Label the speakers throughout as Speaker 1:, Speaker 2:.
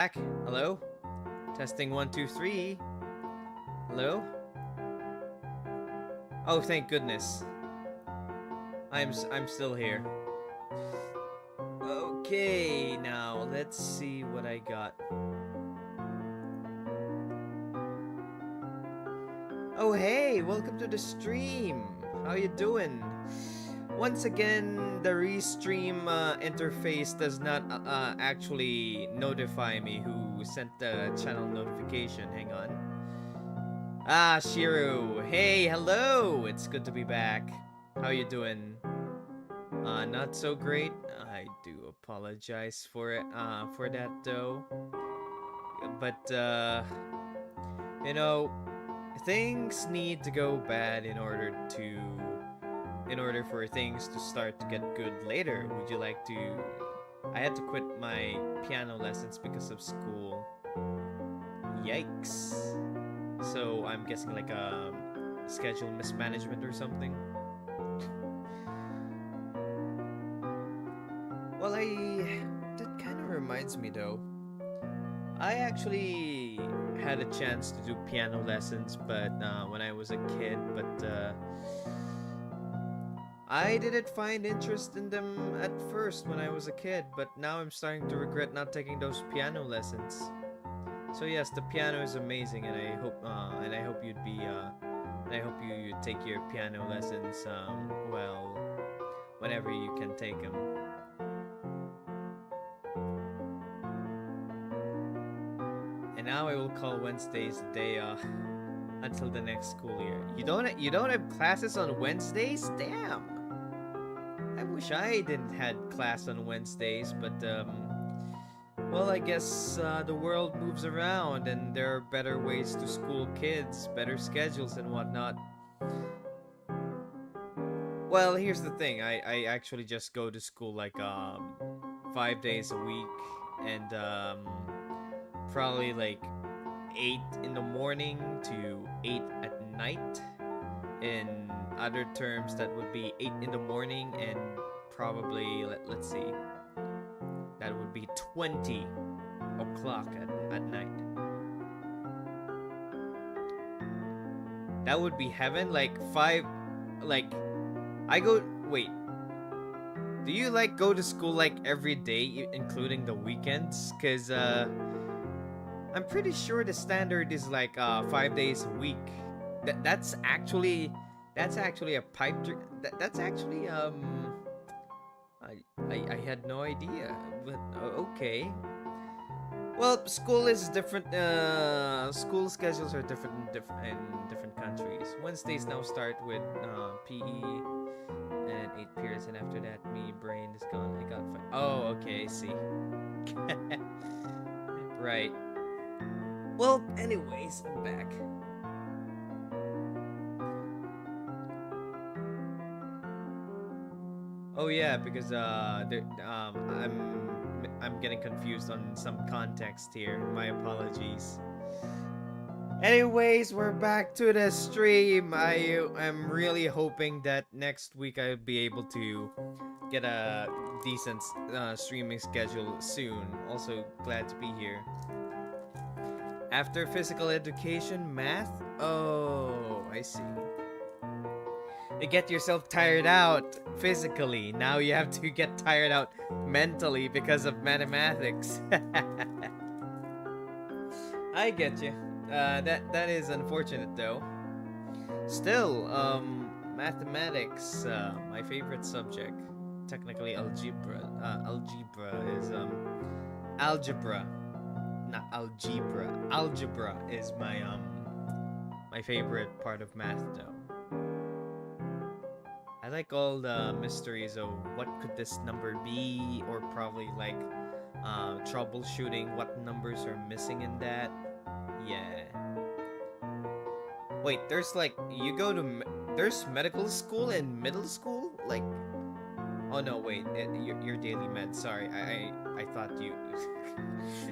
Speaker 1: Back. Hello? Testing 1, 2, 3. Hello? Oh, thank goodness. I'm still here. Okay, now let's see what I got. Oh hey, welcome to the stream. How you doing? Once again, the restream interface does not actually notify me who sent the channel notification. Hang on. Ah, Shiru. Hey, hello. It's good to be back. How you doing? Not so great. I do apologize for it. For that though. But you know, things need to go bad in order for things to start to get good later. Would you like to... I had to quit my piano lessons because of school. Yikes. So I'm guessing like a schedule mismanagement or something. Well, that kind of reminds me though. I actually had a chance to do piano lessons, but when I was a kid, but I didn't find interest in them at first when I was a kid, but now I'm starting to regret not taking those piano lessons. So yes, the piano is amazing, and I hope you'd be and I hope you take your piano lessons well, whenever you can take them. And now I will call Wednesdays the day off until the next school year. You don't have classes on Wednesdays? Damn. I wish I didn't had class on Wednesdays, but well, I guess the world moves around and there are better ways to school kids, better schedules and whatnot. Well, here's the thing. I actually just go to school like 5 days a week, and probably like 8 in the morning to 8 at night. In other terms, that would be 8 in the morning and probably, let's see, that would be 20 o'clock at night. That would be heaven. Like 5, like I go, wait, do you like go to school like every day, including the weekends? Cause I'm pretty sure the standard is like 5 days a week. That's actually a pipe dream. That's actually I had no idea, but okay. Well, school is different. School schedules are different in different countries. Wednesdays now start with PE and 8 periods, and after that, me brain is gone. I got fine. Oh, okay, I see. Right. Well, anyways, I'm back. Oh yeah, because I'm getting confused on some context here. My apologies. Anyways, we're back to the stream. I am really hoping that next week I'll be able to get a decent streaming schedule soon. Also, glad to be here. After physical education, math? Oh, I see. You get yourself tired out physically. Now you have to get tired out mentally because of mathematics. I get you. That is unfortunate though. Still, mathematics, my favorite subject. Technically, algebra. Algebra is algebra, not algebra. Algebra is my favorite part of math though. I like all the mysteries of what could this number be, or probably like troubleshooting what numbers are missing in that. Yeah. Wait, there's like, you go to there's medical school and middle school? Like, oh no, wait, you're daily med. Sorry, I thought you.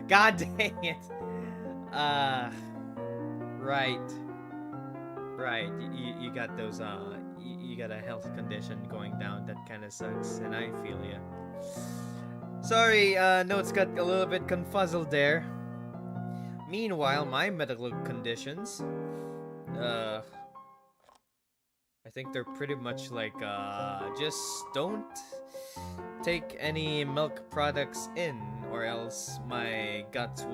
Speaker 1: God dang it. Right. Right. You got those you got a health condition going down. That kind of sucks, and I feel ya. Sorry, notes got a little bit confuzzled there. Meanwhile, my medical conditions, uh, I think they're pretty much like, just don't take any milk products in, or else my guts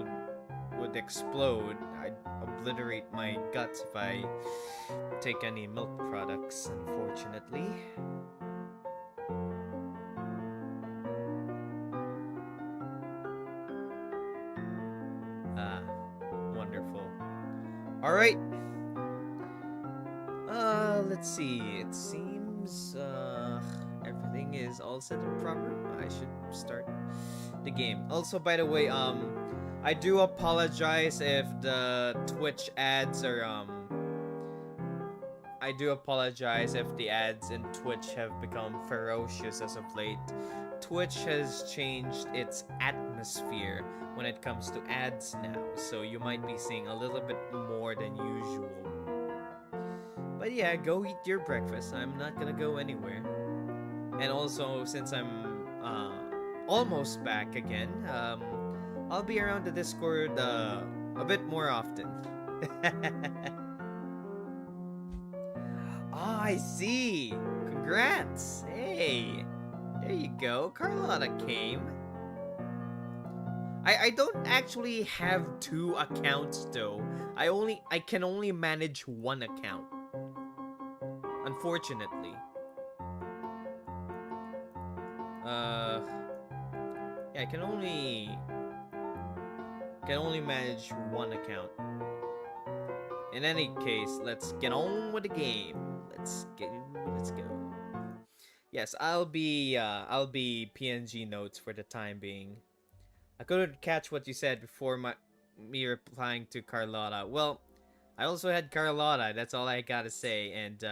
Speaker 1: would explode. I'd obliterate my guts if I take any milk products, unfortunately. Ah, wonderful. Alright. Let's see. It seems, everything is all set and proper. I should start the game. Also, by the way, I do apologize if the Twitch ads are, I do apologize if the ads in Twitch have become ferocious as of late. Twitch has changed its atmosphere when it comes to ads now, so you might be seeing a little bit more than usual. But yeah, go eat your breakfast. I'm not gonna go anywhere. And also, since I'm almost back again, I'll be around the Discord a bit more often. Ah, I see. Congrats. Hey, there you go. Carlotta came. I don't actually have 2 accounts though. I can only manage 1 account. Unfortunately. Yeah, I can only manage 1 account. In any case, let's get on with the game. Let's go. Yes, I'll be PNG notes for the time being. I couldn't catch what you said before me replying to Carlotta. Well, I also had Carlotta, that's all I gotta say, and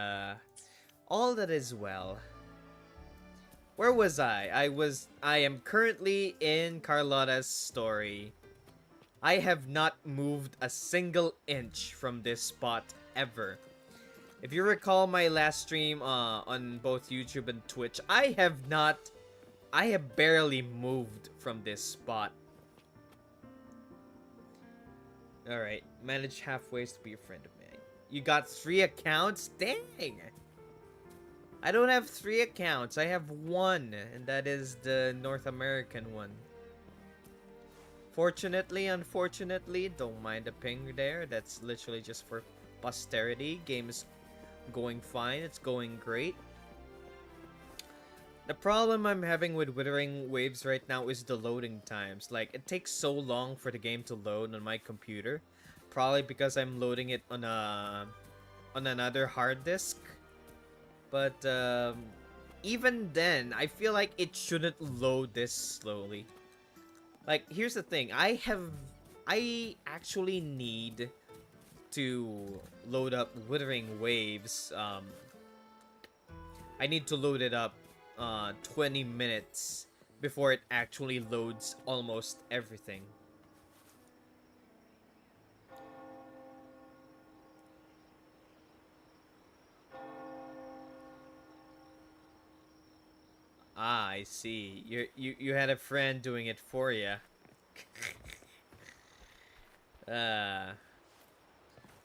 Speaker 1: all that is well. Where was I? I am currently in Carlotta's story. I have not moved a single inch from this spot ever. If you recall my last stream on both YouTube and Twitch, I have barely moved from this spot. Alright, manage halfways to be a friend of mine. You got 3 accounts? Dang! I don't have 3 accounts, I have 1, and that is the North American one. Fortunately, unfortunately, don't mind the ping there. That's literally just for posterity. Game is going fine, it's going great. The problem I'm having with Withering Waves right now is the loading times. Like, it takes so long for the game to load on my computer. Probably because I'm loading it on another hard disk. But even then, I feel like it shouldn't load this slowly. Like, here's the thing. I actually need to load up Withering Waves. I need to load it up 20 minutes before it actually loads almost everything. Ah, I see. You had a friend doing it for you. I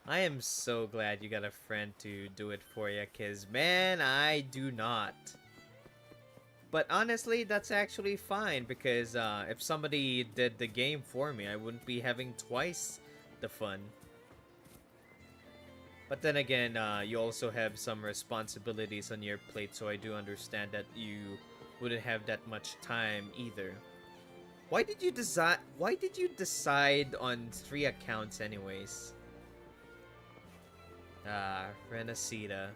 Speaker 1: am so glad you got a friend to do it for you, cause man, I do not. But honestly, that's actually fine because if somebody did the game for me, I wouldn't be having twice the fun. But then again, you also have some responsibilities on your plate, so I do understand that you wouldn't have that much time either. Why did you decide on 3 accounts anyways? Renacida.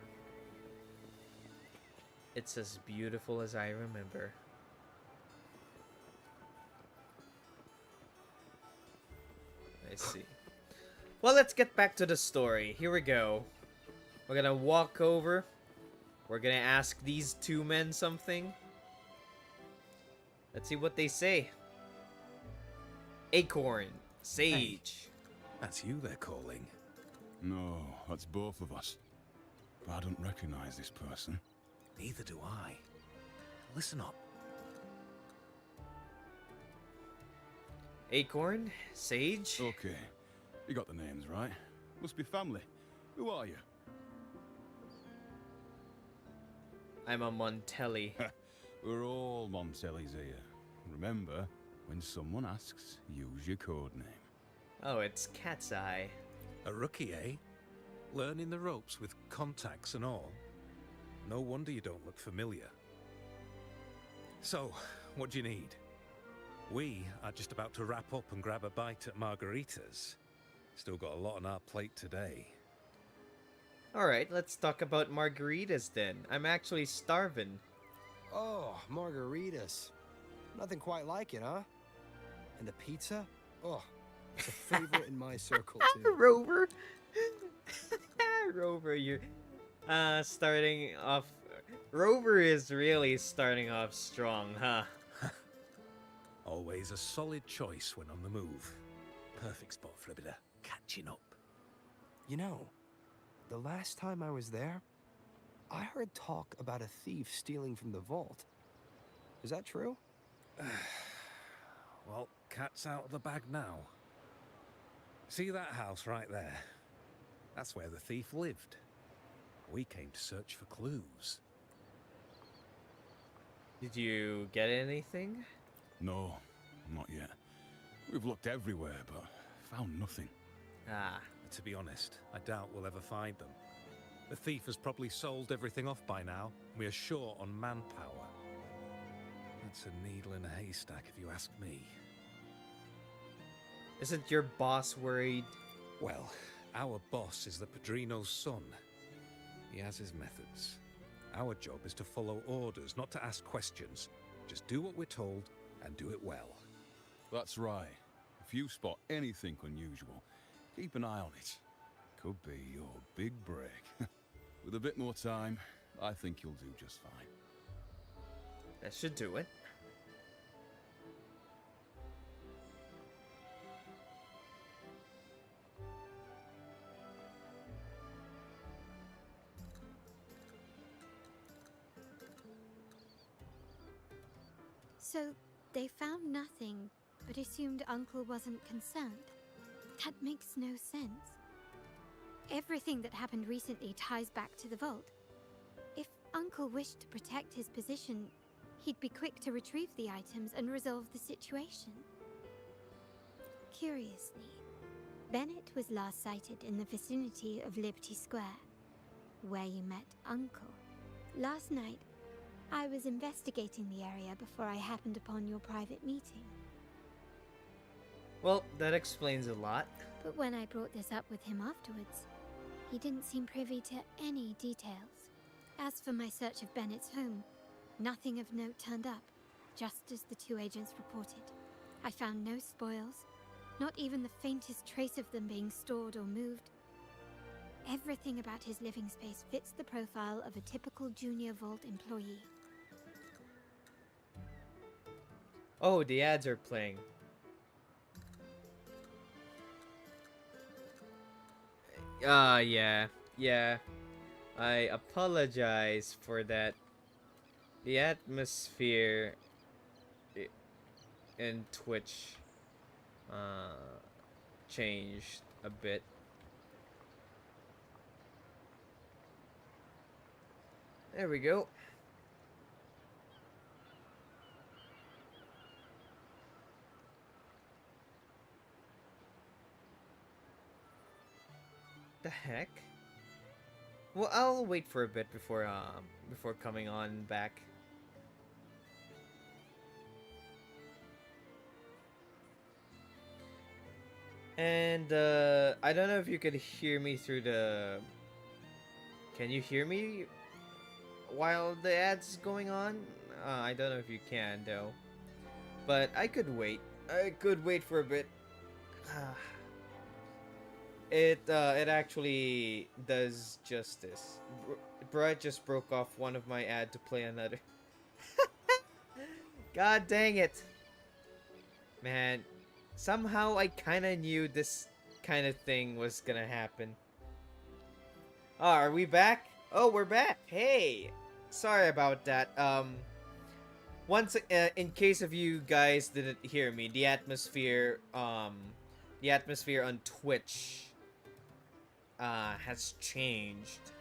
Speaker 1: It's as beautiful as I remember. I see. Well, let's get back to the story. Here we go. We're gonna walk over. We're gonna ask these 2 men something. Let's see what they say. Acorn, Sage.
Speaker 2: Hey, that's you they're calling.
Speaker 3: No, that's both of us. But I don't recognize this person.
Speaker 2: Neither do I. Listen up.
Speaker 1: Acorn, Sage.
Speaker 3: Okay, You got the names right. Must be family. Who are you?
Speaker 1: I'm a Montelli.
Speaker 3: We're all Montellis here. Remember, when someone asks, use your code name.
Speaker 1: Oh, it's Cat's Eye.
Speaker 2: A rookie, eh? Learning the ropes with contacts and all. No wonder you don't look familiar. So, what do you need? We are just about to wrap up and grab a bite at Margarita's. Still got a lot on our plate today.
Speaker 1: Alright, let's talk about margaritas then. I'm actually starving.
Speaker 4: Oh, margaritas. Nothing quite like it, huh? And the pizza? Oh, it's a favorite in my circle, too.
Speaker 1: Rover! Rover, you're starting off... Rover is really starting off strong, huh?
Speaker 2: Always a solid choice when on the move. Perfect spot for a bit of catching up.
Speaker 4: You know, the last time I was there, I heard talk about a thief stealing from the vault. Is that true?
Speaker 2: Well, cat's out of the bag now. See that house right there? That's where the thief lived. We came to search for clues.
Speaker 1: Did you get anything?
Speaker 3: No, not yet. We've looked everywhere, but found nothing.
Speaker 1: Ah,
Speaker 2: To be honest, I doubt we'll ever find them. The thief has probably sold everything off by now. We are short on manpower. That's a needle in a haystack, if you ask me.
Speaker 1: isn't your boss worried?
Speaker 2: Well, our boss is the Padrino's son. He has his methods. Our job is to follow orders, not to ask questions. Just do what we're told, and do it well.
Speaker 3: That's right. If you spot anything unusual, keep an eye on it. Could be your big break. With a bit more time, I think you'll do just fine.
Speaker 1: That should do it.
Speaker 5: So, they found nothing, but assumed Uncle wasn't concerned. That makes no sense. Everything that happened recently ties back to the vault. If Uncle wished to protect his position, he'd be quick to retrieve the items and resolve the situation. Curiously, Bennett was last sighted in the vicinity of Liberty Square, where you met Uncle. Last night, I was investigating the area before I happened upon your private meeting.
Speaker 1: Well, that explains a lot.
Speaker 5: But when I brought this up with him afterwards, he didn't seem privy to any details. As for my search of Bennett's home, nothing of note turned up, just as the two agents reported. I found no spoils, not even the faintest trace of them being stored or moved. Everything about his living space fits the profile of a typical Junior Vault employee.
Speaker 1: Oh, the ads are playing. Yeah. I apologize for that. The atmosphere in Twitch changed a bit. There we go. The heck? Well, I'll wait for a bit before coming on back. And I don't know if you could hear me through the... Can you hear me while the ad's going on? I don't know if you can though. But I could wait. I could wait for a bit. It actually does justice. Brett just broke off one of my ad to play another. God dang it. Man, somehow I kind of knew this kind of thing was gonna happen. Oh, are we back? Oh, we're back. Hey, sorry about that. Once in case of you guys didn't hear me, the atmosphere the atmosphere on Twitch has changed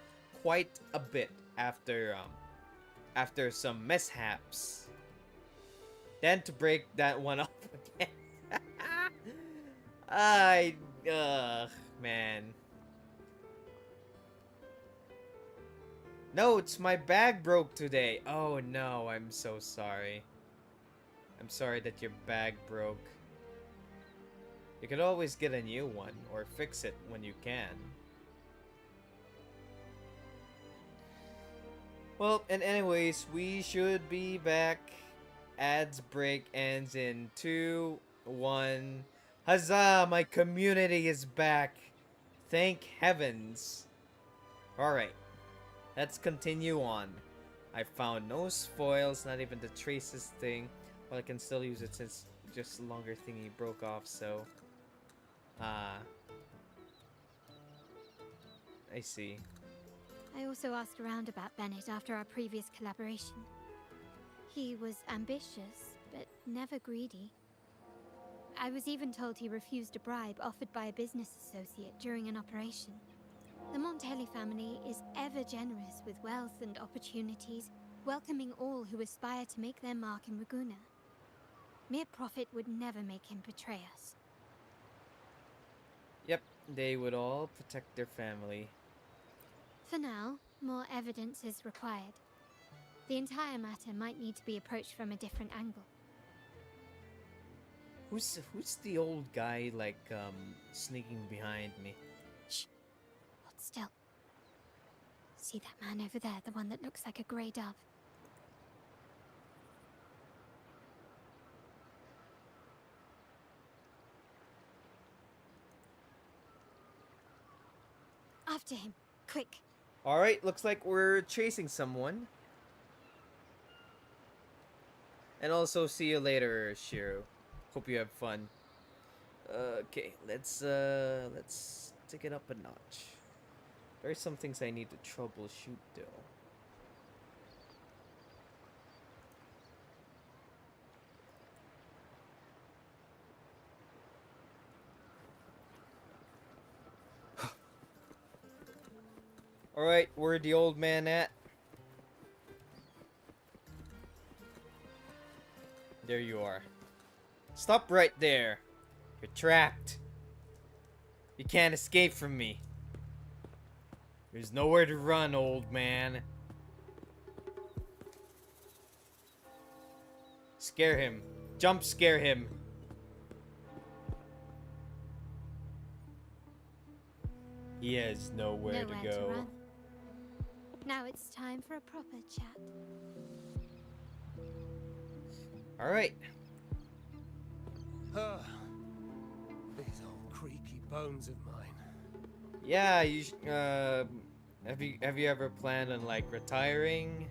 Speaker 1: quite a bit after some mishaps. Then to break that one up again. Man. No, it's my bag broke today. Oh no, I'm so sorry. I'm sorry that your bag broke. You could always get a new one or fix it when you can. Well, and anyways, we should be back. Ads break ends in 2, 1. Huzzah! My community is back. Thank heavens. Alright, let's continue on. I found no spoils, not even the traces thing. Well, I can still use it since just a longer thingy broke off, so... I see.
Speaker 5: I also asked around about Bennett after our previous collaboration. He was ambitious, but never greedy. I was even told he refused a bribe offered by a business associate during an operation. The Montelli family is ever generous with wealth and opportunities, welcoming all who aspire to make their mark in Raguna. Mere profit would never make him betray us.
Speaker 1: Yep, they would all protect their family.
Speaker 5: For now, more evidence is required. The entire matter might need to be approached from a different angle.
Speaker 1: Who's the old guy, like, sneaking behind me?
Speaker 5: Shh. Hold still. See that man over there, the one that looks like a grey dove? After him, quick.
Speaker 1: Alright, looks like we're chasing someone. And also, see you later, Shiro. Hope you have fun. Okay, let's take it up a notch. There are some things I need to troubleshoot, though. Alright, where the old man at? There you are. Stop right there. You're trapped. You can't escape from me. There's nowhere to run, old man. Scare him. Jump scare him. He has nowhere to go.
Speaker 5: run. Now it's time for a proper chat.
Speaker 1: Alright.
Speaker 4: These old creaky bones of mine.
Speaker 1: Yeah, have you ever planned on like retiring?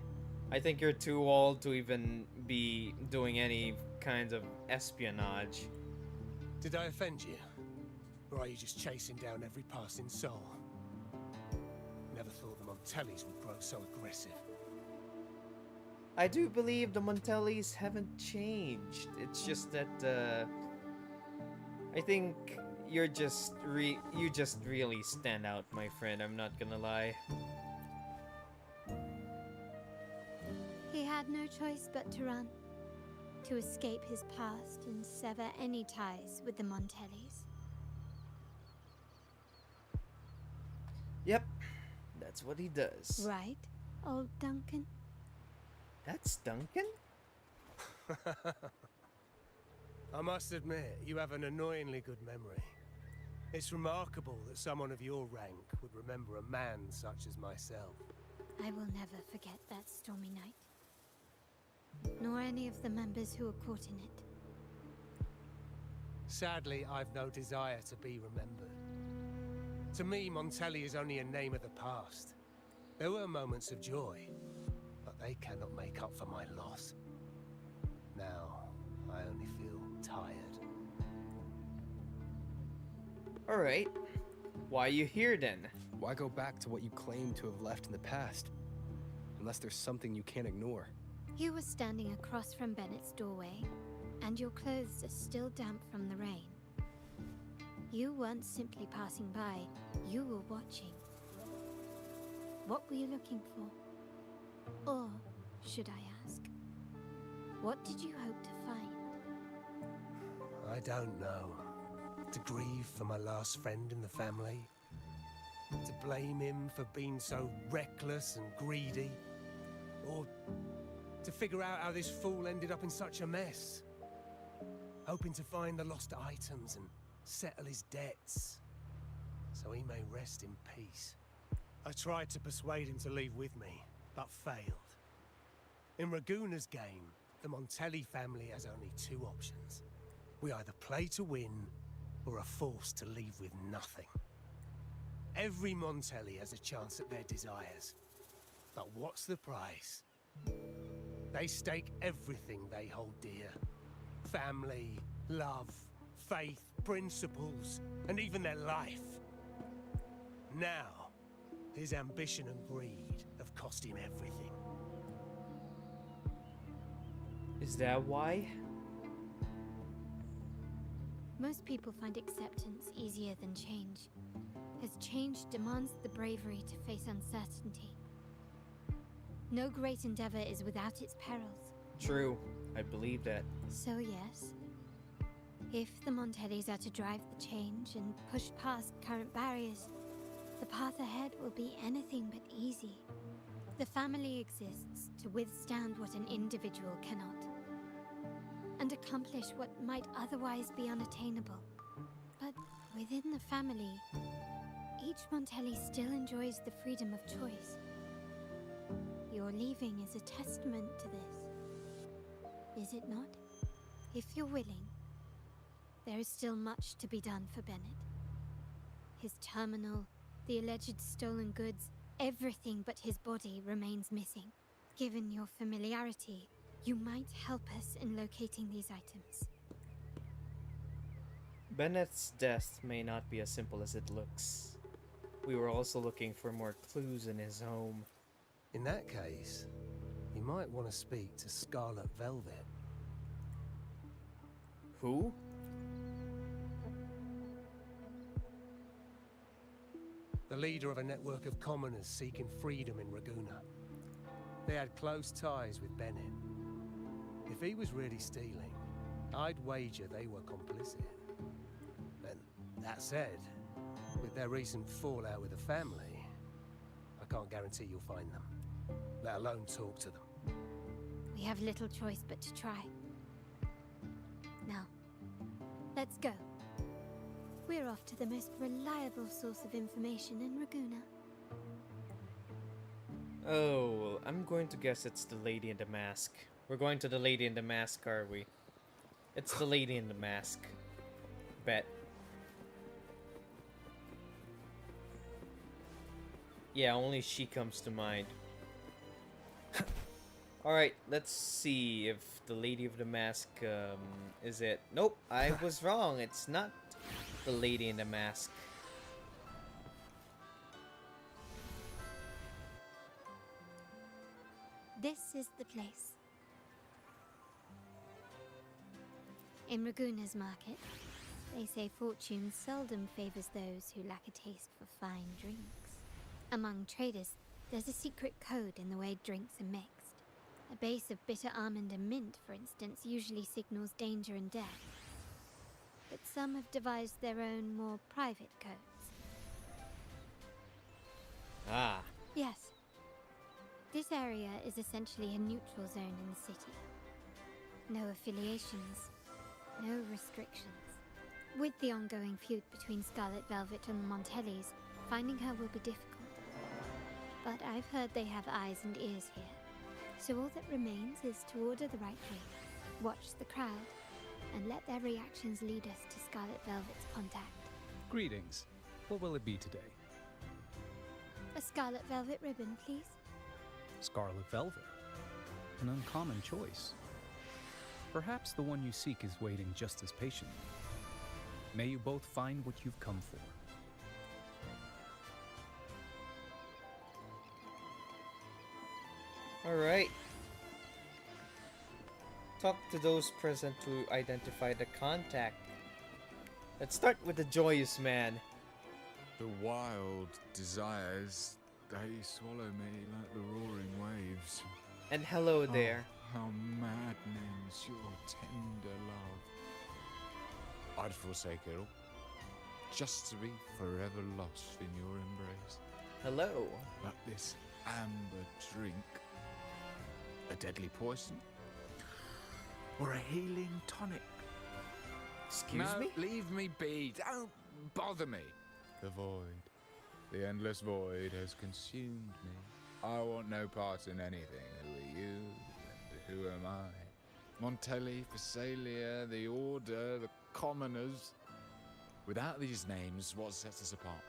Speaker 1: I think you're too old to even be doing any kinds of espionage.
Speaker 4: Did I offend you? Or are you just chasing down every passing soul? Never thought the Montellis would grow so aggressive.
Speaker 1: I do believe the Montellis haven't changed. It's just that I think you just really stand out, my friend. I'm not gonna lie.
Speaker 5: He had no choice but to run. To escape his past and sever any ties with the Montellis.
Speaker 1: Yep, that's what he does.
Speaker 5: Right, old Duncan?
Speaker 1: That's Duncan?
Speaker 4: I must admit, you have an annoyingly good memory. It's remarkable that someone of your rank would remember a man such as myself.
Speaker 5: I will never forget that stormy night. Nor any of the members who were caught in it.
Speaker 4: Sadly, I've no desire to be remembered. To me, Montelli is only a name of the past. There were moments of joy, but they cannot make up for my loss. Now, I only feel tired.
Speaker 1: Alright. Why are you here then?
Speaker 6: Why go back to what you claim to have left in the past? Unless there's something you can't ignore.
Speaker 5: You were standing across from Bennett's doorway, and your clothes are still damp from the rain. You weren't simply passing by, you were watching. What were you looking for? Or, should I ask, what did you hope to find?
Speaker 4: I don't know. To grieve for my last friend in the family? To blame him for being so reckless and greedy? Or to figure out how this fool ended up in such a mess? Hoping to find the lost items and settle his debts, so he may rest in peace. I tried to persuade him to leave with me, but failed. In Raguna's game, the Montelli family has only two options. We either play to win, or are forced to leave with nothing. Every Montelli has a chance at their desires. But what's the price? They stake everything they hold dear. Family, love, faith, principles, and even their life. Now, his ambition and greed have cost him everything.
Speaker 1: Is that why?
Speaker 5: Most people find acceptance easier than change, as change demands the bravery to face uncertainty. No great endeavor is without its perils.
Speaker 1: True, I believe that.
Speaker 5: So yes, if the Montellis are to drive the change and push past current barriers, the path ahead will be anything but easy. The family exists to withstand what an individual cannot, and accomplish what might otherwise be unattainable. But within the family, each Montelli still enjoys the freedom of choice. Your leaving is a testament to this, is it not? If you're willing, there is still much to be done for Bennett. His terminal, the alleged stolen goods, everything but his body remains missing. Given your familiarity, you might help us in locating these items.
Speaker 1: Bennett's death may not be as simple as it looks. We were also looking for more clues in his home.
Speaker 4: In that case, you might want to speak to Scarlet Velvet.
Speaker 1: Who?
Speaker 4: The leader of a network of commoners seeking freedom in Raguna. They had close ties with Bennett. If he was really stealing, I'd wager they were complicit. And that said, with their recent fallout with the family, I can't guarantee you'll find them, let alone talk to them.
Speaker 5: We have little choice but to try. Now, let's go. We're off to the most reliable source of information in Raguna.
Speaker 1: Oh, well, I'm going to guess it's the Lady in the Mask. We're going to the Lady in the Mask, are we? It's the Lady in the Mask. Bet. Yeah, only she comes to mind. Alright, let's see if the Lady of the Mask, is it? Nope, I was wrong. It's not the Lady in the Mask.
Speaker 5: This is the place. In Raguna's market, they say fortune seldom favors those who lack a taste for fine drinks. Among traders, there's a secret code in the way drinks are mixed. A base of bitter almond and mint, for instance, usually signals danger and death. But some have devised their own, more private codes.
Speaker 1: Ah.
Speaker 5: Yes. This area is essentially a neutral zone in the city. No affiliations, no restrictions. With the ongoing feud between Scarlet Velvet and the Montellis, finding her will be difficult. But I've heard they have eyes and ears here. So all that remains is to order the right drink, watch the crowd, and let their reactions lead us to Scarlet Velvet's contact.
Speaker 6: Greetings. What will it be today?
Speaker 5: A Scarlet Velvet ribbon, please.
Speaker 6: Scarlet Velvet. An uncommon choice. Perhaps the one you seek is waiting just as patiently. May you both find what you've come for.
Speaker 1: Alright. Talk to those present to identify the contact. Let's start with the joyous man.
Speaker 7: The wild desires, they swallow me like the roaring waves.
Speaker 1: And hello there.
Speaker 7: Oh, how maddening's your tender love. I'd forsake it all, just to be forever lost in your embrace.
Speaker 1: Hello.
Speaker 7: But this amber drink, a deadly poison, or a healing tonic?
Speaker 1: Excuse
Speaker 7: No,
Speaker 1: me?
Speaker 7: leave me be. Don't bother me. The void, the endless void has consumed me. I want no part in anything. Who are you and who am I? Montelli, Phasalia, the Order, the Commoners. Without these names, what sets us apart?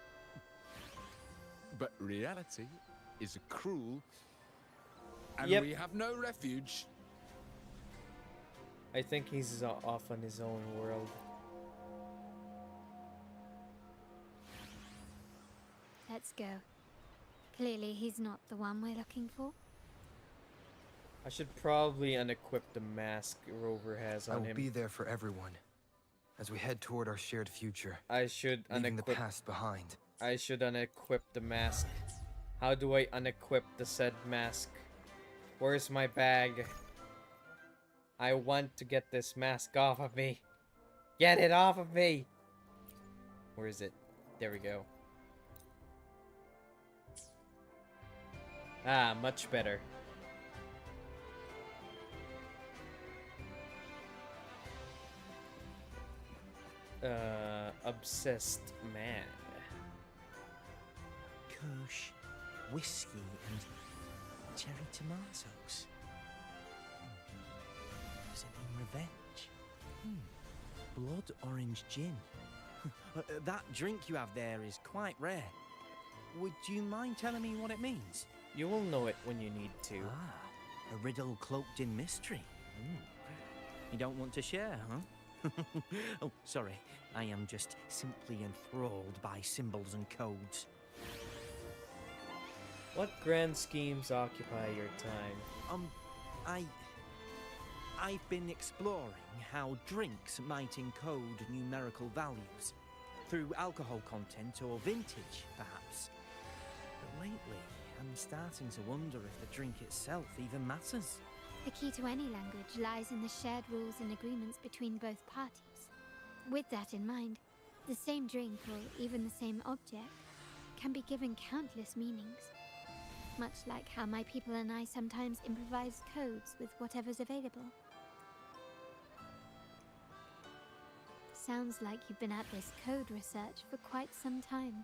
Speaker 7: But reality is cruel, and
Speaker 1: Yep.
Speaker 7: we have no refuge.
Speaker 1: I think he's off on his own world.
Speaker 5: Let's go. Clearly, he's not the one we're looking for.
Speaker 1: I should probably unequip the mask Rover has
Speaker 8: I
Speaker 1: on
Speaker 8: will
Speaker 1: him.
Speaker 8: be there for everyone as we head toward our shared future,
Speaker 1: I should
Speaker 8: leaving the
Speaker 1: unequip.
Speaker 8: past behind.
Speaker 1: I should unequip the mask. How do I unequip the said mask? Where's my bag? I want to get this mask off of me. Get it off of me! Where is it? There we go. Ah, much better. Obsessed man.
Speaker 9: Kirsch, whiskey, and cherry tomatoes. Does it mean revenge? Blood orange gin. That drink you have there is quite rare. Would you mind telling me what it means?
Speaker 1: You will know it when you need to.
Speaker 9: Ah, a riddle cloaked in mystery. You don't want to share, huh? Oh, sorry. I am just simply enthralled by symbols and codes.
Speaker 1: What grand schemes occupy your time?
Speaker 9: I've been exploring how drinks might encode numerical values through alcohol content or vintage, perhaps. But lately, I'm starting to wonder if the drink itself even matters.
Speaker 5: The key to any language lies in the shared rules and agreements between both parties. With that in mind, the same drink or even the same object can be given countless meanings. Much like how my people and I sometimes improvise codes with whatever's available. Sounds like you've been at this code research for quite some time.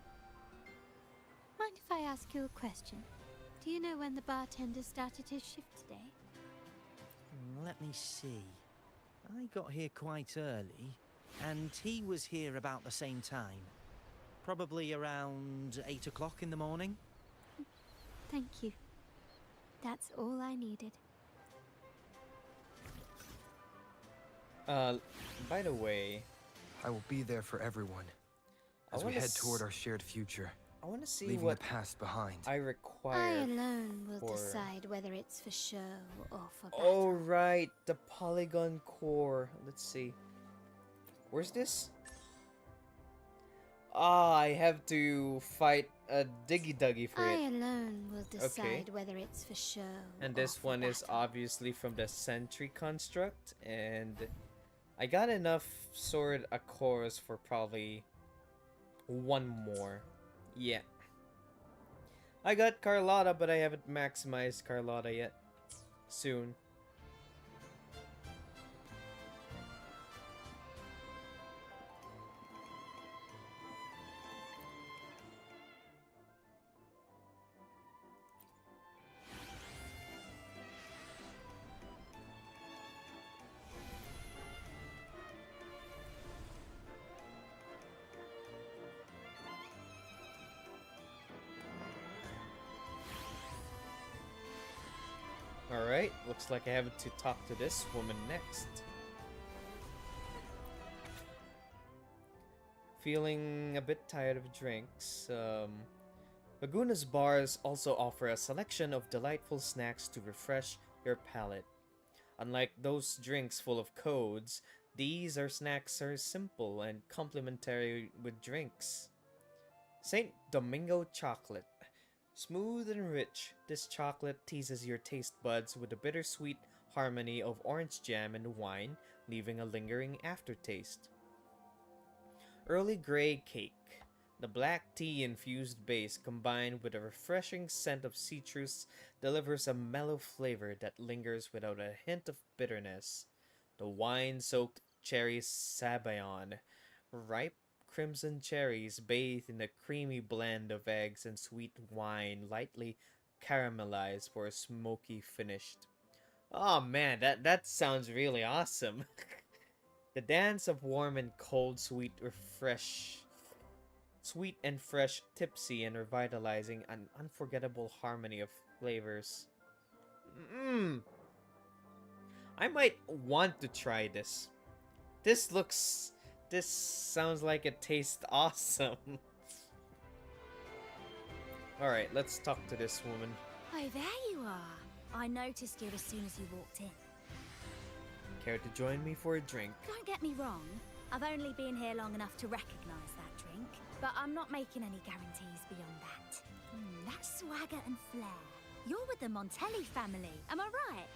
Speaker 5: Mind if I ask you a question? Do you know when the bartender started his shift today?
Speaker 9: Let me see. I got here quite early, and he was here about the same time. Probably around 8 o'clock in the morning.
Speaker 5: Thank you. That's all I needed.
Speaker 1: By the way,
Speaker 8: I will be there for everyone
Speaker 1: I
Speaker 8: as we
Speaker 1: wanna
Speaker 8: head toward our shared future,
Speaker 1: I want to see
Speaker 8: leaving
Speaker 1: what
Speaker 8: the past behind.
Speaker 1: I
Speaker 5: I
Speaker 1: require.
Speaker 5: alone will
Speaker 1: for-
Speaker 5: decide whether it's for show or for battle.
Speaker 1: Oh right, the polygon core. Let's see. Where's this? Ah, I have to fight a Diggy Duggy for
Speaker 5: I
Speaker 1: it.
Speaker 5: alone will decide whether it's for show
Speaker 1: And
Speaker 5: or
Speaker 1: this
Speaker 5: for
Speaker 1: one is
Speaker 5: battle.
Speaker 1: obviously from the Sentry construct, and I got enough sword cores for probably one more. Yeah. I got Carlotta, but I haven't maximized Carlotta yet. Soon. Alright, looks like I have to talk to this woman next. Feeling a bit tired of drinks. Laguna's bars also offer a selection of delightful snacks to refresh your palate. Unlike those drinks full of codes, these are snacks are simple and complementary with drinks. St. Domingo chocolate. Smooth and rich, this chocolate teases your taste buds with a bittersweet harmony of orange jam and wine, leaving a lingering aftertaste. Early Grey cake. The black tea infused base combined with a refreshing scent of citrus delivers a mellow flavor that lingers without a hint of bitterness. The wine soaked cherry sabayon. Ripe crimson cherries bathed in a creamy blend of eggs and sweet wine, lightly caramelized for a smoky finish. Oh man, that sounds really awesome. The dance of warm and cold, sweet and fresh, tipsy and revitalizing, an unforgettable harmony of flavors. Mmm. I might want to try this. This sounds like it tastes awesome. Alright, let's talk to this woman.
Speaker 10: Oh, there you are. I noticed you as soon as you walked in.
Speaker 1: Care to join me for a drink?
Speaker 10: Don't get me wrong. I've only been here long enough to recognize that drink, but I'm not making any guarantees beyond that. That swagger and flair. You're with the Montelli family, am I right?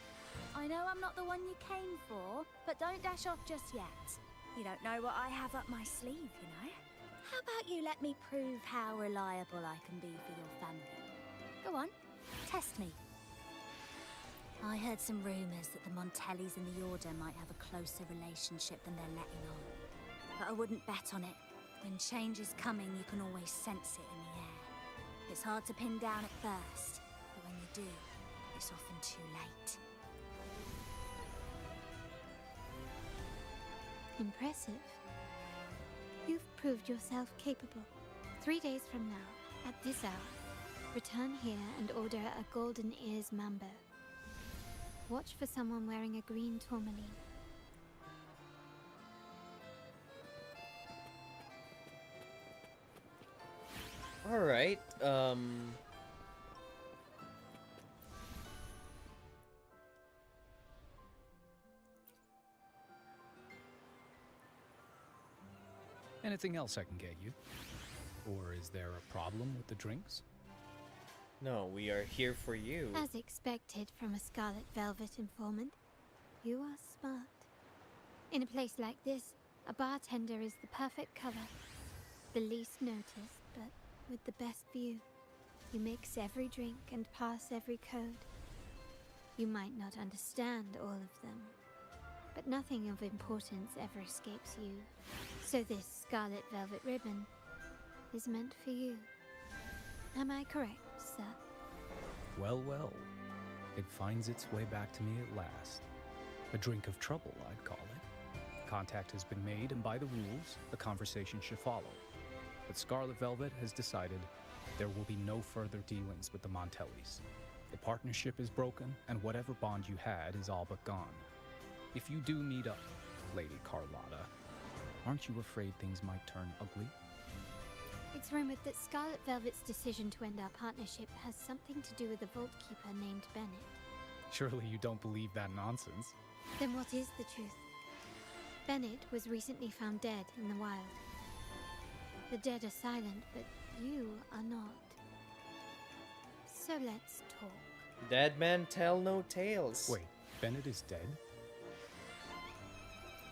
Speaker 10: I know I'm not the one you came for, but don't dash off just yet. You don't know what I have up my sleeve, you know? How about you let me prove how reliable I can be for your family? Go on, test me. I heard some rumours that the Montellis and the Order might have a closer relationship than they're letting on. But I wouldn't bet on it. When change is coming, you can always sense it in the air. It's hard to pin down at first, but when you do, it's often too late.
Speaker 5: Impressive. You've proved yourself capable. 3 days from now, at this hour, return here and order a golden ears mambo. Watch for someone wearing a green tourmaline.
Speaker 1: Alright,
Speaker 6: Anything else I can get you? Or is there a problem with the drinks?
Speaker 1: no, we are here for you.
Speaker 5: As expected from a Scarlet Velvet informant, you are smart. In a place like this, a bartender is the perfect cover. The least noticed, but with the best view. You mix every drink and pass every code. You might not understand all of them, but nothing of importance ever escapes you. So this Scarlet Velvet ribbon is meant for you. Am I correct, sir?
Speaker 6: Well, well. It finds its way back to me at last. A drink of trouble, I'd call it. Contact has been made, and by the rules, the conversation should follow. But Scarlet Velvet has decided there will be no further dealings with the Montellis. The partnership is broken, and whatever bond you had is all but gone. If you do meet up, Lady Carlotta, aren't you afraid things might turn ugly?
Speaker 5: It's rumored that Scarlet Velvet's decision to end our partnership has something to do with a vault keeper named Bennett.
Speaker 6: Surely you don't believe that nonsense.
Speaker 5: Then what is the truth? Bennett was recently found dead in the wild. The dead are silent, but you are not. So let's talk.
Speaker 1: Dead men tell no tales.
Speaker 6: Wait, Bennett is dead?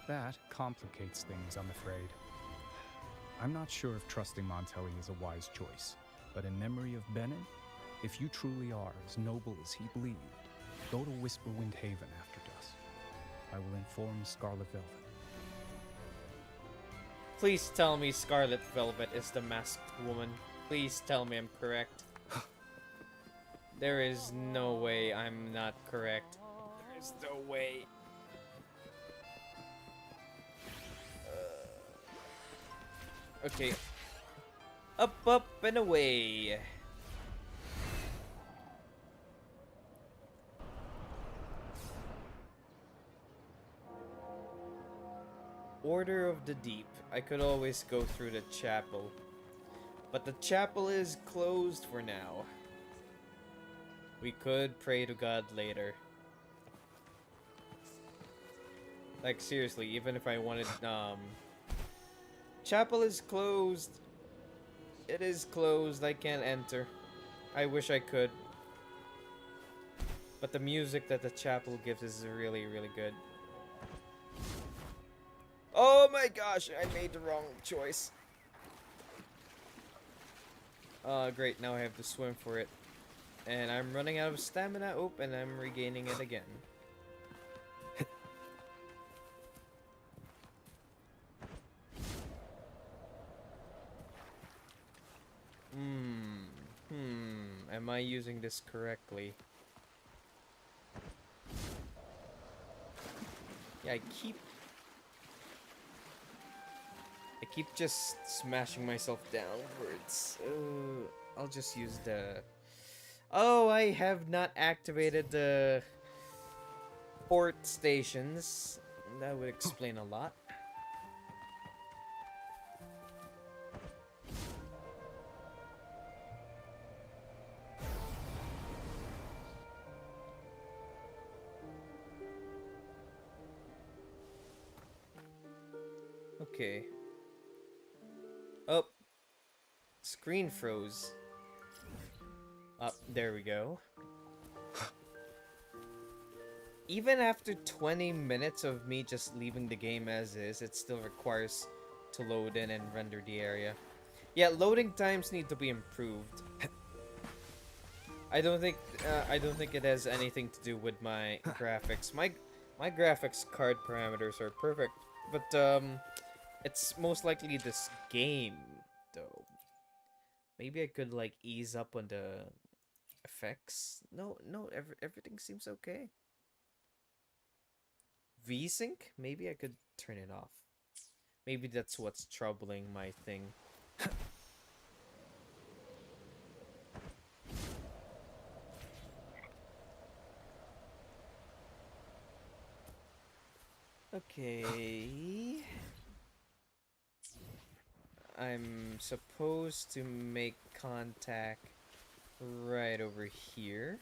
Speaker 6: That complicates things, I'm afraid. I'm not sure if trusting Montelli is a wise choice, but in memory of Bennett, if you truly are as noble as he believed, go to Whisperwind Haven after dusk. I will inform Scarlet Velvet.
Speaker 1: Please tell me Scarlet Velvet is the masked woman. Please tell me I'm correct. There is no way I'm not correct. There is no way. Okay. Up, up, and away. Order of the Deep. I could always go through the chapel. But the chapel is closed for now. We could pray to God later. Like seriously, even if I wanted, chapel is closed. It is closed. I can't enter. I wish I could. But the music that the chapel gives is really, really good. Oh my gosh, I made the wrong choice. Great, now I have to swim for it. And I'm running out of stamina. Oop, and I'm regaining it again. Am I using this correctly? Yeah, I keep just smashing myself downwards. I'll just use the... Oh, I have not activated the port stations. That would explain a lot. Okay. Oh. Screen froze. There we go. Even after 20 minutes of me just leaving the game as is, it still requires to load in and render the area. Yeah, loading times need to be improved. I don't think it has anything to do with my graphics. My graphics card parameters are perfect, but it's most likely this game though. Maybe I could like ease up on the effects. No, everything seems okay. V-Sync? Maybe I could turn it off. Maybe that's what's troubling my thing. Okay. I'm supposed to make contact right over here.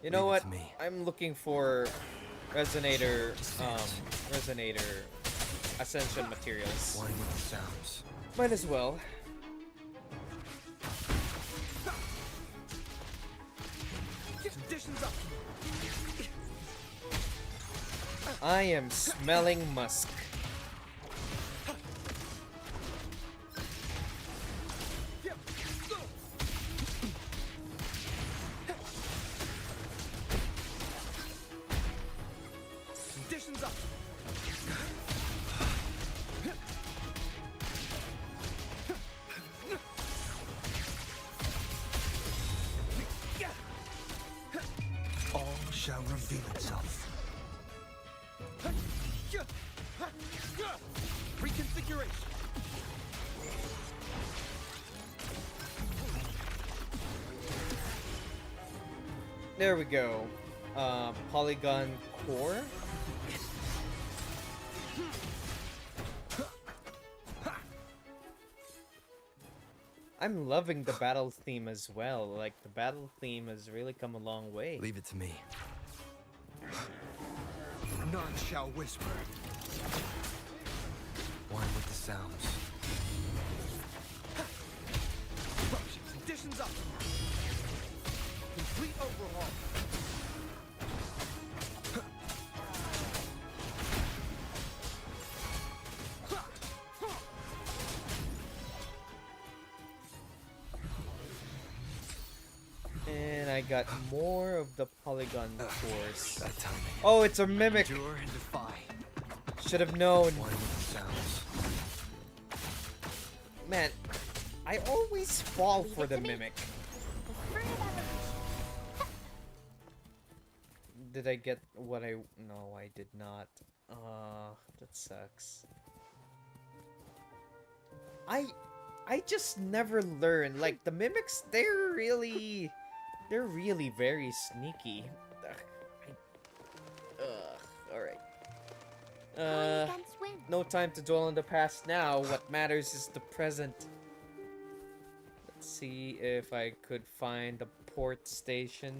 Speaker 1: You know what? I'm looking for resonator ascension materials. Might as well. I am smelling musk.
Speaker 4: Conditions up.
Speaker 11: All shall reveal itself.
Speaker 4: Reconfiguration.
Speaker 1: There we go. Polygon core. I'm loving the battle theme as well. Like, the battle theme has really come a long way.
Speaker 8: Leave it to me.
Speaker 11: None shall whisper.
Speaker 8: One with the sounds.
Speaker 4: Conditions up. Complete overhaul.
Speaker 1: And I got more of the polygon cores. Oh, it's a mimic. Should have known. Man, I always fall for the mimic. Did I get what I... No, I did not. That sucks. I just never learn. Like, the mimics, they're really very sneaky. Alright. No time to dwell on the past now. What matters is the present. Let's see if I could find the port station.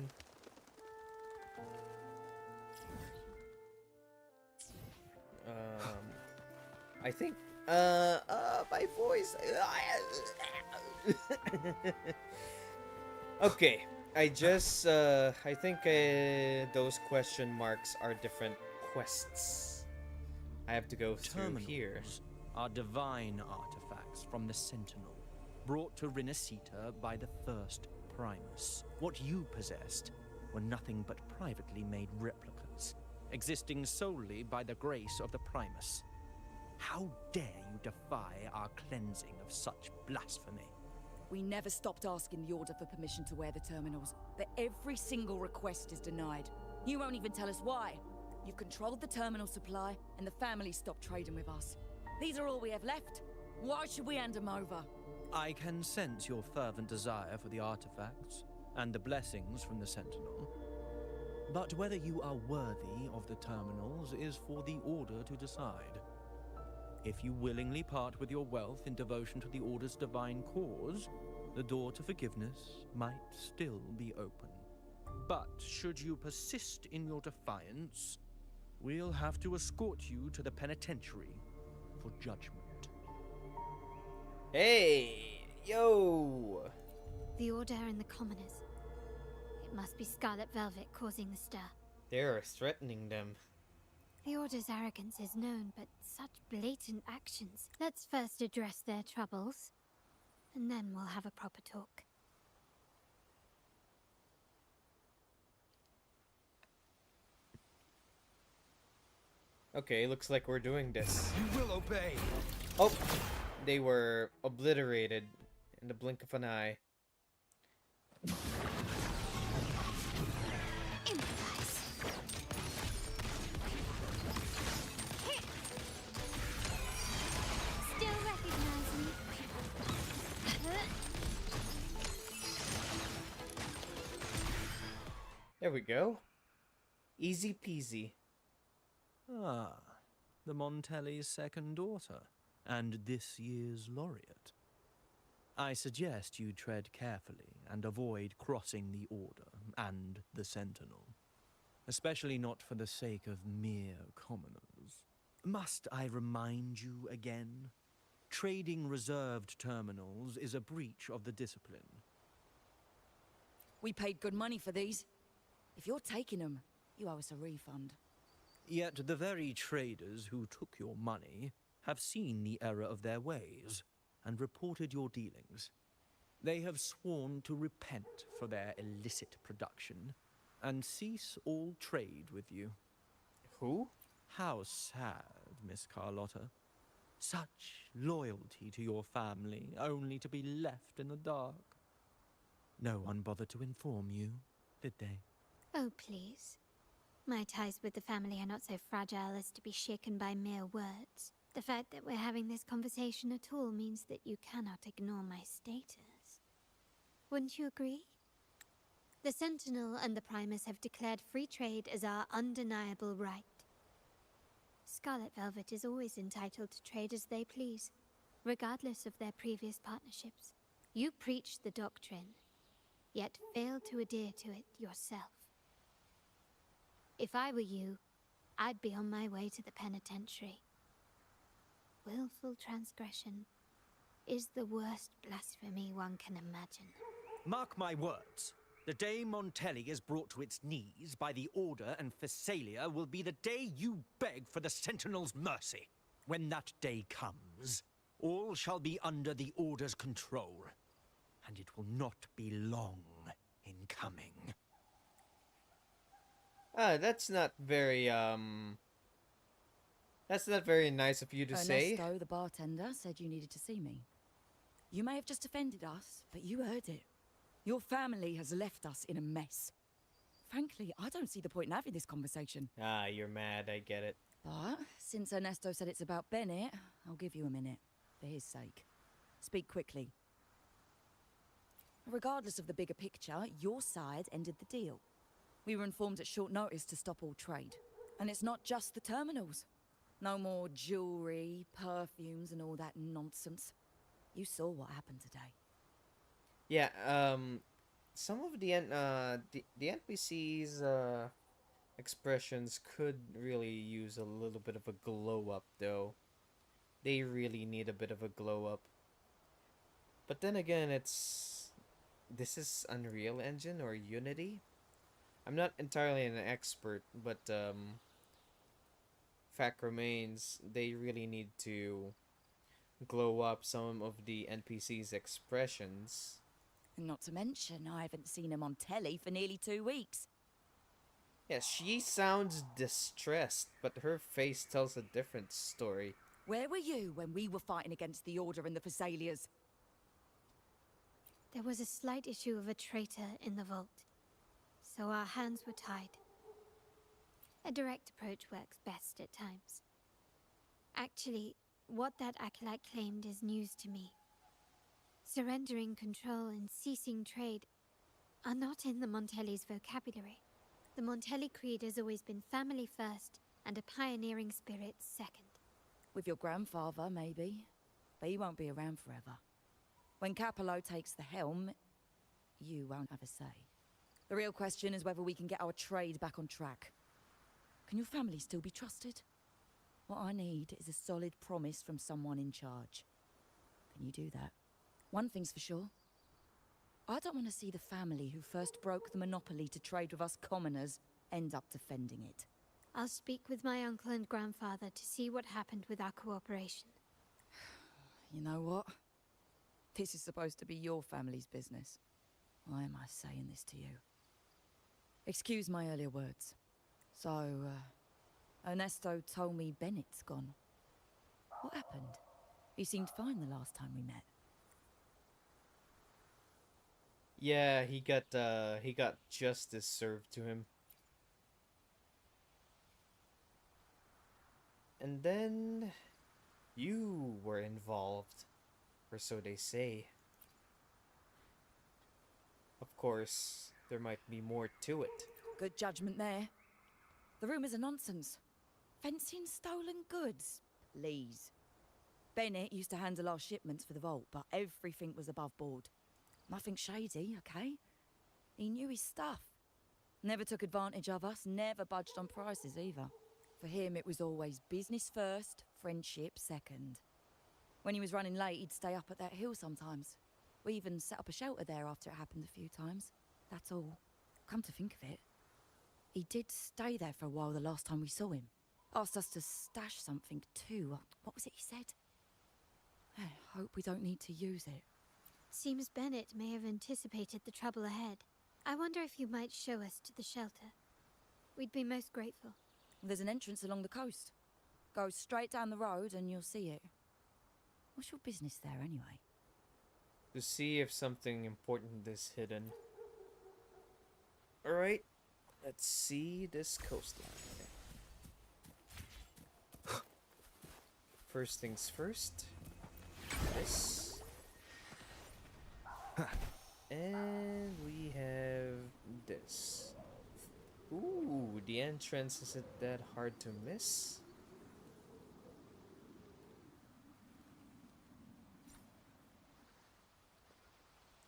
Speaker 1: I think, my voice. Okay, I just, I think those question marks are different quests. I have to go through here.
Speaker 9: Terminals are divine artifacts from the Sentinel, brought to Rinascita by the first Primus. What you possessed were nothing but privately made replicas, existing solely by the grace of the Primus. How dare you defy our cleansing of such blasphemy?
Speaker 12: We never stopped asking the Order for permission to wear the terminals, but every single request is denied. You won't even tell us why. You've controlled the terminal supply, and the family stopped trading with us. These are all we have left. Why should we hand them over?
Speaker 9: I can sense your fervent desire for the artifacts and the blessings from the Sentinel. But whether you are worthy of the terminals is for the Order to decide. If you willingly part with your wealth in devotion to the Order's divine cause, the door to forgiveness might still be open. But should you persist in your defiance, we'll have to escort you to the penitentiary for judgment.
Speaker 1: Hey! Yo!
Speaker 5: The Order and the Commoners. It must be Scarlet Velvet causing the stir.
Speaker 1: They're threatening them.
Speaker 5: The Order's arrogance is known, but such blatant actions. Let's first address their troubles, and then we'll have a proper talk.
Speaker 1: Okay, looks like we're doing this.
Speaker 11: You will obey.
Speaker 1: Oh! They were obliterated in the blink of an eye.
Speaker 5: Still recognize me?
Speaker 1: There we go. Easy peasy.
Speaker 9: Ah, the Montelli's second daughter, and this year's laureate. I suggest you tread carefully and avoid crossing the Order and the Sentinel, especially not for the sake of mere commoners. Must I remind you again? Trading reserved terminals is a breach of the discipline.
Speaker 12: We paid good money for these. If you're taking them, you owe us a refund.
Speaker 9: Yet the very traders who took your money have seen the error of their ways and reported your dealings. They have sworn to repent for their illicit production and cease all trade with you.
Speaker 1: Who?
Speaker 9: How sad, Miss Carlotta. Such loyalty to your family, only to be left in the dark. No one bothered to inform you, did they?
Speaker 5: Oh, please. My ties with the family are not so fragile as to be shaken by mere words. The fact that we're having this conversation at all means that you cannot ignore my status. Wouldn't you agree? The Sentinel and the Primus have declared free trade as our undeniable right. Scarlet Velvet is always entitled to trade as they please, regardless of their previous partnerships. You preach the doctrine, yet fail to adhere to it yourself. If I were you, I'd be on my way to the penitentiary. Willful transgression is the worst blasphemy one can imagine.
Speaker 9: Mark my words. The day Montelli is brought to its knees by the Order and Phasalia will be the day you beg for the Sentinel's mercy. When that day comes, all shall be under the Order's control, and it will not be long in coming.
Speaker 1: That's not very, that's not very nice of you to say.
Speaker 12: Ernesto, the bartender, said you needed to see me. You may have just offended us, but you heard it. Your family has left us in a mess. Frankly, I don't see the point in having this conversation.
Speaker 1: Ah, you're mad, I get it.
Speaker 12: But since Ernesto said it's about Bennett, I'll give you a minute, for his sake. Speak quickly. Regardless of the bigger picture, your side ended the deal. We were informed at short notice to stop all trade. And it's not just the terminals. No more jewelry, perfumes, and all that nonsense. You saw what happened today.
Speaker 1: Yeah, some of the NPCs expressions could really use a little bit of a glow up though. They really need a bit of a glow up. But then again, it's this is Unreal Engine or Unity. I'm not entirely an expert, but fact remains they really need to glow up some of the NPCs' expressions.
Speaker 12: And not to mention, I haven't seen him on telly for nearly 2 weeks.
Speaker 1: Yeah, she sounds distressed, but her face tells a different story.
Speaker 12: Where were you when we were fighting against the Order and the Thessalias?
Speaker 5: There was a slight issue of a traitor in the vault, so our hands were tied. A direct approach works best at times. Actually, what that acolyte claimed is news to me. Surrendering control and ceasing trade are not in the Montelli's vocabulary. The Montelli creed has always been family first and a pioneering spirit second.
Speaker 12: With your grandfather, maybe. But he won't be around forever. When Capello takes the helm, you won't have a say. The real question is whether we can get our trade back on track. Can your family still be trusted? What I need is a solid promise from someone in charge. Can you do that? One thing's for sure. I don't want to see the family who first broke the monopoly to trade with us commoners end up defending it.
Speaker 5: I'll speak with my uncle and grandfather to see what happened with our cooperation.
Speaker 12: You know what? This is supposed to be your family's business. Why am I saying this to you? Excuse my earlier words. So, Ernesto told me Bennett's gone. What happened? He seemed fine the last time we met.
Speaker 1: Yeah, he got justice served to him. And then you were involved, or so they say. Of course, there might be more to it.
Speaker 12: Good judgment there. The rumours are nonsense. Fencing stolen goods? Please. Bennett used to handle our shipments for the vault, but everything was above board. Nothing shady, okay? He knew his stuff. Never took advantage of us, never budged on prices either. For him, it was always business first, friendship second. When he was running late, he'd stay up at that hill sometimes. We even set up a shelter there after it happened a few times. That's all. Come to think of it, he did stay there for a while the last time we saw him. Asked us to stash something too. What was it he said? I hope we don't need to use it.
Speaker 5: Seems Bennett may have anticipated the trouble ahead. I wonder if you might show us to the shelter. We'd be most grateful.
Speaker 12: There's an entrance along the coast. Go straight down the road and you'll see it. What's your business there anyway?
Speaker 1: To see if something important is hidden. Alright, let's see this coastline. First things first. This. And we have this. Ooh, the entrance isn't that hard to miss.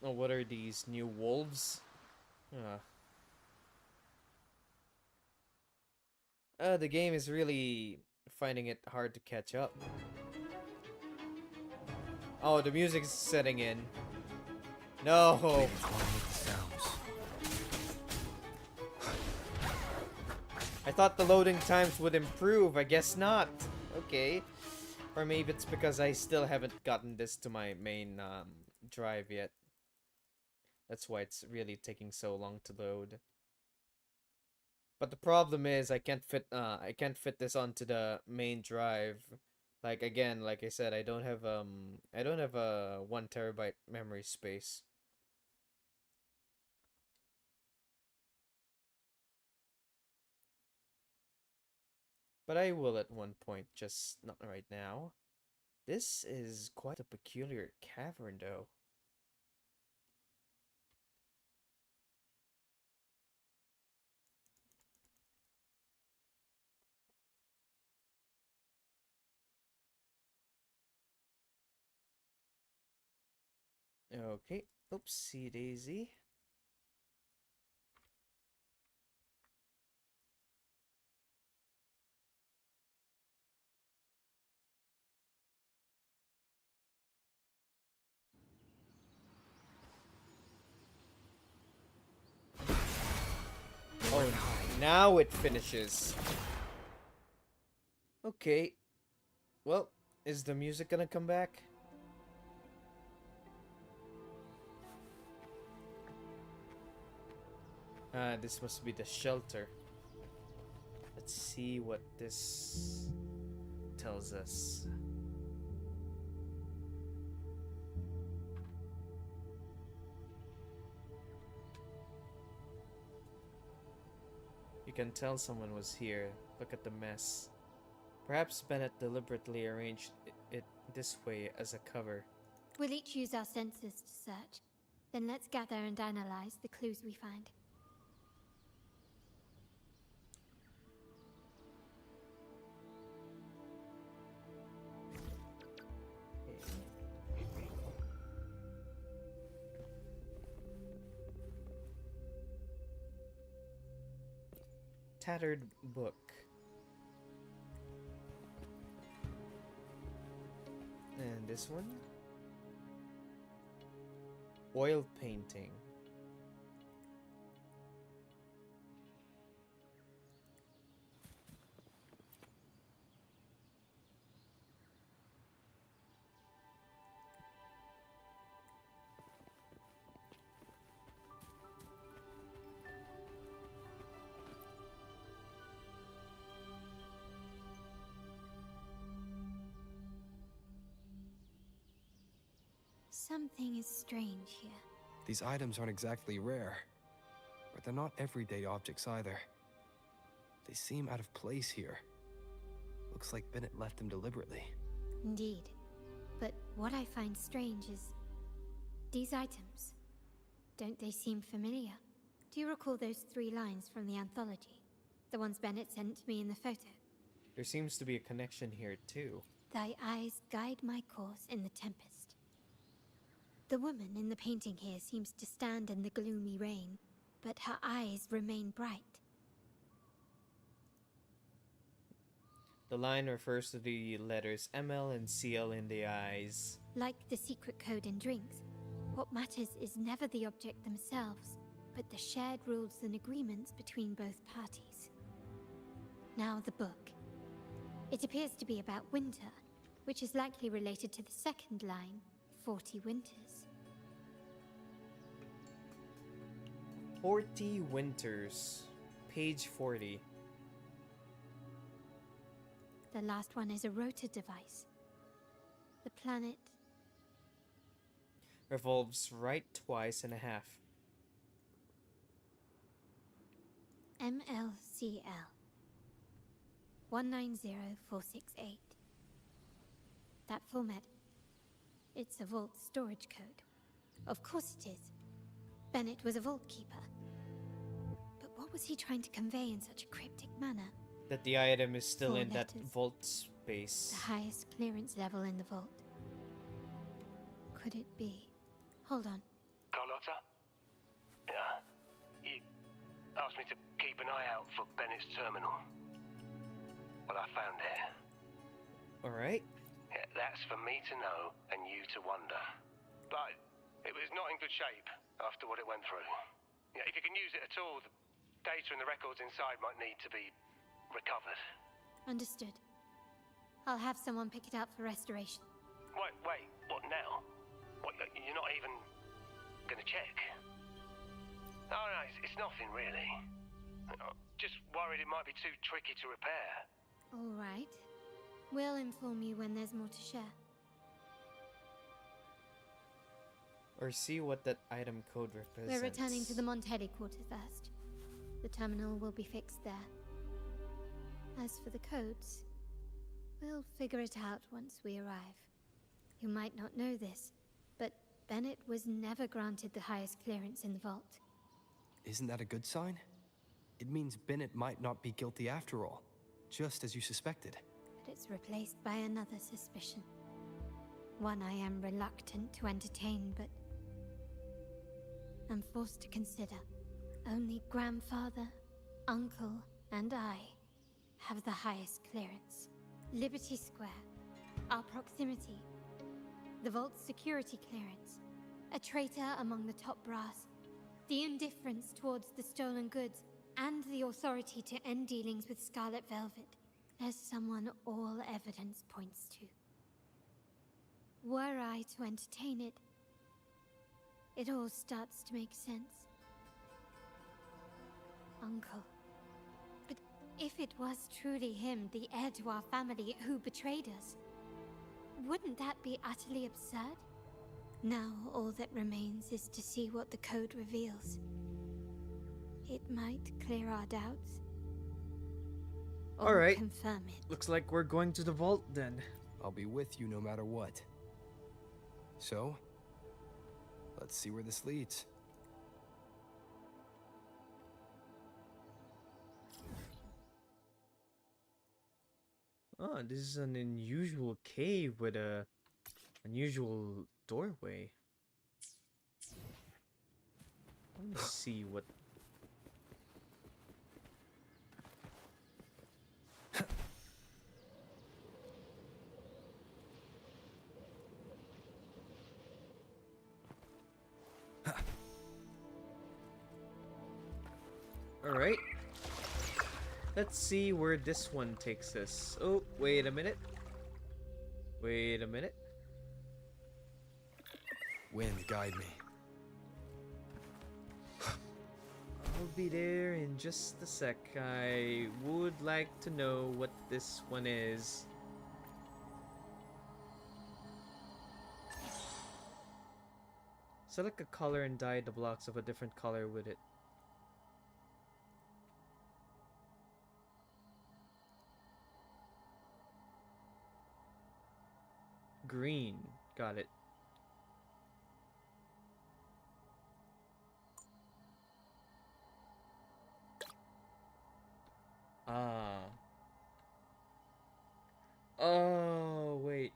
Speaker 1: Oh, what are these new wolves? The game is really finding it hard to catch up. Oh, the music's setting in. No. I thought the loading times would improve. I guess not. Okay. Or maybe it's because I still haven't gotten this to my main drive yet. That's why it's really taking so long to load. But the problem is I can't fit this onto the main drive. Like again, like I said, I don't have a 1 terabyte memory space. But I will at one point, just not right now. This is quite a peculiar cavern though. Okay, oopsie daisy. Now it finishes. Okay. Well, is the music gonna come back? This must be the shelter. Let's see what this tells us. You can tell someone was here. Look at the mess. Perhaps Bennett deliberately arranged it this way as a cover.
Speaker 5: We'll each use our senses to search. Then let's gather and analyze the clues we find.
Speaker 1: Tattered book. And this one? Oil painting.
Speaker 5: Something is strange here.
Speaker 8: These items aren't exactly rare, but they're not everyday objects either. They seem out of place here. Looks like Bennett left them deliberately.
Speaker 5: Indeed. But what I find strange is these items. Don't they seem familiar? Do you recall those 3 lines from the anthology? The ones Bennett sent me in the photo?
Speaker 1: There seems to be a connection here too.
Speaker 5: Thy eyes guide my course in the tempest. The woman in the painting here seems to stand in the gloomy rain, but her eyes remain bright.
Speaker 1: The line refers to the letters ML and CL in the eyes.
Speaker 5: Like the secret code in drinks, what matters is never the object themselves, but the shared rules and agreements between both parties. Now the book. It appears to be about winter, which is likely related to the second line, 40 winters.
Speaker 1: 40 winters. Page 40.
Speaker 5: The last one is a rotor device. The planet
Speaker 1: Revolves right twice and a half.
Speaker 5: MLCL 190468. That format. It's a vault storage code. Of course it is. Bennett was a vault keeper. But what was he trying to convey in such a cryptic manner?
Speaker 1: That the item is still
Speaker 5: 4
Speaker 1: in that
Speaker 5: letters.
Speaker 1: vault space.
Speaker 5: The highest clearance level in the vault. Could it be? Hold on.
Speaker 4: Carlotta? Yeah. You asked me to keep an eye out for Bennett's terminal. Well, I found it.
Speaker 1: Alright.
Speaker 4: Yeah, that's for me to know and you to wonder. But it was not in good shape after what it went through. Yeah, if you can use it at all, the data and the records inside might need to be recovered.
Speaker 5: Understood. I'll have someone pick it up for restoration.
Speaker 4: Wait, what now? What, you're not even gonna check? Oh, no, it's nothing really. Just worried it might be too tricky to repair.
Speaker 5: All right. We'll inform you when there's more to share.
Speaker 1: Or see what that item code represents.
Speaker 5: We're returning to the Montelli quarter first. The terminal will be fixed there. As for the codes, we'll figure it out once we arrive. You might not know this, but Bennett was never granted the highest clearance in the vault.
Speaker 8: Isn't that a good sign? It means Bennett might not be guilty after all, just as you suspected.
Speaker 5: But it's replaced by another suspicion. One I am reluctant to entertain, but I'm forced to consider. Only grandfather, uncle, and I have the highest clearance. Liberty Square, our proximity, the vault's security clearance, a traitor among the top brass, the indifference towards the stolen goods, and the authority to end dealings with Scarlet Velvet. There's someone all evidence points to. Were I to entertain it, it all starts to make sense. Uncle. But if it was truly him, the heir to our family, who betrayed us, wouldn't that be utterly absurd? Now all that remains is to see what the code reveals. It might clear our doubts. Or
Speaker 1: Alright.
Speaker 5: confirm it.
Speaker 1: Looks like we're going to the vault then.
Speaker 8: I'll be with you no matter what. So, let's see where this leads.
Speaker 1: Oh, this is an unusual cave with a unusual doorway. Let me see what. Alright. Let's see where this one takes us. Oh, wait a minute. Wait a minute.
Speaker 8: Wind, guide me.
Speaker 1: I'll be there in just a sec. I would like to know what this one is. Select a color and dye the blocks of a different color with it. Green. Got it. Ah. Oh, wait.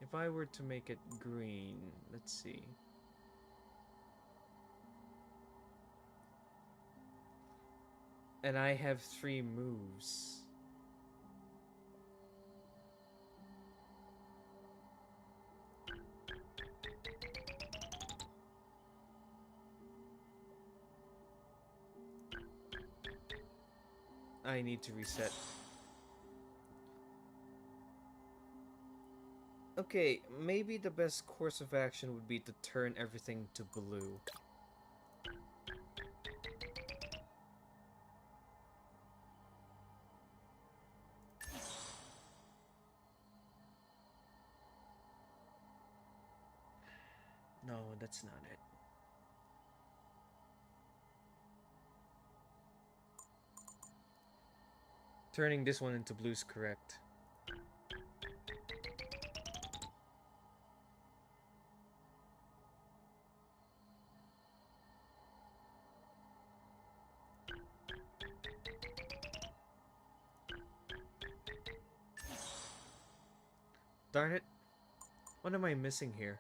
Speaker 1: If I were to make it green, let's see. And I have 3 moves. I need to reset. Okay, maybe the best course of action would be to turn everything to blue. No, that's not it. Turning this one into blue is correct. Darn it. What am I missing here?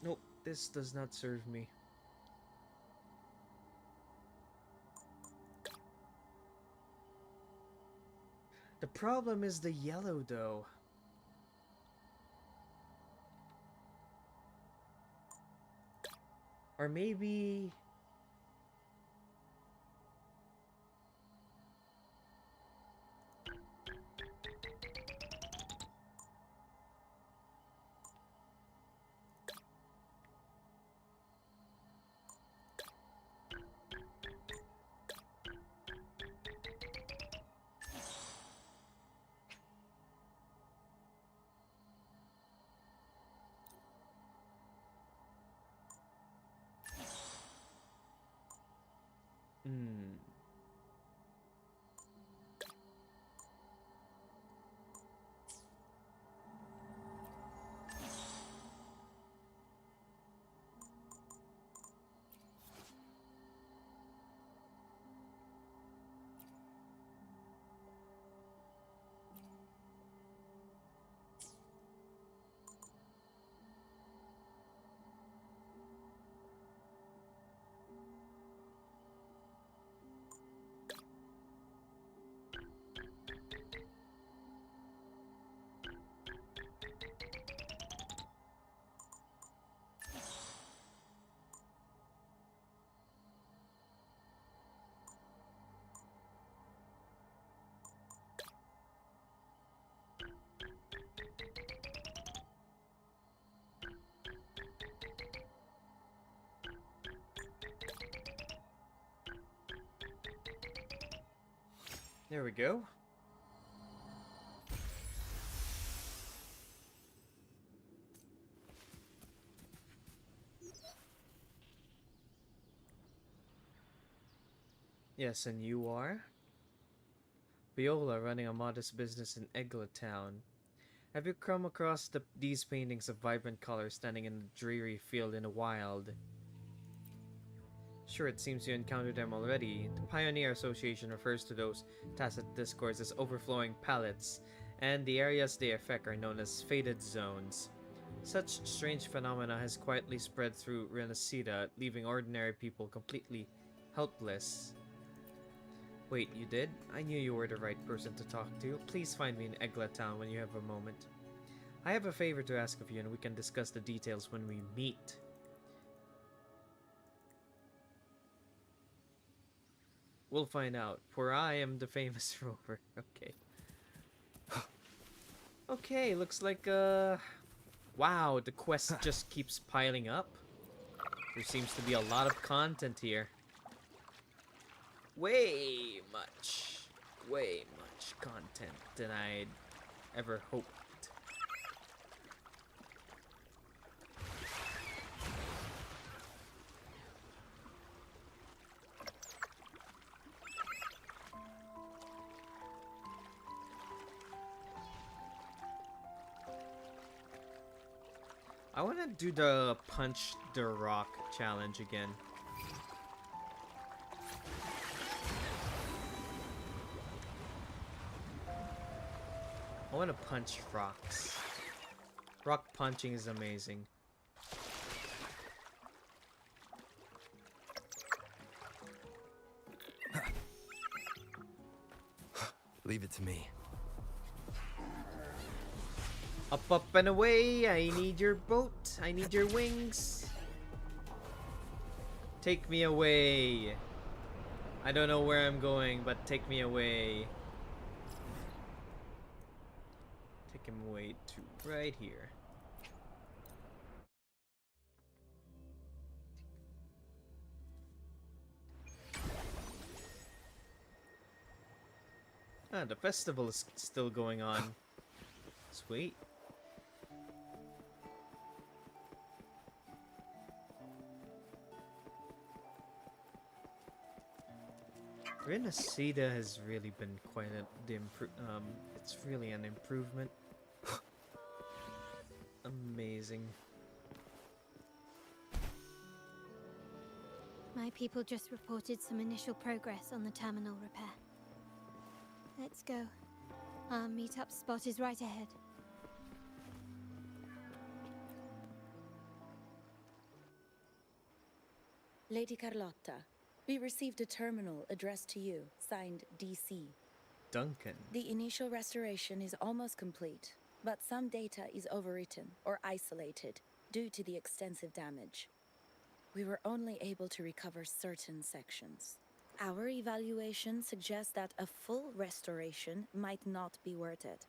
Speaker 1: Nope, this does not serve me. The problem is the yellow, though. Or maybe... There we go. Yes, and you are? Viola, running a modest business in Egla Town. Have you come across these paintings of vibrant colors standing in a dreary field in the wild? Sure, it seems you encountered them already. The Pioneer Association refers to those tacit discords as overflowing palettes, and the areas they affect are known as faded zones. Such strange phenomena has quietly spread through Renacida, leaving ordinary people completely helpless. Wait, you did? I knew you were the right person to talk to. Please find me in Egla Town when you have a moment. I have a favor to ask of you, and we can discuss the details when we meet. We'll find out, for I am the famous rover. Okay. Okay, looks like, wow, the quest just keeps piling up. There seems to be a lot of content here. Way much content than I'd ever hoped. I want to do the punch the rock challenge again. I want to punch rocks. Rock punching is amazing.
Speaker 8: Leave it to me.
Speaker 1: Up, up, and away! I need your boat. I need your wings. Take me away. I don't know where I'm going, but take me away. Take him away to right here. Ah, the festival is still going on. Sweet. Renacida has really been quite it's really an improvement. Amazing.
Speaker 5: My people just reported some initial progress on the terminal repair. Let's go. Our meetup spot is right ahead.
Speaker 12: Lady Carlotta, we received a terminal addressed to you, signed DC.
Speaker 1: Duncan.
Speaker 12: The initial restoration is almost complete, but some data is overwritten or isolated due to the extensive damage. We were only able to recover certain sections. Our evaluation suggests that a full restoration might not be worth it.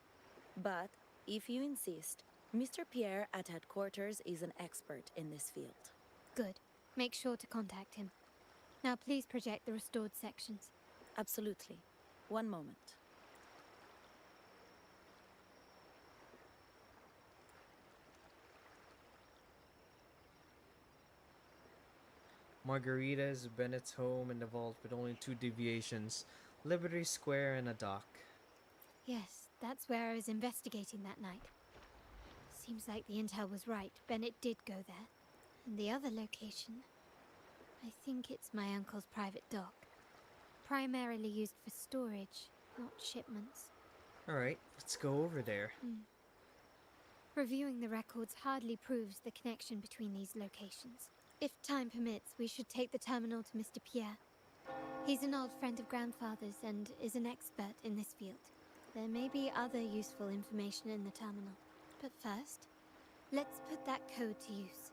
Speaker 12: But if you insist, Mr. Pierre at headquarters is an expert in this field.
Speaker 5: Good. Make sure to contact him. Now please project the restored sections.
Speaker 12: Absolutely. One moment.
Speaker 1: Margarita's, Bennett's home, and the vault with only 2 deviations. Liberty Square and a dock.
Speaker 5: Yes, that's where I was investigating that night. Seems like the intel was right. Bennett did go there. And the other location, I think it's my uncle's private dock. Primarily used for storage, not shipments.
Speaker 1: Alright, let's go over there.
Speaker 5: Reviewing the records hardly proves the connection between these locations. If time permits, we should take the terminal to Mr. Pierre. He's an old friend of Grandfather's and is an expert in this field. There may be other useful information in the terminal. But first, let's put that code to use.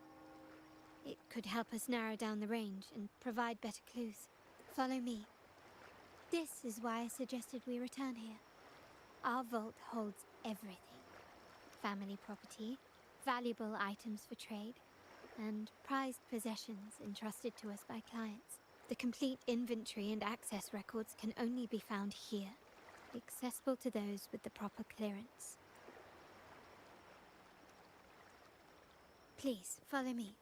Speaker 5: It could help us narrow down the range and provide better clues. Follow me. This is why I suggested we return here. Our vault holds everything. Family property, valuable items for trade, and prized possessions entrusted to us by clients. The complete inventory and access records can only be found here. accessible to those with the proper clearance. Please, follow me.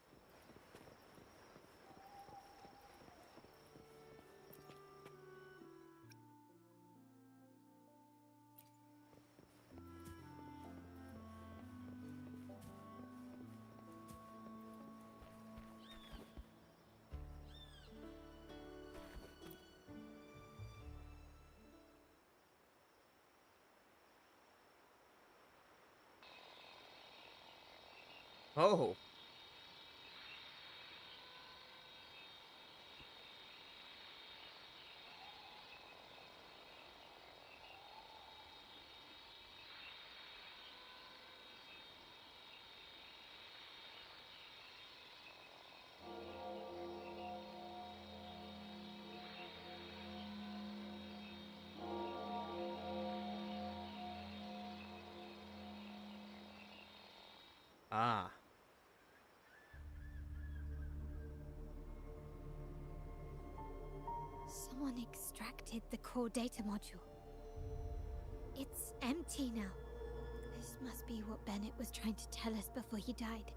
Speaker 1: Oh. Ah.
Speaker 5: Someone extracted the core data module. It's empty now. This must be what Bennett was trying to tell us before he died.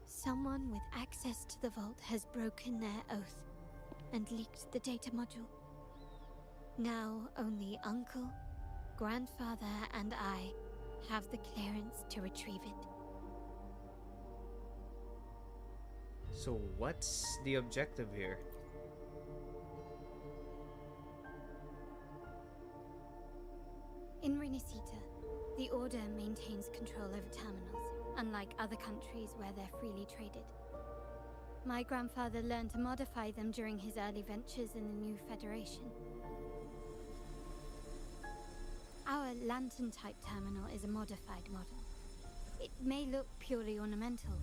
Speaker 5: Someone with access to the vault has broken their oath and leaked the data module. Now only Uncle, Grandfather, and I have the clearance to retrieve it.
Speaker 1: So what's the objective here?
Speaker 5: In Renacita, the Order maintains control over terminals, unlike other countries where they're freely traded. My grandfather learned to modify them during his early ventures in the new Federation. Our lantern-type terminal is a modified model. It may look purely ornamental,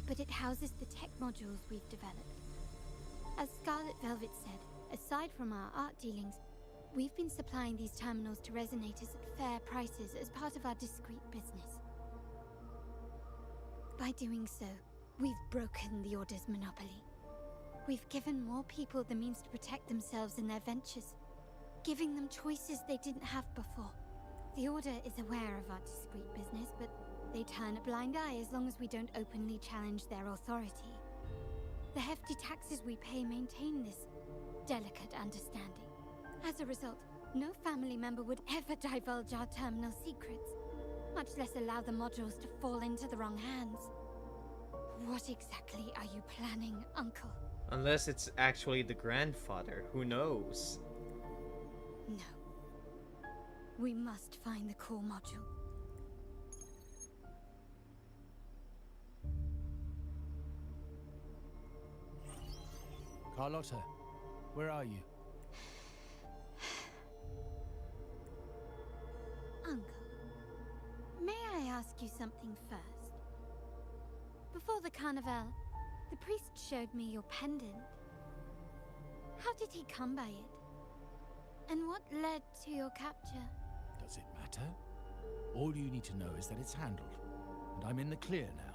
Speaker 5: but it houses the tech modules we've developed. As Scarlet Velvet said, aside from our art dealings, we've been supplying these terminals to resonators at fair prices as part of our discreet business. By doing so, we've broken the Order's monopoly. We've given more people the means to protect themselves in their ventures, giving them choices they didn't have before. The Order is aware of our discreet business, but they turn a blind eye as long as we don't openly challenge their authority. The hefty taxes we pay maintain this delicate understanding. As a result, no family member would ever divulge our terminal secrets, much less allow the modules to fall into the wrong hands. What exactly are you planning, Uncle?
Speaker 1: Unless it's actually the grandfather, who knows?
Speaker 5: No. We must find the core module.
Speaker 6: Carlotta, where are you?
Speaker 5: Uncle, may I ask you something first? Before the carnival, the priest showed me your pendant. How did he come by it? And what led to your capture?
Speaker 13: Does it matter? All you need to know is that it's handled, and I'm in the clear now.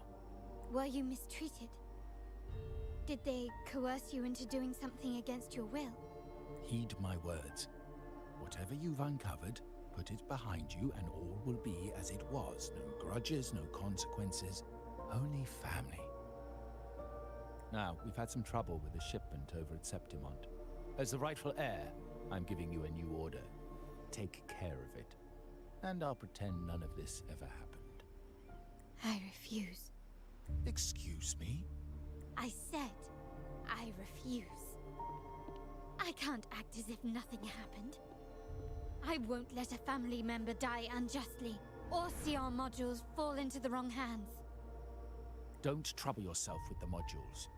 Speaker 5: Were you mistreated? Did they coerce you into doing something against your will?
Speaker 13: Heed my words. Whatever you've uncovered, put it behind you and all will be as it was. No grudges, no consequences, only family. Now, we've had some trouble with a shipment over at Septimont. As the rightful heir, I'm giving you a new order. Take care of it. And I'll pretend none of this ever happened.
Speaker 5: I refuse.
Speaker 13: Excuse me?
Speaker 5: I said I refuse. I can't act as if nothing happened. I won't let a family member die unjustly, or see our modules fall into the wrong hands.
Speaker 13: Don't trouble yourself with the modules.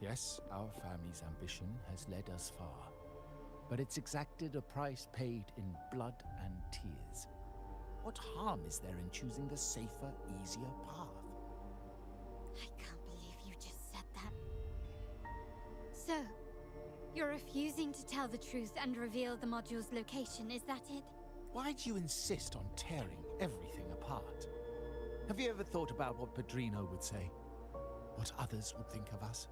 Speaker 13: Yes, our family's ambition has led us far, but it's exacted a price paid in blood and tears. What harm is there in choosing the safer, easier path?
Speaker 5: I can't believe you just said that. So, you're refusing to tell the truth and reveal the module's location, is that it?
Speaker 13: Why do you insist on tearing everything apart? Have you ever thought about what Padrino would say? What others would think of us?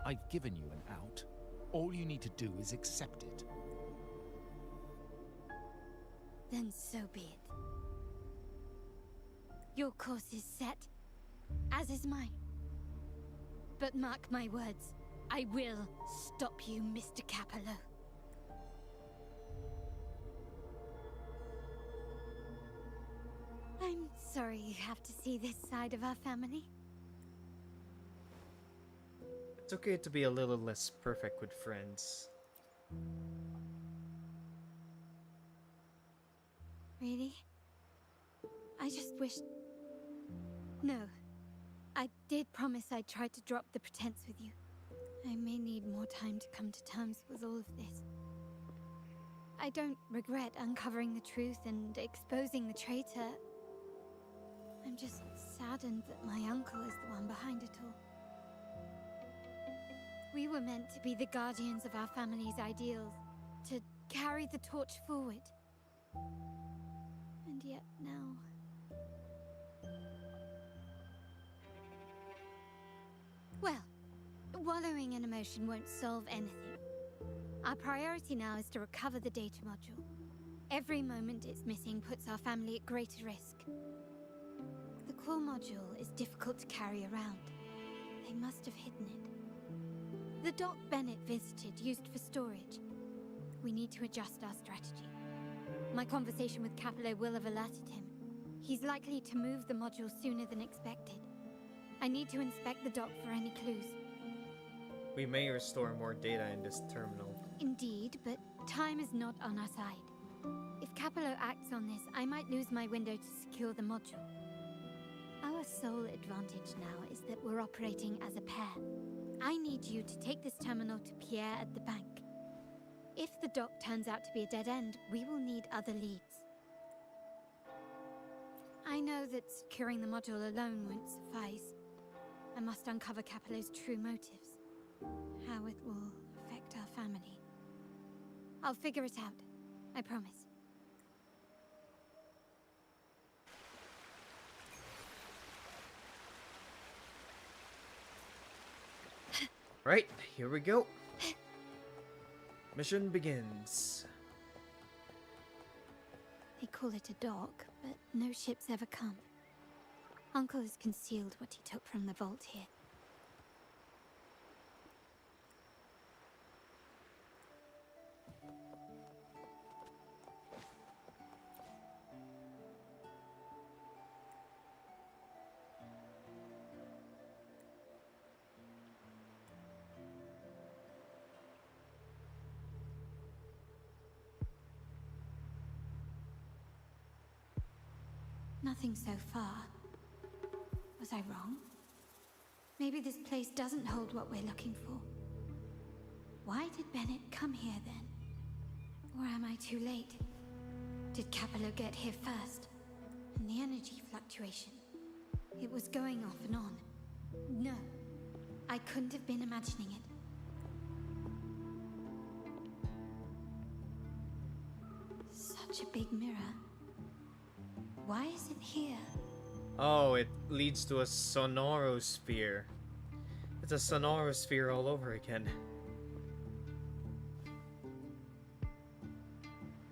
Speaker 13: I've given you an out. All you need to do is accept it.
Speaker 5: Then so be it. Your course is set, as is mine. But mark my words, I will stop you, Mr. Capello. I'm sorry you have to see this side of our family.
Speaker 1: It's okay to be a little less perfect with friends.
Speaker 5: Really? I just wished... No. I did promise I'd try to drop the pretense with you. I may need more time to come to terms with all of this. I don't regret uncovering the truth and exposing the traitor. I'm just saddened that my uncle is the one behind it all. We were meant to be the guardians of our family's ideals, to carry the torch forward. And yet now... Well, wallowing in emotion won't solve anything. Our priority now is to recover the data module. Every moment it's missing puts our family at greater risk. The core module is difficult to carry around. They must have hidden it. The dock Bennett visited used for storage. We need to adjust our strategy. My conversation with Capello will have alerted him. He's likely to move the module sooner than expected. I need to inspect the dock for any clues.
Speaker 1: We may restore more data in this terminal.
Speaker 5: Indeed, but time is not on our side. If Capello acts on this, I might lose my window to secure the module. Our sole advantage now is that we're operating as a pair. I need you to take this terminal to Pierre at the bank. If the dock turns out to be a dead end, we will need other leads. I know that securing the module alone won't suffice. I must uncover Capello's true motives. How it will affect our family. I'll figure it out. I promise.
Speaker 1: Right, here we go. Mission begins.
Speaker 5: They call it a dock, but no ships ever come. Uncle has concealed what he took from the vault here. Nothing so far. Was I wrong? Maybe this place doesn't hold what we're looking for. Why did Bennett come here then? Or am I too late? Did Capello get here first? And the energy fluctuation. It was going off and on. No, I couldn't have been imagining it. Such a big mirror. Why is it here?
Speaker 1: Oh, it leads to a sonorosphere. It's a sonorosphere all over again.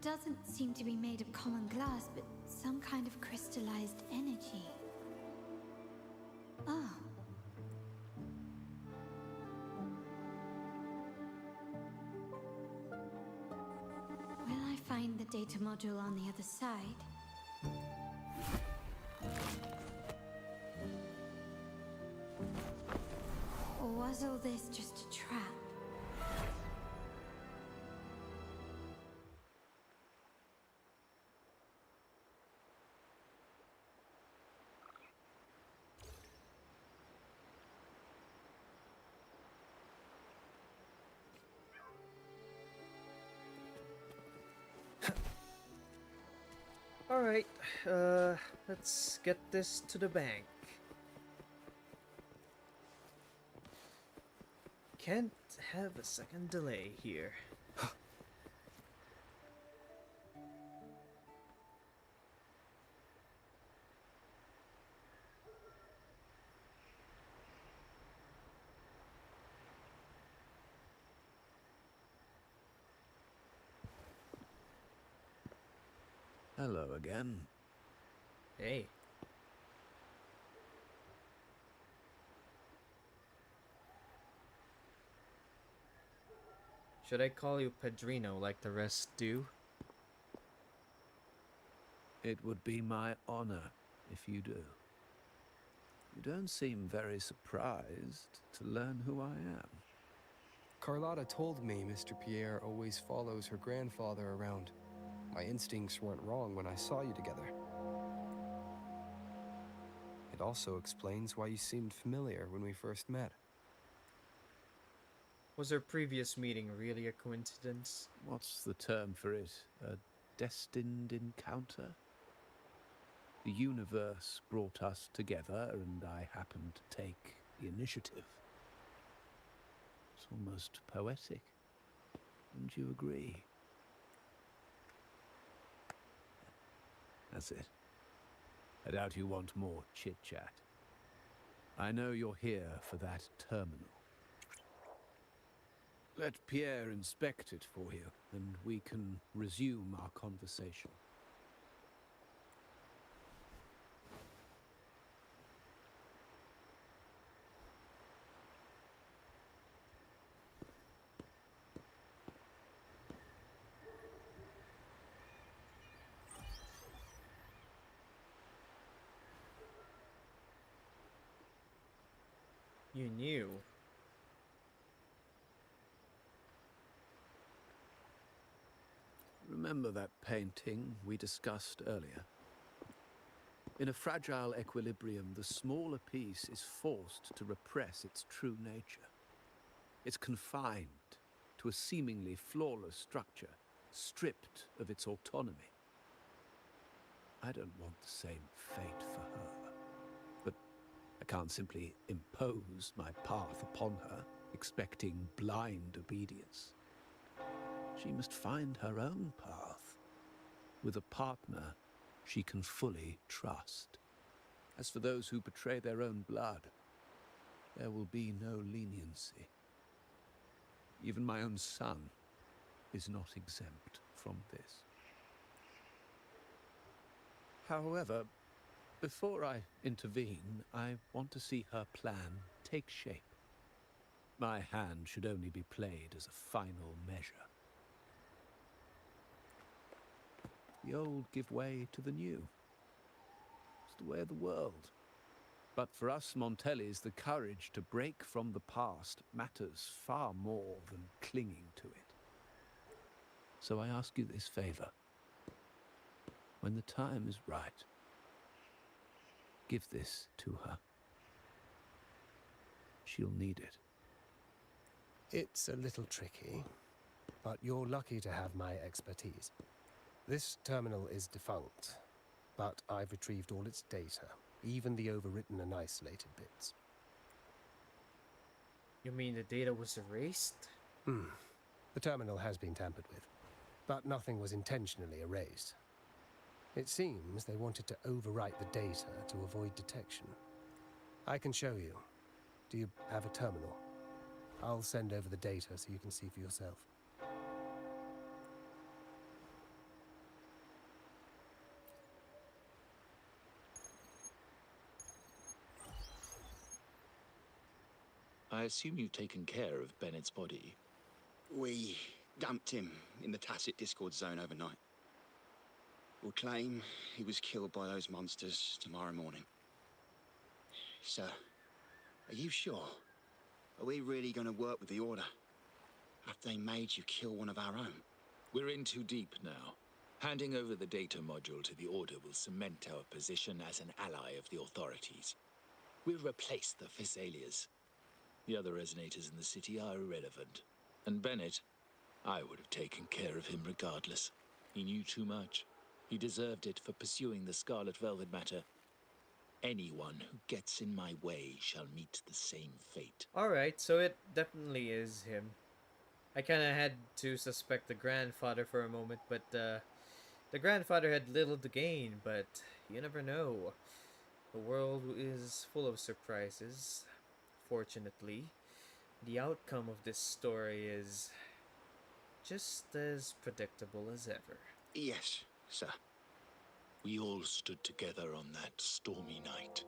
Speaker 5: Doesn't seem to be made of common glass, but some kind of crystallized energy. Oh. Will I find the data module on the other side? Or was all this just a trap?
Speaker 1: Alright, let's get this to the bank. Can't have a second delay here.
Speaker 2: Hello again.
Speaker 1: Hey. Should I call you Padrino like the rest do?
Speaker 2: It would be my honor if you do. You don't seem very surprised to learn who I am.
Speaker 8: Carlotta told me Mr. Pierre always follows her grandfather around. My instincts weren't wrong when I saw you together. It also explains why you seemed familiar when we first met.
Speaker 1: Was our previous meeting really a coincidence?
Speaker 2: What's the term for it? A destined encounter? The universe brought us together, and I happened to take the initiative. It's almost poetic. Wouldn't you agree? That's it. I doubt you want more chit-chat. I know you're here for that terminal. Let Pierre inspect it for you, and we can resume our conversation.
Speaker 1: You knew.
Speaker 2: Remember that painting we discussed earlier? In a fragile equilibrium, the smaller piece is forced to repress its true nature. It's confined to a seemingly flawless structure, stripped of its autonomy. I don't want the same fate for her, but I can't simply impose my path upon her, expecting blind obedience. She must find her own path, with a partner she can fully trust. As for those who betray their own blood, there will be no leniency. Even my own son is not exempt from this. However, before I intervene, I want to see her plan take shape. My hand should only be played as a final measure. The old give way to the new. It's the way of the world. But for us Montellis, the courage to break from the past matters far more than clinging to it. So I ask you this favor. When the time is right, give this to her. She'll need it.
Speaker 4: It's a little tricky, but you're lucky to have my expertise. This terminal is defunct, but I've retrieved all its data, even the overwritten and isolated bits.
Speaker 1: You mean the data was erased?
Speaker 4: The terminal has been tampered with, but nothing was intentionally erased. It seems they wanted to overwrite the data to avoid detection. I can show you. Do you have a terminal? I'll send over the data so you can see for yourself.
Speaker 14: I assume you've taken care of Bennett's body.
Speaker 15: We dumped him in the tacit Discord zone overnight. We'll claim he was killed by those monsters tomorrow morning. Sir, are you sure? Are we really going to work with the Order? Have they made you kill one of our own?
Speaker 14: We're in too deep now. Handing over the data module to the Order will cement our position as an ally of the authorities. We'll replace the Physaelias. The other resonators in the city are irrelevant. And Bennett, I would have taken care of him regardless. He knew too much. He deserved it for pursuing the Scarlet Velvet matter. Anyone who gets in my way shall meet the same fate.
Speaker 1: Alright, so it definitely is him. I kinda had to suspect the grandfather for a moment, but the grandfather had little to gain, but you never know. The world is full of surprises. Fortunately, the outcome of this story is just as predictable as ever.
Speaker 15: Yes, sir.
Speaker 14: We all stood together on that stormy night.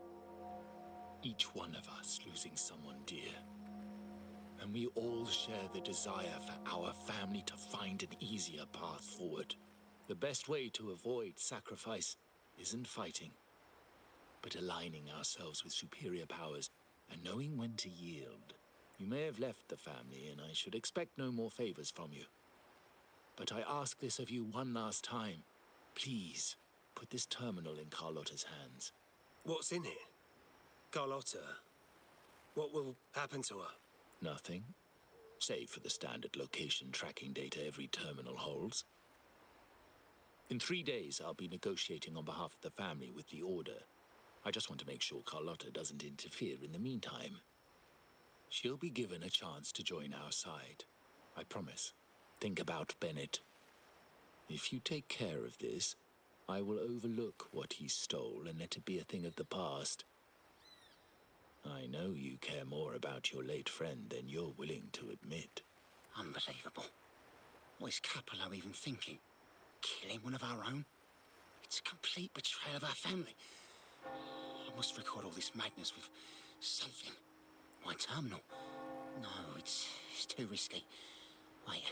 Speaker 14: Each one of us losing someone dear. And we all share the desire for our family to find an easier path forward. The best way to avoid sacrifice isn't fighting, but aligning ourselves with superior powers and knowing when to yield. You may have left the family, and I should expect no more favors from you. But I ask this of you one last time. Please, put this terminal in Carlotta's hands.
Speaker 4: What's in it? Carlotta? What will happen to her?
Speaker 14: Nothing, save for the standard location tracking data every terminal holds. In 3 days, I'll be negotiating on behalf of the family with the Order. I just want to make sure Carlotta doesn't interfere in the meantime. She'll be given a chance to join our side. I promise. Think about Bennett. If you take care of this, I will overlook what he stole and let it be a thing of the past. I know you care more about your late friend than you're willing to admit.
Speaker 15: Unbelievable. What is Capello even thinking? Killing one of our own? It's a complete betrayal of our family. I must record all this madness with something. My terminal? No, it's too risky. Wait,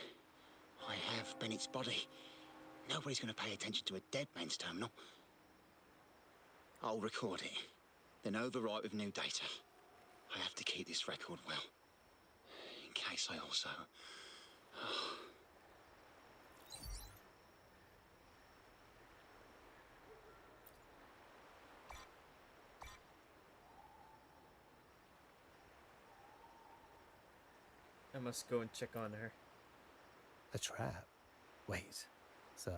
Speaker 15: I have Bennett's body. Nobody's going to pay attention to a dead man's terminal. I'll record it, then overwrite with new data. I have to keep this record well, in case I also...
Speaker 1: I must go and check on her.
Speaker 4: A trap? Wait, sir.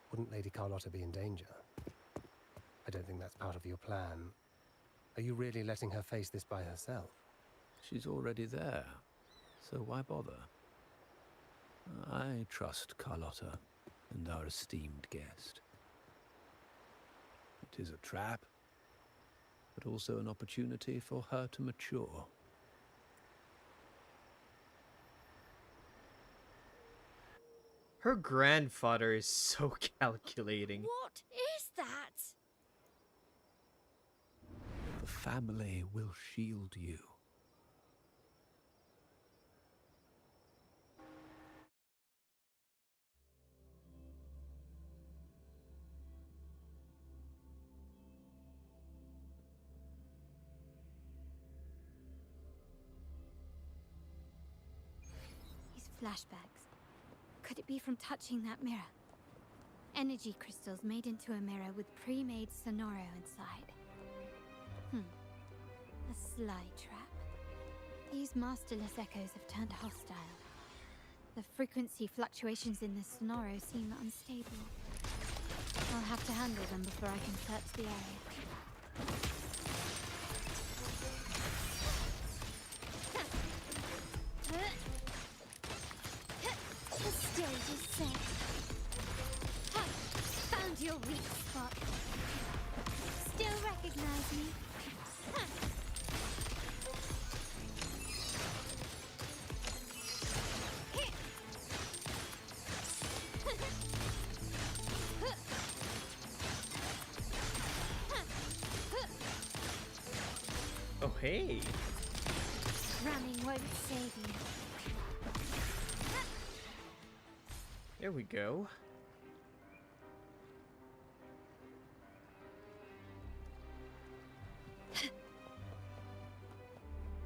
Speaker 4: Wouldn't Lady Carlotta be in danger? I don't think that's part of your plan. Are you really letting her face this by herself?
Speaker 16: She's already there, so why bother? I trust Carlotta and our esteemed guest. It is a trap, but also an opportunity for her to mature.
Speaker 1: Her grandfather is so calculating.
Speaker 10: What is that?
Speaker 16: The family will shield you.
Speaker 5: These flashbacks. Could it be from touching that mirror? Energy crystals made into a mirror with pre-made sonoro inside. A sly trap. These masterless echoes have turned hostile. The frequency fluctuations in the sonoro seem unstable. I'll have to handle them before I can search the area. The stage is set. Found your weak spot. Still recognize me?
Speaker 1: Oh, hey.
Speaker 5: Running won't save you.
Speaker 1: There we go.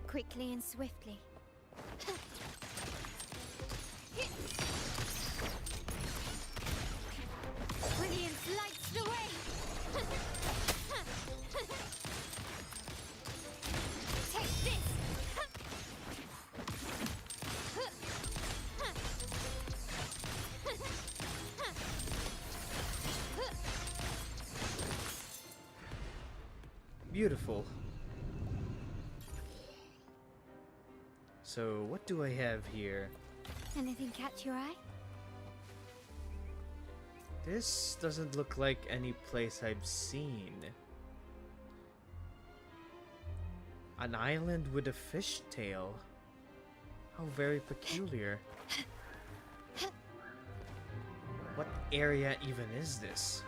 Speaker 5: Quickly and swiftly. Brilliance lights the way! Take this!
Speaker 1: Beautiful. So, what do I have here?
Speaker 5: Anything catch your eye?
Speaker 1: This doesn't look like any place I've seen. An island with a fishtail. How very peculiar. What area even is this?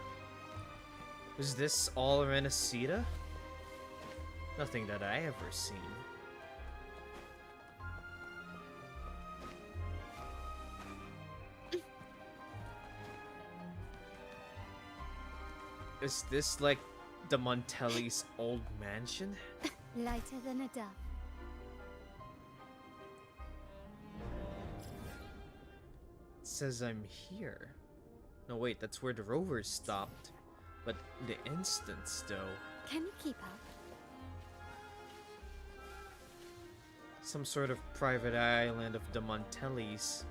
Speaker 1: Was this all Renacida? Nothing that I ever seen. Is this like the Montelli's old mansion?
Speaker 5: Lighter than a dove.
Speaker 1: It says I'm here. No wait, that's where the rovers stopped. But the instance though.
Speaker 5: Can you keep up?
Speaker 1: Some sort of private island of the Montellis.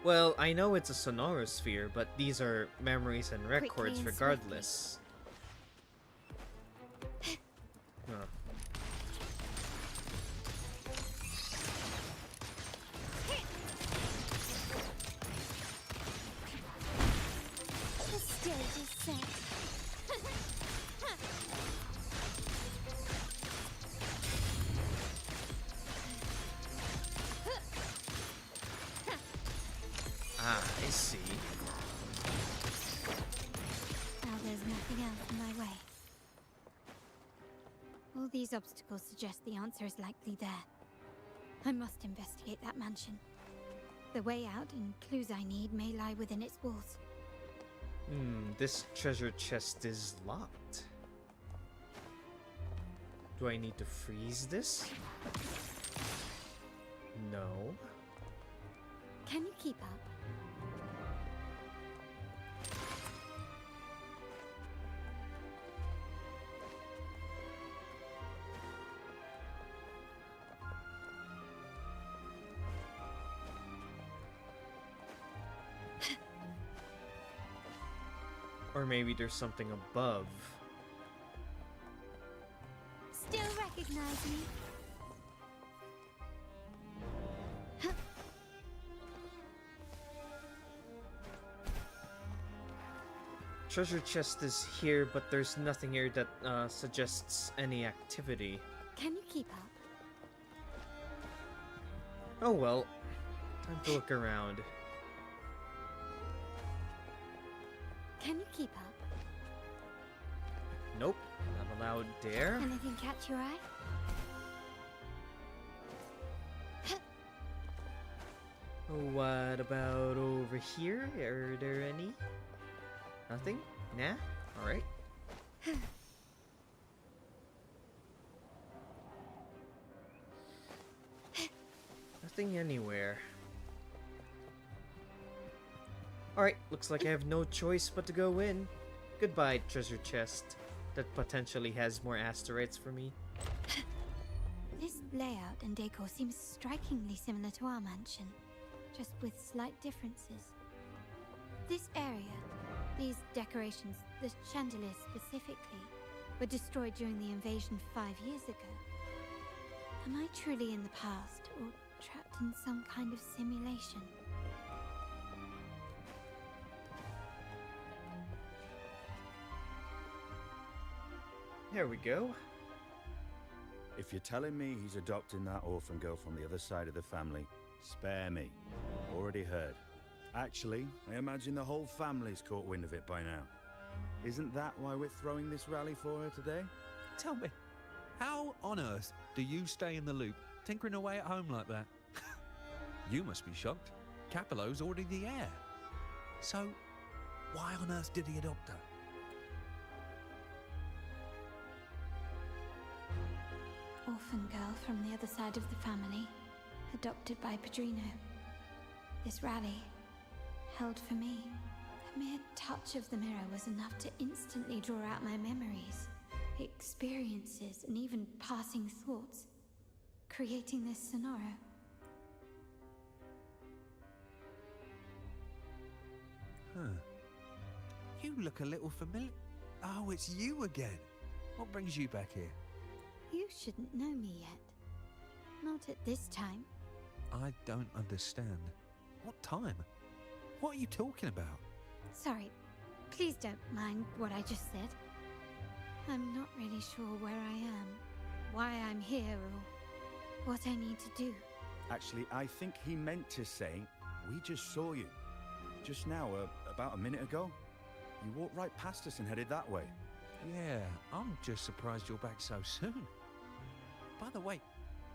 Speaker 1: Well, I know it's a sonorosphere, but these are memories and records
Speaker 5: and
Speaker 1: regardless. Huh.
Speaker 5: The stage is set.
Speaker 1: Ah, I see.
Speaker 5: Now there's nothing else in my way. All these obstacles suggest the answer is likely there. I must investigate that mansion. The way out and clues I need may lie within its walls.
Speaker 1: This treasure chest is locked. Do I need to freeze this? No.
Speaker 5: Can you keep up?
Speaker 1: Or maybe there's something above.
Speaker 5: Still recognize me?
Speaker 1: Treasure chest is here, but there's nothing here that suggests any activity.
Speaker 5: Can you keep up?
Speaker 1: Oh well. Time to look around.
Speaker 5: Can you keep up?
Speaker 1: Nope, not allowed there.
Speaker 5: Anything catch your eye?
Speaker 1: What about over here? Are there any? Nothing? Nah? Alright. Nothing anywhere. Alright, looks like I have no choice but to go in. Goodbye, treasure chest. That potentially has more asteroids for me.
Speaker 5: This layout and decor seems strikingly similar to our mansion, just with slight differences. This area, these decorations, the chandeliers specifically, were destroyed during the invasion 5 years ago. Am I truly in the past, or trapped in some kind of simulation?
Speaker 1: There we go.
Speaker 17: If you're telling me he's adopting that orphan girl from the other side of the family, spare me. Already heard. Actually, I imagine the whole family's caught wind of it by now. Isn't that why we're throwing this rally for her today?
Speaker 16: Tell me, how on earth do you stay in the loop, tinkering away at home like that? You must be shocked. Capello's already the heir. So, why on earth did he adopt her?
Speaker 5: Orphan girl from the other side of the family, adopted by Padrino. This rally, held for me. A mere touch of the mirror was enough to instantly draw out my memories, experiences, and even passing thoughts, creating this Sonoro.
Speaker 16: Huh. You look a little familiar. Oh, it's you again. What brings you back here?
Speaker 5: You shouldn't know me yet. Not at this time.
Speaker 16: I don't understand. What time? What are you talking about?
Speaker 5: Sorry, please don't mind what I just said. I'm not really sure where I am, why I'm here, or what I need to do.
Speaker 17: Actually, I think he meant to say, we just saw you. Just now, about a minute ago. You walked right past us and headed that way.
Speaker 16: Yeah, I'm just surprised you're back so soon. By the way,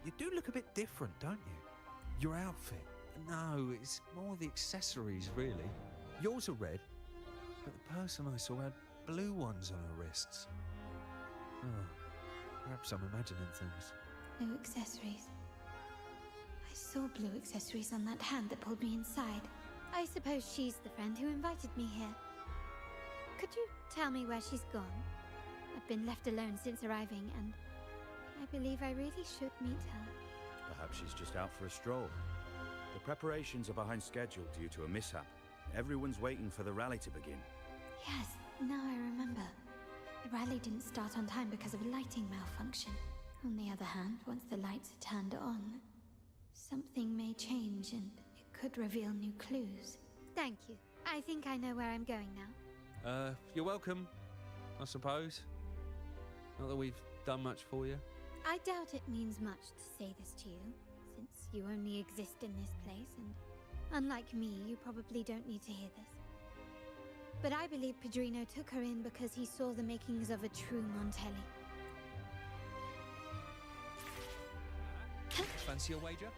Speaker 16: you do look a bit different, don't you? Your outfit. No, it's more the accessories, really. Yours are red, but the person I saw had blue ones on her wrists. Oh, perhaps I'm imagining things.
Speaker 5: Blue accessories. I saw blue accessories on that hand that pulled me inside. I suppose she's the friend who invited me here. Could you tell me where she's gone? I've been left alone since arriving, and I believe I really should meet her.
Speaker 17: Perhaps she's just out for a stroll. The preparations are behind schedule due to a mishap. Everyone's waiting for the rally to begin.
Speaker 5: Yes, now I remember. The rally didn't start on time because of a lighting malfunction. On the other hand, once the lights are turned on, something may change and it could reveal new clues. Thank you. I think I know where I'm going now.
Speaker 16: You're welcome, I suppose. Not that we've done much for you.
Speaker 5: I doubt it means much to say this to you, since you only exist in this place, and unlike me, you probably don't need to hear this. But I believe Pedrino took her in because he saw the makings of a true Montelli.
Speaker 16: Fancy a wager?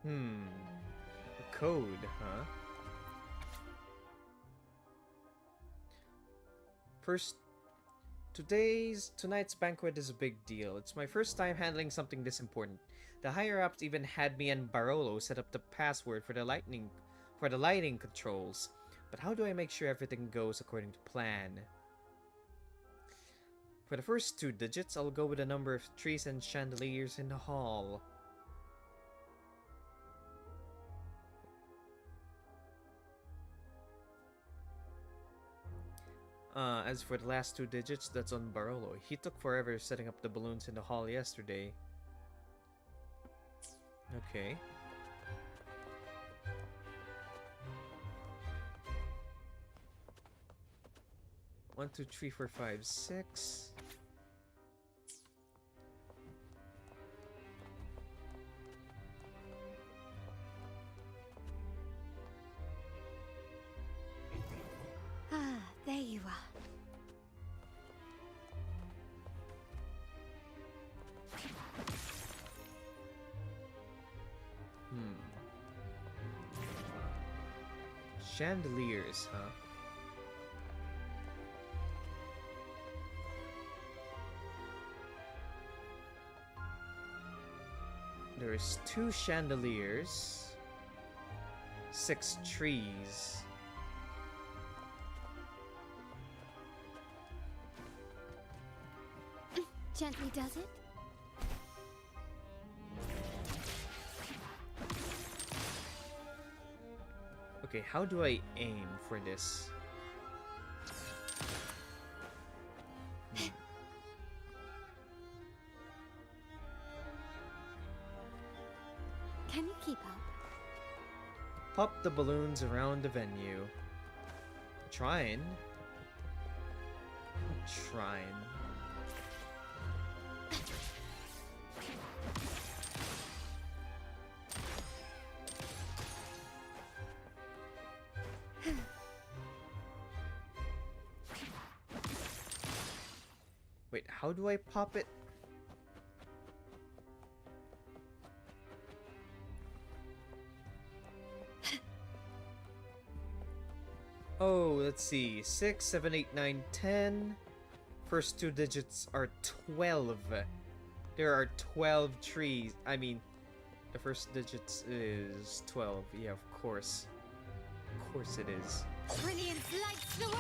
Speaker 1: A code, huh? Tonight's banquet is a big deal. It's my first time handling something this important. The higher-ups even had me and Barolo set up the password for the lighting controls. But how do I make sure everything goes according to plan? For the first 2 digits, I'll go with the number of trees and chandeliers in the hall. As for the last 2 digits, that's on Barolo. He took forever setting up the balloons in the hall yesterday. Okay. One, two, three, 4, 5, 6.
Speaker 5: Ah, there you are.
Speaker 1: Chandeliers, huh? There's 2 chandeliers, 6 trees.
Speaker 5: Gently does it?
Speaker 1: Okay, how do I aim for this?
Speaker 5: Can you keep up?
Speaker 1: Pop the balloons around the venue. Trying. Wait, how do I pop it? Oh, let's see. 6, 7, 8, 9, 10. First 2 digits are 12. There are 12 trees. I mean, the first digits is 12. Yeah, of course. Of course it is.
Speaker 5: Brilliance lights the way!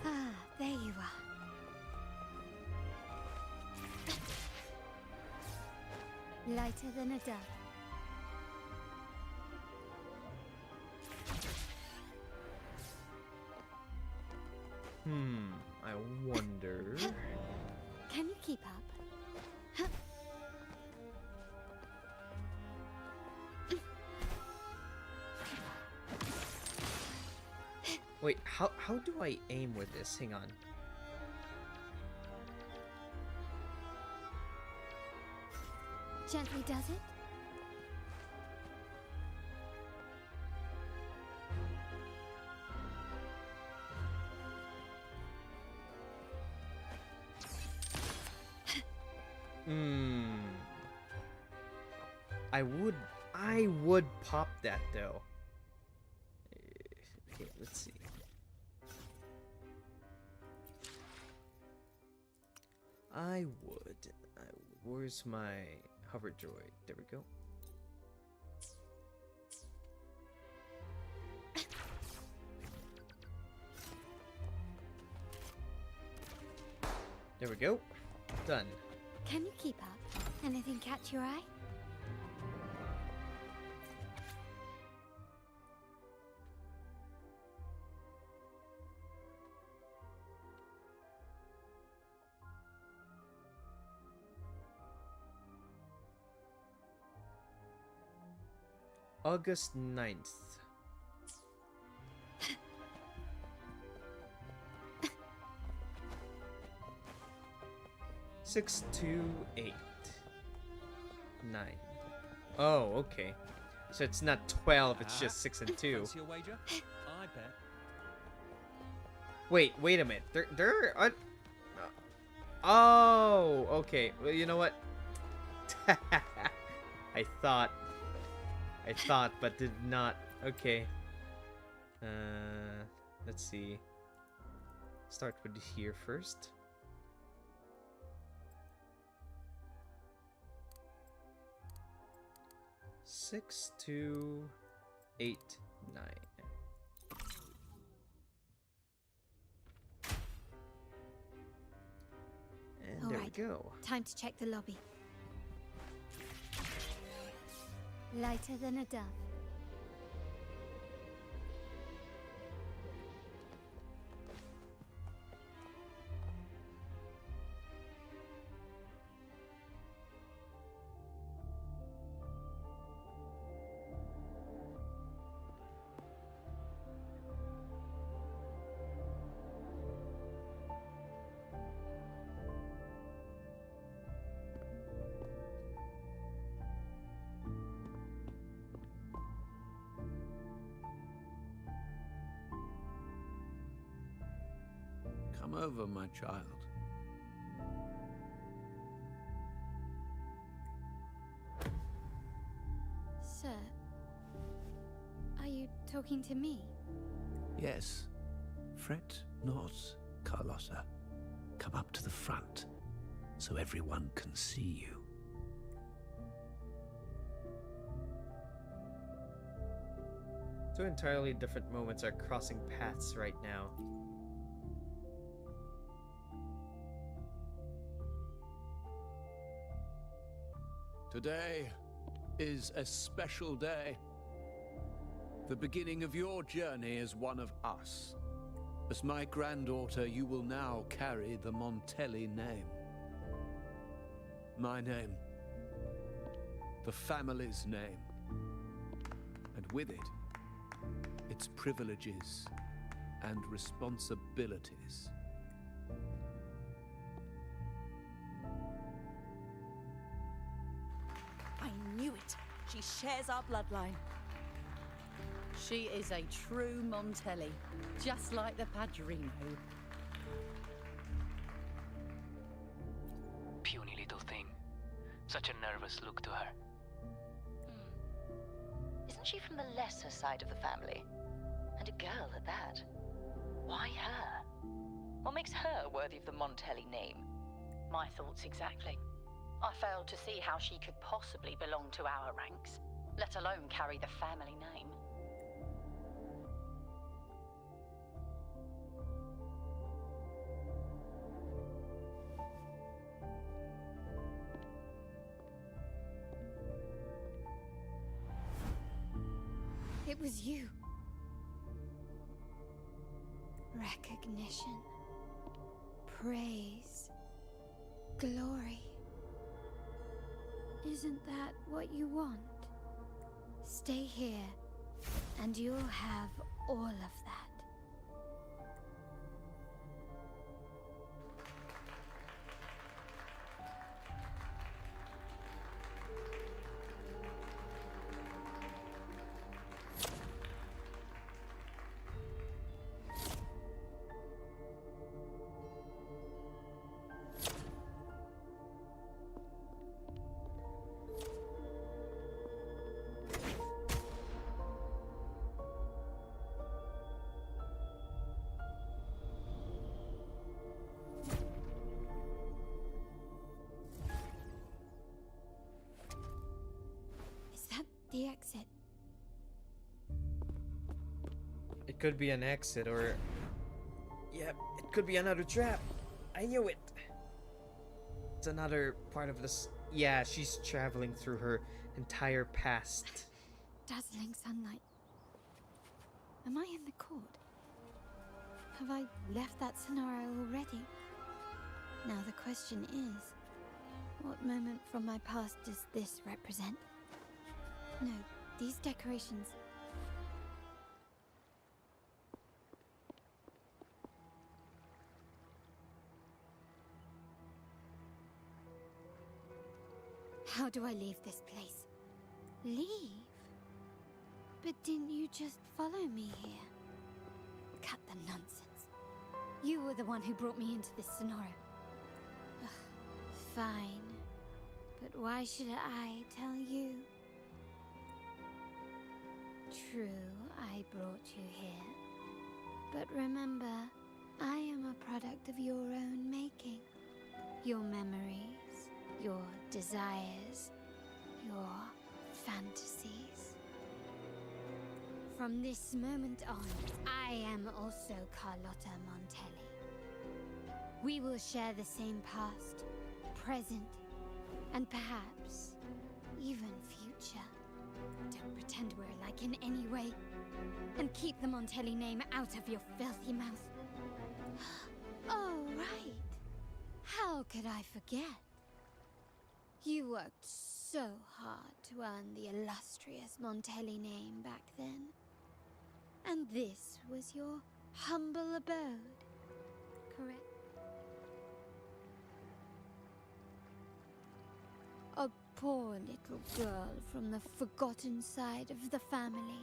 Speaker 5: Ah, there you are. Lighter than a dove.
Speaker 1: I wonder...
Speaker 5: Can you keep up?
Speaker 1: Wait, how do I aim with this? Hang on.
Speaker 5: Gently does it?
Speaker 1: I would pop that though. Okay, let's see. I would. Where's my hover droid? There we go. There we go. Done.
Speaker 5: Can you keep up? Anything catch your eye?
Speaker 1: August 9th. Six, 2, 8, 9. Oh, okay. So it's not 12, it's just 6 and 2.
Speaker 16: Fancy a wager? I bet.
Speaker 1: Wait a minute. There are... Oh, okay. Well, you know what? I thought, but did not. Okay. Let's see. Start with here first. Six, 2, 8, 9. And there we go.
Speaker 5: Time to check the lobby. Lighter than a dove.
Speaker 18: Come over, my child.
Speaker 5: Sir, are you talking to me?
Speaker 18: Yes. Fret not, Carlotta. Come up to the front, so everyone can see you.
Speaker 1: Two entirely different moments are crossing paths right now.
Speaker 18: Today is a special day. The beginning of your journey as one of us. As my granddaughter, you will now carry the Montelli name. My name. The family's name. And with it, its privileges and responsibilities.
Speaker 12: I knew it. She shares our bloodline.
Speaker 19: She is a true Montelli, just like the Padrino.
Speaker 20: Puny little thing. Such a nervous look to her.
Speaker 21: Isn't she from the lesser side of the family? And a girl at that. Why her? What makes her worthy of the Montelli name?
Speaker 19: My thoughts exactly. I failed to see how she could possibly belong to our ranks, let alone carry the family name.
Speaker 5: It was you. Recognition. Praise. Glory. Isn't that what you want? Stay here, and you'll have all of that.
Speaker 1: could be an exit, or... Yep, it could be another trap. I knew it. It's another part of this... Yeah, she's traveling through her entire past.
Speaker 5: Dazzling sunlight. Am I in the court? Have I left that scenario already? Now the question is, what moment from my past does this represent? No, these decorations... How do I leave this place? Leave? But didn't you just follow me here? Cut the nonsense. You were the one who brought me into this scenario. Ugh, fine. But why should I tell you? True, I brought you here. But remember, I am a product of your own making. Your memories, your desires, your fantasies. From this moment on, I am also Carlotta Montelli. We will share the same past, present, and perhaps even future. Don't pretend we're alike in any way, and keep the Montelli name out of your filthy mouth. Oh, right. How could I forget? You worked so hard to earn the illustrious Montelli name back then. And this was your humble abode, correct? A poor little girl from the forgotten side of the family,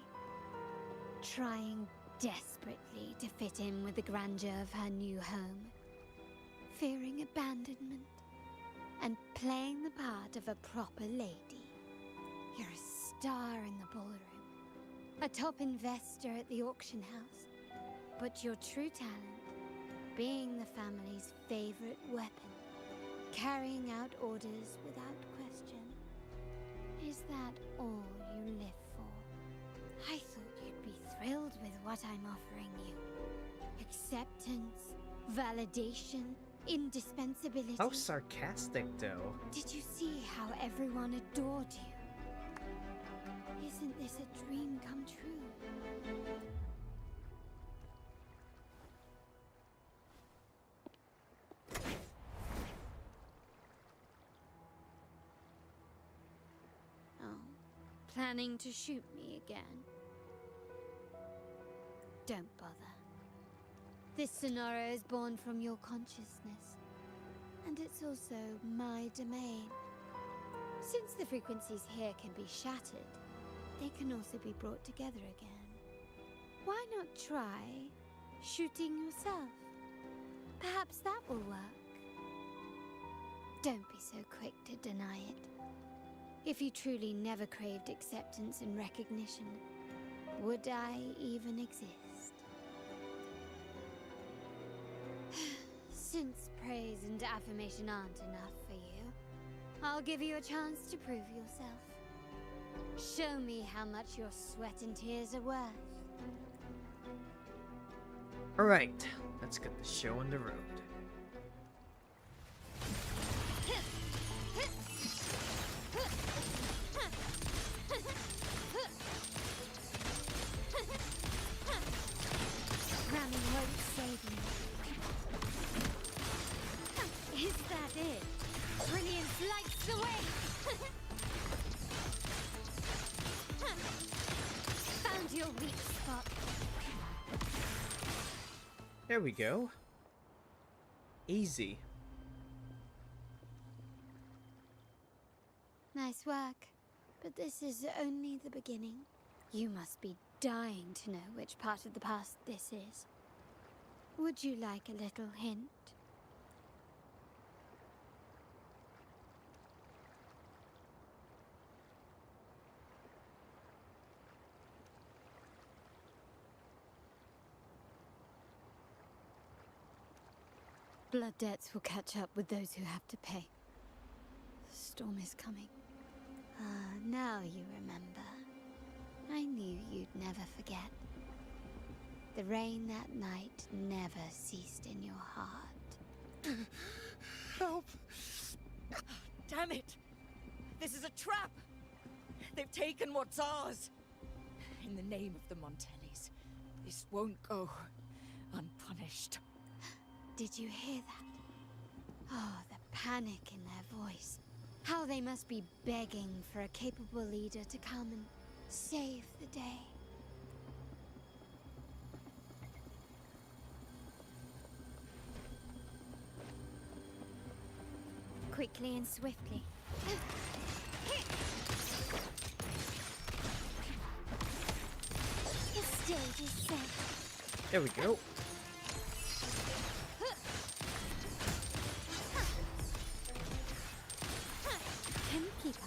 Speaker 5: trying desperately to fit in with the grandeur of her new home, fearing abandonment, and playing the part of a proper lady. You're a star in the ballroom, a top investor at the auction house, but your true talent, being the family's favorite weapon, carrying out orders without question. Is that all you live for? I thought you'd be thrilled with what I'm offering you. Acceptance, validation, indispensability.
Speaker 1: How sarcastic, though.
Speaker 5: Did you see how everyone adored you? Isn't this a dream come true? Oh, planning to shoot me again? Don't bother. This scenario is born from your consciousness, and it's also my domain. Since the frequencies here can be shattered, they can also be brought together again. Why not try shooting yourself? Perhaps that will work. Don't be so quick to deny it. If you truly never craved acceptance and recognition, would I even exist? Since praise and affirmation aren't enough for you, I'll give you a chance to prove yourself. Show me how much your sweat and tears are worth.
Speaker 1: Alright, let's get the show on the road.
Speaker 5: Ramming won't save me. Is that it? Brilliance lights the way! Found your weak spot.
Speaker 1: There we go. Easy.
Speaker 5: Nice work. But this is only the beginning. You must be dying to know which part of the past this is. Would you like a little hint? Blood debts will catch up with those who have to pay. The storm is coming. Ah, now you remember. I knew you'd never forget. The rain that night never ceased in your heart.
Speaker 12: Help! Damn it! This is a trap! They've taken what's ours! In the name of the Montellis, this won't go unpunished.
Speaker 5: Did you hear that? Oh, the panic in their voice. How they must be begging for a capable leader to come and save the day. Quickly and swiftly. The stage is set.
Speaker 1: There we go.
Speaker 5: Can you keep up?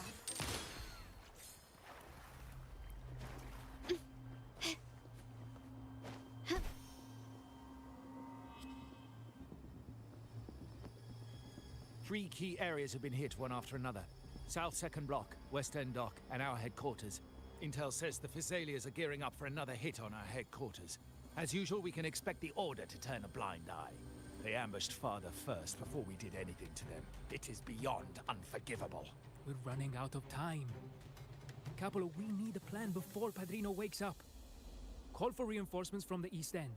Speaker 3: Three key areas have been hit one after another. South Second Block, West End Dock, and our headquarters. Intel says the Thessalians are gearing up for another hit on our headquarters. As usual, we can expect the Order to turn a blind eye. They ambushed Father first before we did anything to them. It is beyond unforgivable.
Speaker 6: We're running out of time. Capolo, we need a plan before Padrino wakes up. Call for reinforcements from the East End.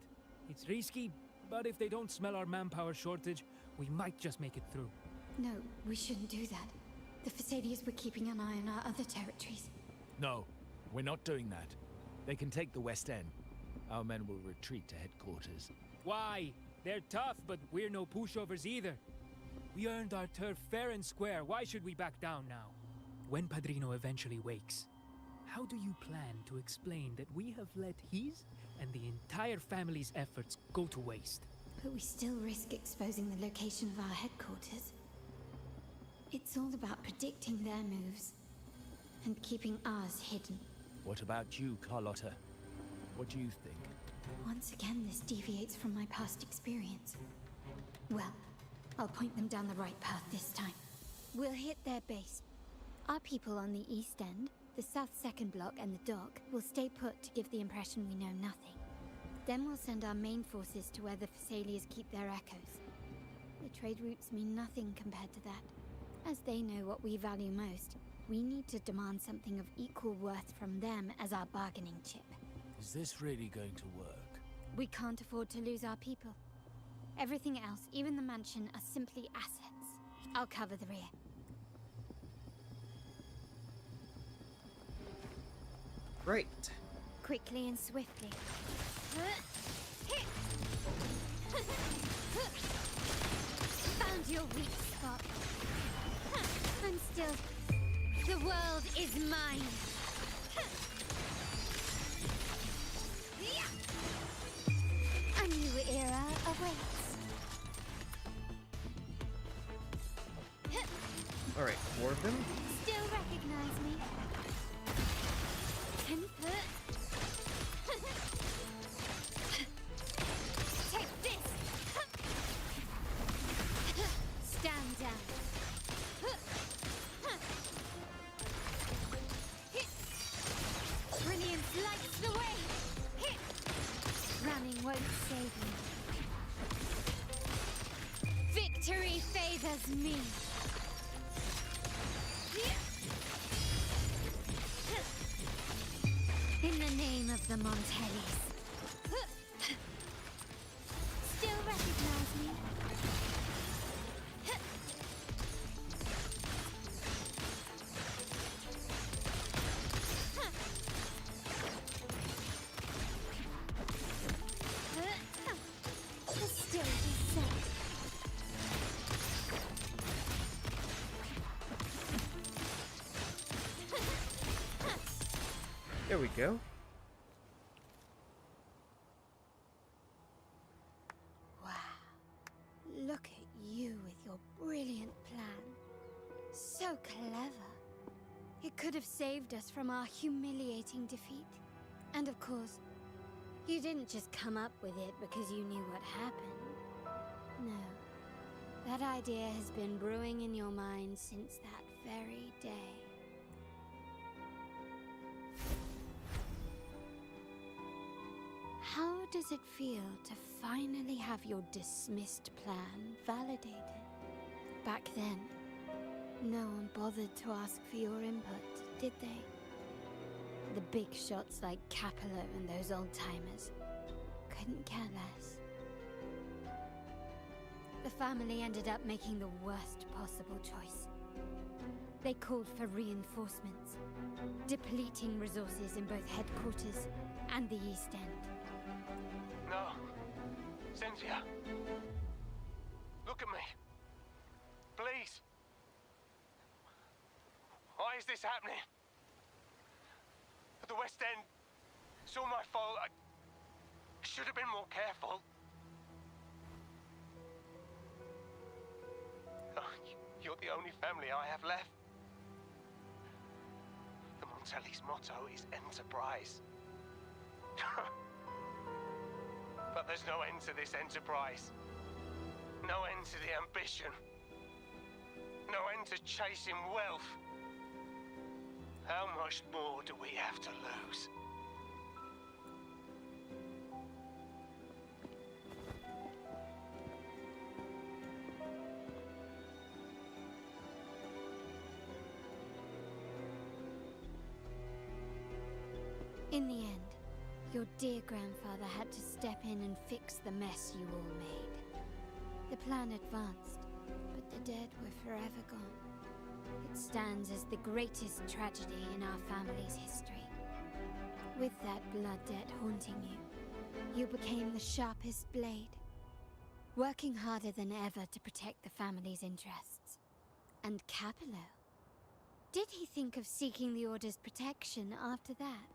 Speaker 6: It's risky, but if they don't smell our manpower shortage, we might just make it through.
Speaker 5: No, we shouldn't do that. The Thessalians were keeping an eye on our other territories.
Speaker 3: No, we're not doing that. They can take the West End. Our men will retreat to headquarters.
Speaker 6: Why? They're tough, but we're no pushovers either. We earned our turf fair and square. Why should we back down now? When Padrino eventually wakes, how do you plan to explain that we have let his and the entire family's efforts go to waste?
Speaker 5: But we still risk exposing the location of our headquarters. It's all about predicting their moves and keeping ours hidden.
Speaker 3: What about you, Carlotta? What do you think?
Speaker 5: Once again, this deviates from my past experience. Well, I'll point them down the right path this time. We'll hit their base. Our people on the East End, the South Second Block, and the Dock will stay put to give the impression we know nothing. Then we'll send our main forces to where the Thessalians keep their echoes. The trade routes mean nothing compared to that. As they know what we value most, we need to demand something of equal worth from them as our bargaining chip.
Speaker 3: Is this really going to work?
Speaker 5: We can't afford to lose our people. Everything else, even the mansion, are simply assets. I'll cover the rear.
Speaker 1: Great.
Speaker 5: Quickly and swiftly. Found your weak spot. I'm still... The world is mine. A new era awaits.
Speaker 1: Alright, 4 of them.
Speaker 5: Still recognize me? Take this! Stand down. Brilliance lights the way! Running won't save me. Victory favors me. In the name of the Montellis. Still recognize me? The stage is set.
Speaker 1: There we go.
Speaker 5: Wow. Look at you with your brilliant plan. So clever. It could have saved us from our humiliating defeat. And of course, you didn't just come up with it because you knew what happened. No. That idea has been brewing in your mind since that very day. How does it feel to finally have your dismissed plan validated? Back then, no one bothered to ask for your input, did they? The big shots like Capello and those old-timers couldn't care less. The family ended up making the worst possible choice. They called for reinforcements, depleting resources in both headquarters and the East End.
Speaker 4: No. Cynthia. Look at me. Please. Why is this happening? The West End. It's all my fault. I should have been more careful. Oh, you're the only family I have left. The Montelli's motto is enterprise. But there's no end to this enterprise. No end to the ambition. No end to chasing wealth. How much more do we have to lose?
Speaker 5: In the end, your dear grandfather had to step in and fix the mess you all made. The plan advanced, but the dead were forever gone. It stands as the greatest tragedy in our family's history. With that blood debt haunting you, you became the sharpest blade, working harder than ever to protect the family's interests. And Capello? Did he think of seeking the Order's protection after that?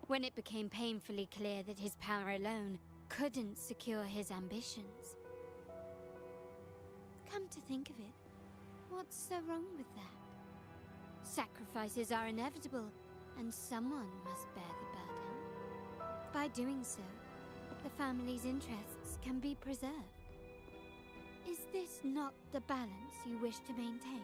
Speaker 5: When it became painfully clear that his power alone couldn't secure his ambitions. Come to think of it, what's so wrong with that? Sacrifices are inevitable, and someone must bear the burden. By doing so, the family's interests can be preserved. Is this not the balance you wish to maintain?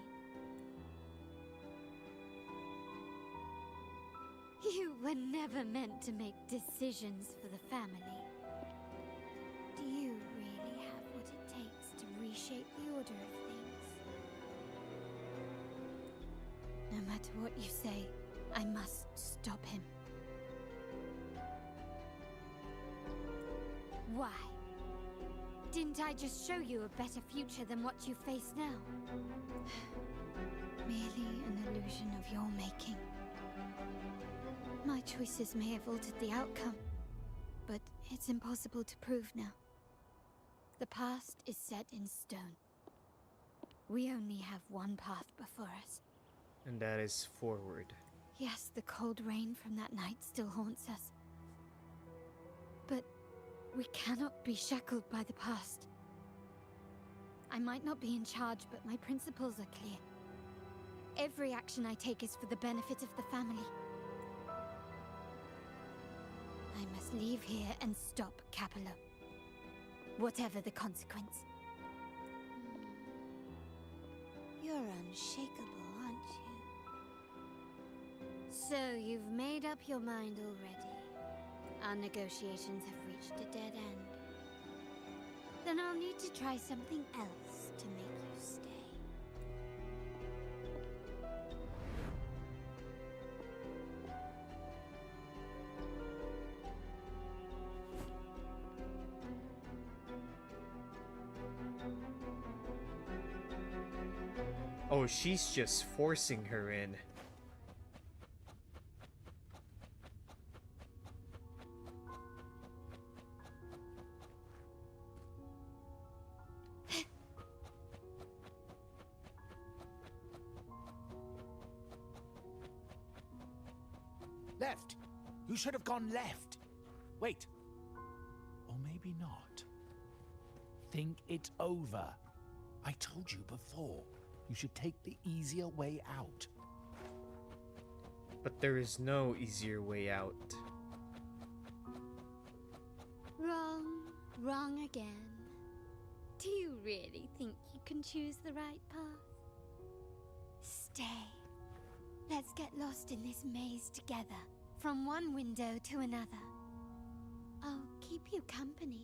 Speaker 5: You were never meant to make decisions for the family. Do you really have what it takes to reshape the order of things? No matter what you say, I must stop him. Why? Didn't I just show you a better future than what you face now? Merely an illusion of your making. My choices may have altered the outcome, but it's impossible to prove now. The past is set in stone. We only have one path before us.
Speaker 1: And that is forward.
Speaker 5: Yes, the cold rain from that night still haunts us. But we cannot be shackled by the past. I might not be in charge, but my principles are clear. Every action I take is for the benefit of the family. I must leave here and stop Capello. Whatever the consequence. You're unshakable, aren't you? So you've made up your mind already. Our negotiations have reached a dead end. Then I'll need to try something else to make you stay.
Speaker 1: Oh, she's just forcing her in.
Speaker 3: Left! You should have gone left! Wait. Or maybe not. Think it over. I told you before. You should take the easier way out.
Speaker 1: But there is no easier way out.
Speaker 5: Wrong. Wrong again. Do you really think you can choose the right path? Stay. Let's get lost in this maze together, from one window to another. I'll keep keep you company.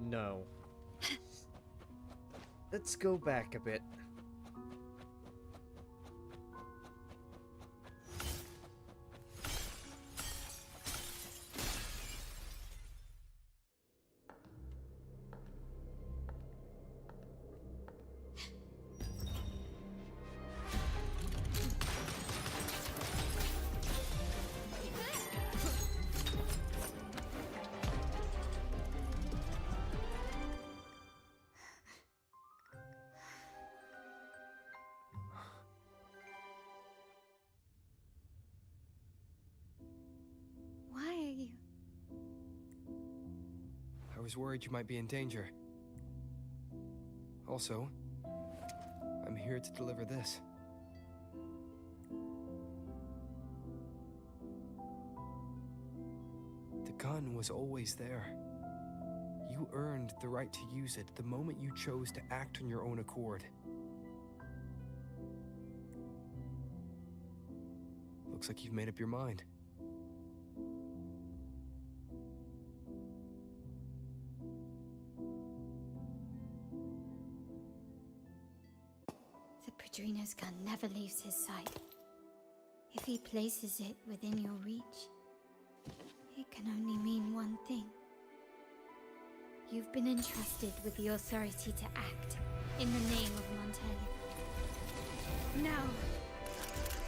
Speaker 1: No. Let's go back a bit.
Speaker 5: Why are you?
Speaker 8: I was worried you might be in danger. Also, I'm here to deliver this. The gun was always there. You earned the right to use it the moment you chose to act on your own accord. Looks like you've made up your mind.
Speaker 5: The Padrino's gun never leaves his sight. If he places it within your reach, it can only mean one thing. You've been entrusted with the authority to act in the name of Montelli. Now,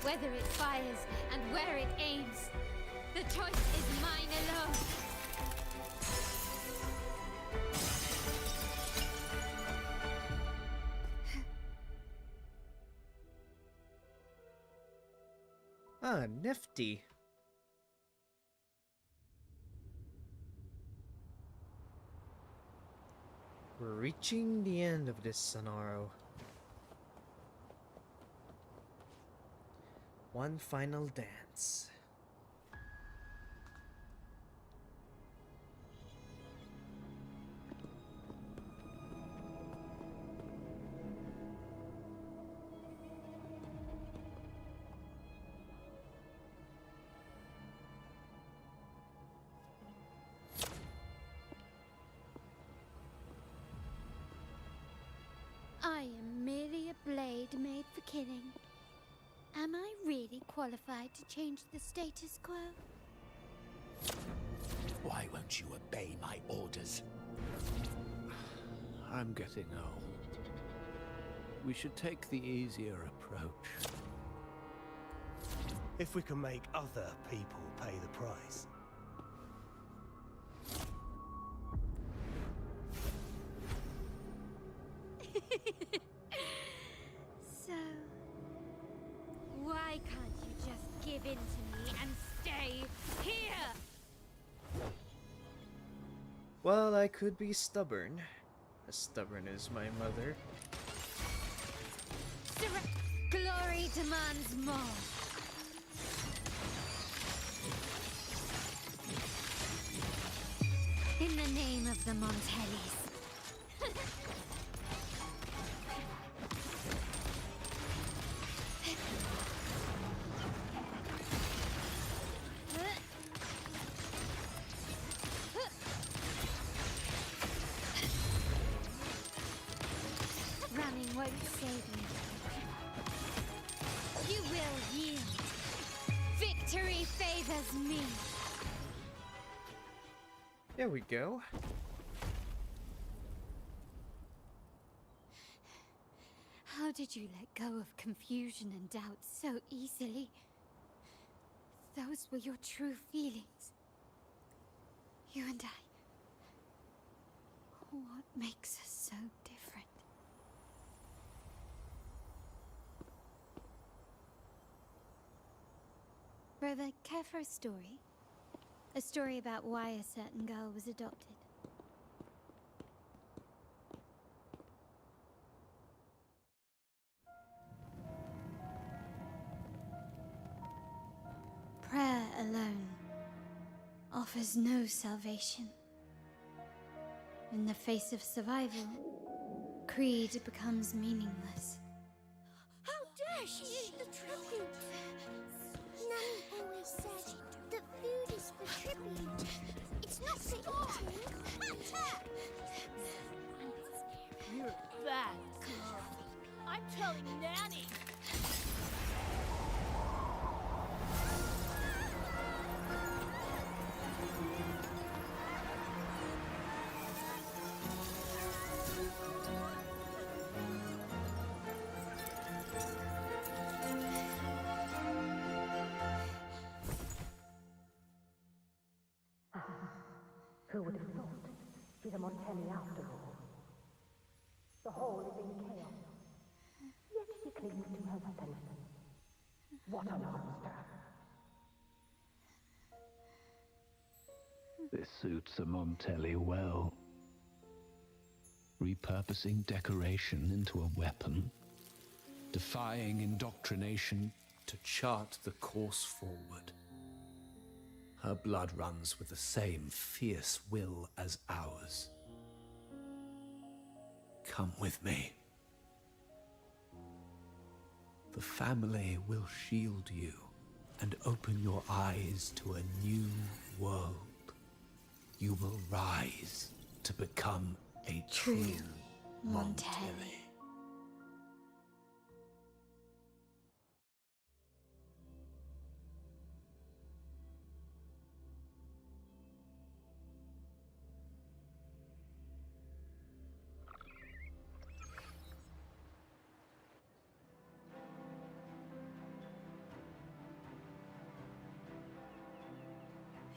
Speaker 5: whether it fires and where it aims, the choice is mine alone.
Speaker 1: Ah, nifty. We're reaching the end of this scenario. One final dance.
Speaker 5: I am merely a blade made for killing. Am I really qualified to change the status quo?
Speaker 13: Why won't you obey my orders?
Speaker 18: I'm getting old. We should take the easier approach.
Speaker 4: If we can make other people pay the price.
Speaker 5: So, why can't you just give in to me and stay here?
Speaker 1: Well, I could be stubborn. As stubborn as my mother.
Speaker 5: Glory demands more. In the name of the Montellis. Running won't save you. You will yield. Victory favors me.
Speaker 1: There we go.
Speaker 5: How did you let go of confusion and doubt so easily? Those were your true feelings. You and I. What makes us so different? Brother, care for a story? A story about why a certain girl was adopted. Prayer alone offers no salvation. In the face of survival, creed becomes meaningless.
Speaker 7: Yeah, she ate the tribute. Nanny always said that food is for tribute. It's not for eating.
Speaker 22: You're a bad girl. I'm telling Nanny.
Speaker 23: Who would have thought? She's a Montelli after all. The hall is in chaos. Yet she clings to her weapon. What a monster!
Speaker 13: This suits a Montelli well. Repurposing decoration into a weapon, defying indoctrination
Speaker 18: To chart the course forward. Her blood runs with the same fierce will as ours. Come with me. The family will shield you and open your eyes to a new world. You will rise to become a true Montelli.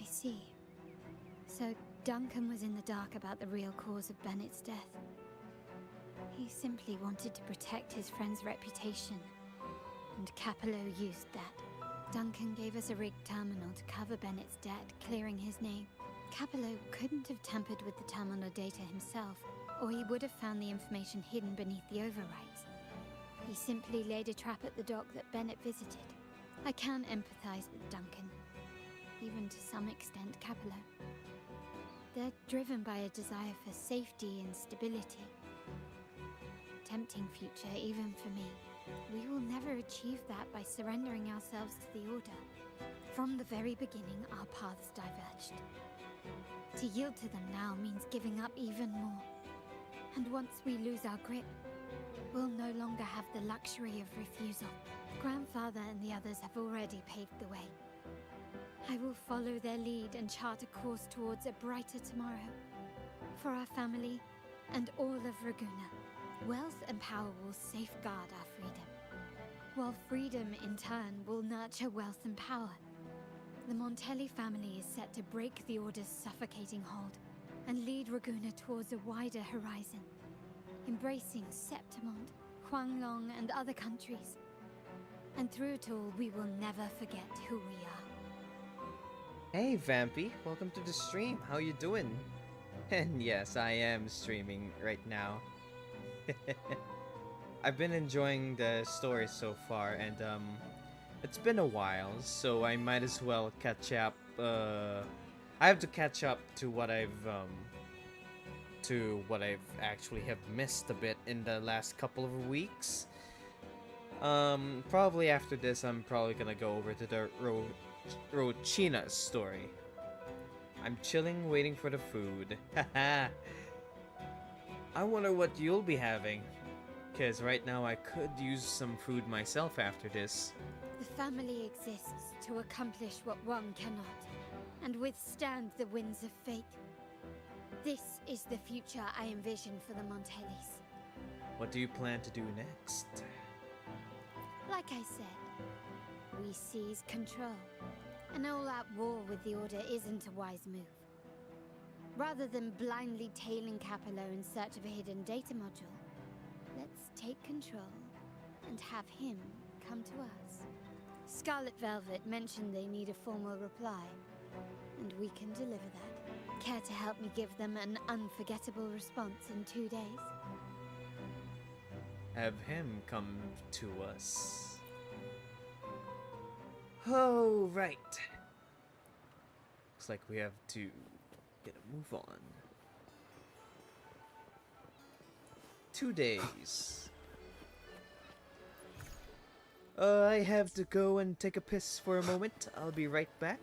Speaker 5: I see. So Duncan was in the dark about the real cause of Bennett's death. He simply wanted to protect his friend's reputation, and Capello used that. Duncan gave us a rigged terminal to cover Bennett's debt, clearing his name. Capello couldn't have tampered with the terminal data himself, or he would have found the information hidden beneath the overwrites. He simply laid a trap at the dock that Bennett visited. I can empathize with Duncan, even to some extent Capello. They're driven by a desire for safety and stability. Tempting future, even for me. We will never achieve that by surrendering ourselves to the Order. From the very beginning, our paths diverged. To yield to them now means giving up even more. And once we lose our grip, we'll no longer have the luxury of refusal. Grandfather and the others have already paved the way. I will follow their lead and chart a course towards a brighter tomorrow. For our family and all of Raguna. Wealth and power will safeguard our freedom, while freedom in turn will nurture wealth and power. The Montelli family is set to break the Order's suffocating hold and lead Raguna towards a wider horizon, embracing Septimont, Huanglong, and other countries. And through it all, we will never forget who we are.
Speaker 1: Hey Vampy, welcome to the stream. How you doing? And yes, I am streaming right now. I've been enjoying the story so far, and it's been a while, so I might as well catch up. I have to catch up to what I've actually have missed a bit in the last couple of weeks. Probably after this, I'm probably gonna go over to the Rochina's story. I'm chilling, waiting for the food. Haha. I wonder what you'll be having, because right now I could use some food myself after this.
Speaker 5: The family exists to accomplish what one cannot, and withstand the winds of fate. This is the future I envision for the Montellis.
Speaker 1: What do you plan to do next?
Speaker 5: Like I said, we seize control. An all-out war with the Order isn't a wise move. Rather than blindly tailing Capello in search of a hidden data module, let's take control and have him come to us. Scarlet Velvet mentioned they need a formal reply, and we can deliver that. Care to help me give them an unforgettable response in 2 days?
Speaker 1: Have him come to us. Oh, right. Looks like we have to get a move on. 2 days. I have to go and take a piss for a moment. I'll be right back.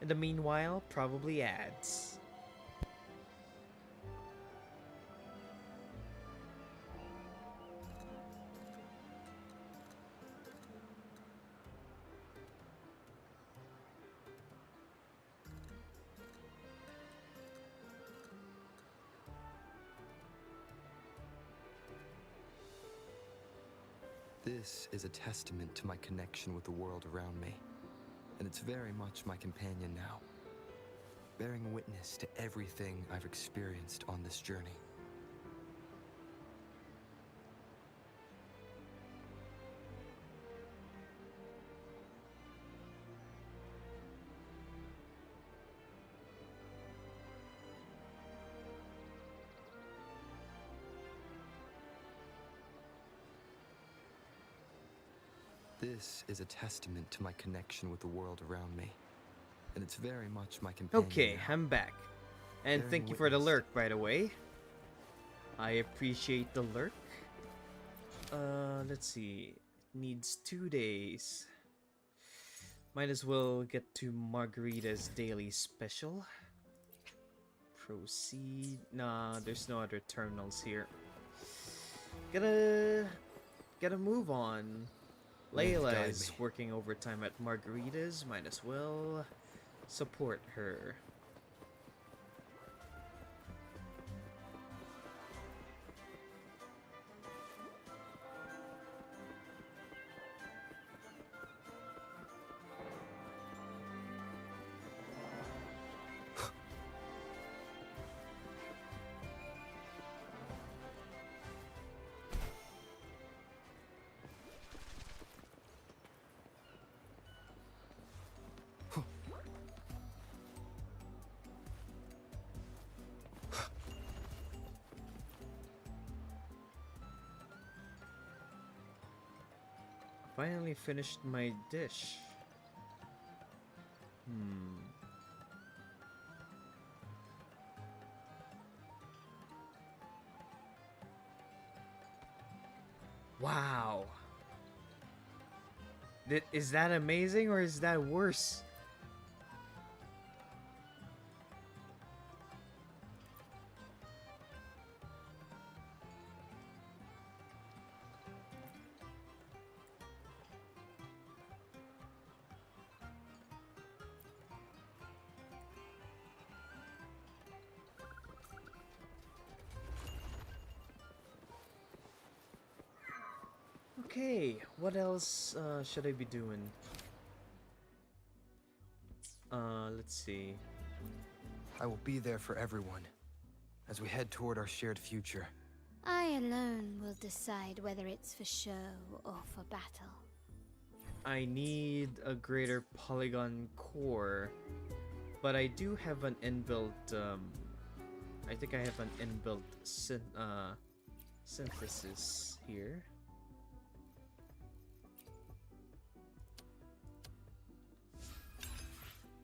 Speaker 1: In the meanwhile, probably ads.
Speaker 8: This is a testament to my connection with the world around me, and it's very much my companion now, bearing witness to everything I've experienced on this journey. This is a testament to my connection with the world around me, and it's very much my companion.
Speaker 1: Okay,
Speaker 8: now.
Speaker 1: I'm back. And thank you for the lurk, by the way. I appreciate the lurk. Let's see. It needs 2 days. Might as well get to Margarita's daily special. Proceed. Nah, there's no other terminals here. Gotta move on. Layla is working overtime at Margarita's. Might as well support her. Finally finished my dish. Wow. Is that amazing or is that worse? Okay, what else should I be doing? Let's see.
Speaker 8: I will be there for everyone as we head toward our shared future.
Speaker 5: I alone will decide whether it's for show or for battle.
Speaker 1: I need a greater polygon core, but I do have an inbuilt, I think I have an inbuilt synthesis here.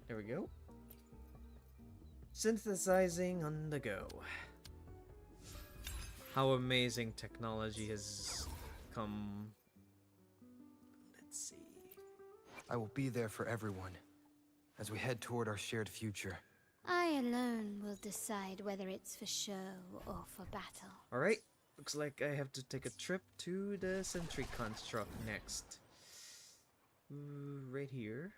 Speaker 1: There we go. Synthesizing on the go. How amazing technology has come. Let's see.
Speaker 8: I will be there for everyone as we head toward our shared future.
Speaker 5: I alone will decide whether it's for show or for battle.
Speaker 1: Alright, looks like I have to take a trip to the Sentry Construct next. Right here.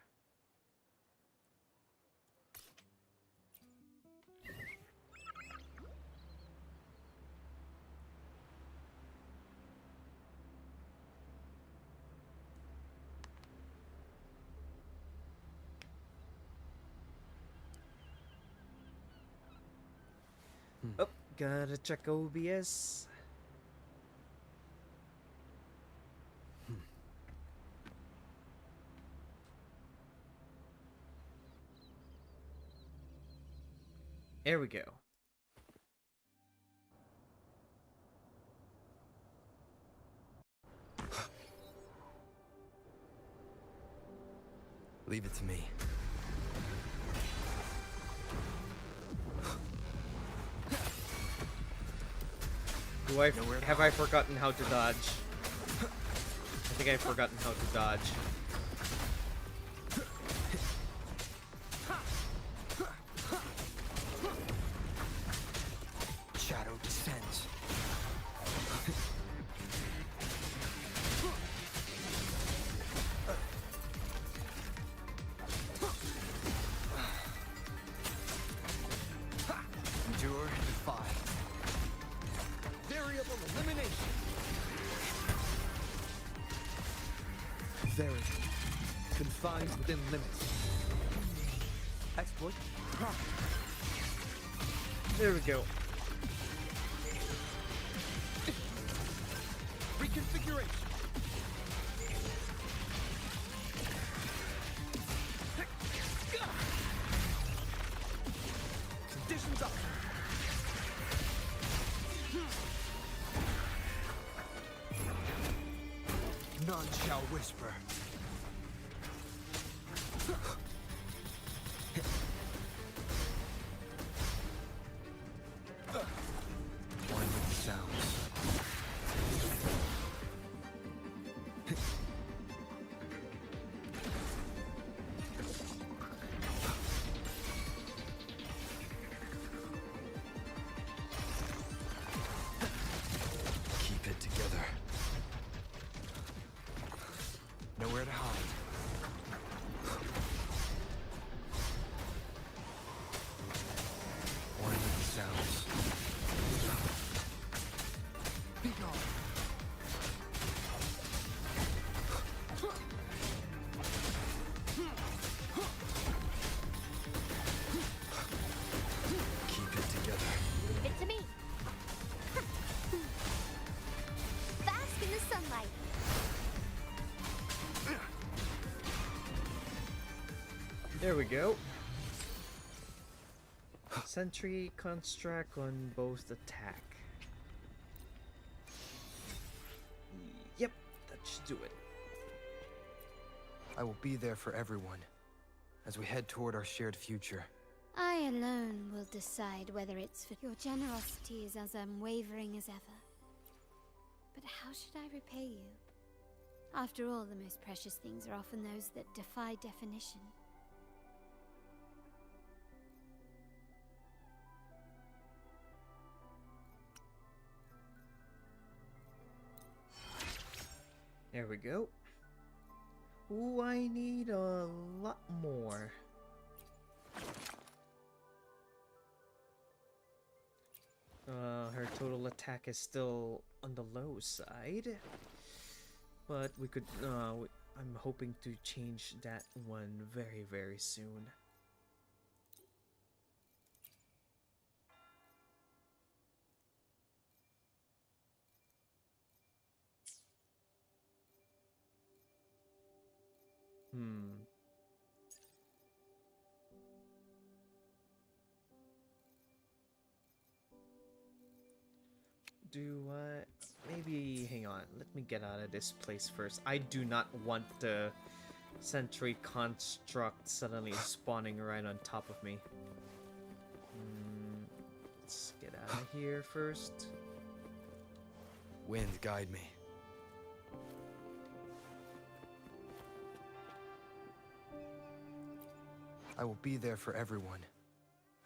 Speaker 1: Oh, gotta check OBS. There we go.
Speaker 8: Leave it to me.
Speaker 1: Have I forgotten how to dodge? think I've forgotten how to dodge.
Speaker 8: Shadow descends. Endure and defy. Variable elimination.
Speaker 16: Very confined within limits. Exploit.
Speaker 1: There we go.
Speaker 16: Reconfiguration. Conditions up.
Speaker 8: None shall whisper. One with the sounds. Keep it together. Nowhere to hide. One with the sounds. Be gone. Keep it together.
Speaker 7: Leave it to me. Bask in the sunlight.
Speaker 1: There we go. Sentry construct on both attack. Yep, that should do it.
Speaker 8: I will be there for everyone as we head toward our shared future.
Speaker 5: I alone will decide whether it's for your generosity is as unwavering as ever. But how should I repay you? After all, the most precious things are often those that defy definition.
Speaker 1: There we go. Ooh, I need a lot more. Her total attack is still on the low side, but we could. I'm hoping to change that one very, very soon. Do I... maybe... hang on. Let me get out of this place first. I do not want the sentry construct suddenly spawning right on top of me. Let's get out of here first.
Speaker 8: Wind, guide me. I will be there for everyone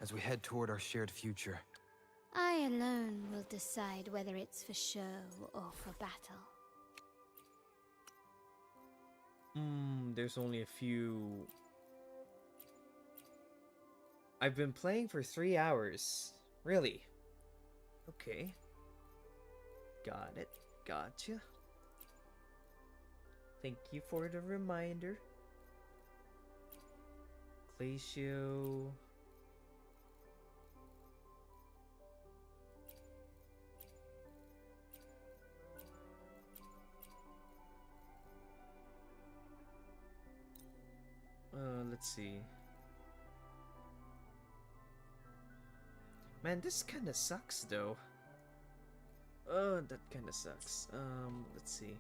Speaker 8: as we head toward our shared future.
Speaker 5: I alone will decide whether it's for show or for battle.
Speaker 1: There's only a few... I've been playing for 3 hours. Really? Okay. Got it. Gotcha. Thank you for the reminder. Glacio... let's see. Man, this kinda sucks though. That kinda sucks. Let's see.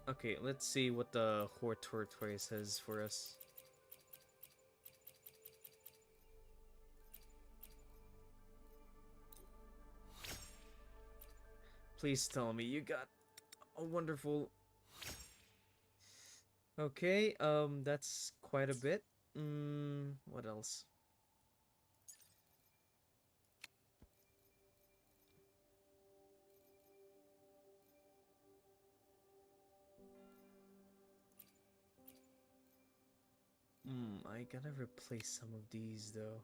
Speaker 1: Okay, let's see what the Horde Tortoise has for us. Please tell me you got Oh, wonderful. Okay, that's quite a bit. What else? I gotta replace some of these though.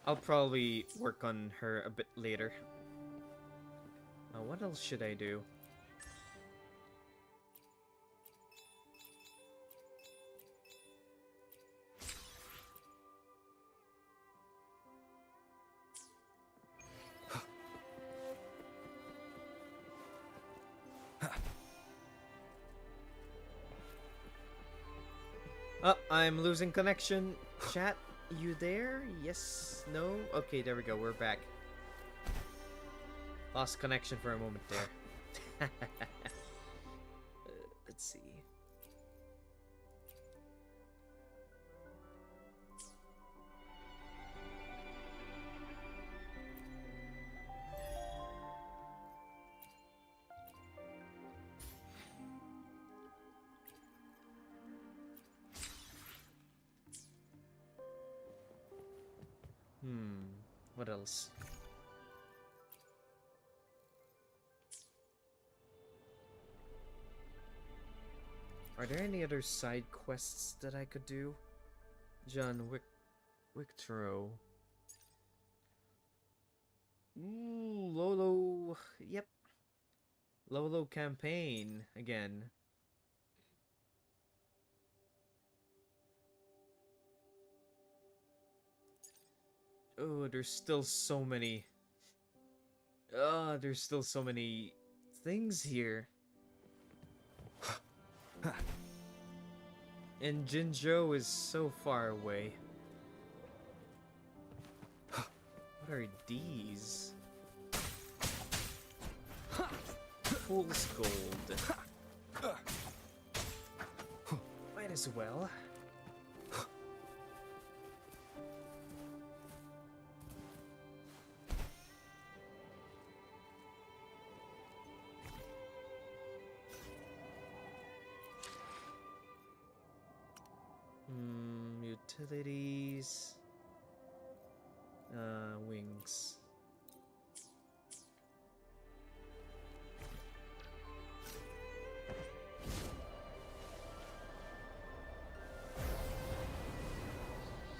Speaker 1: I'll probably work on her a bit later. What else should I do? Oh, I'm losing connection. Chat, you there? Yes? No? Okay, there we go. We're back. Lost connection for a moment there. Let's see. What else? Are there any other side quests that I could do? John Wicktro. Ooh, Lolo. Yep. Lolo campaign again. Oh, there's still so many. There's still so many things here. And Jinzhou is so far away. What are these? Fool's gold. Might as well. Utilities. Wings.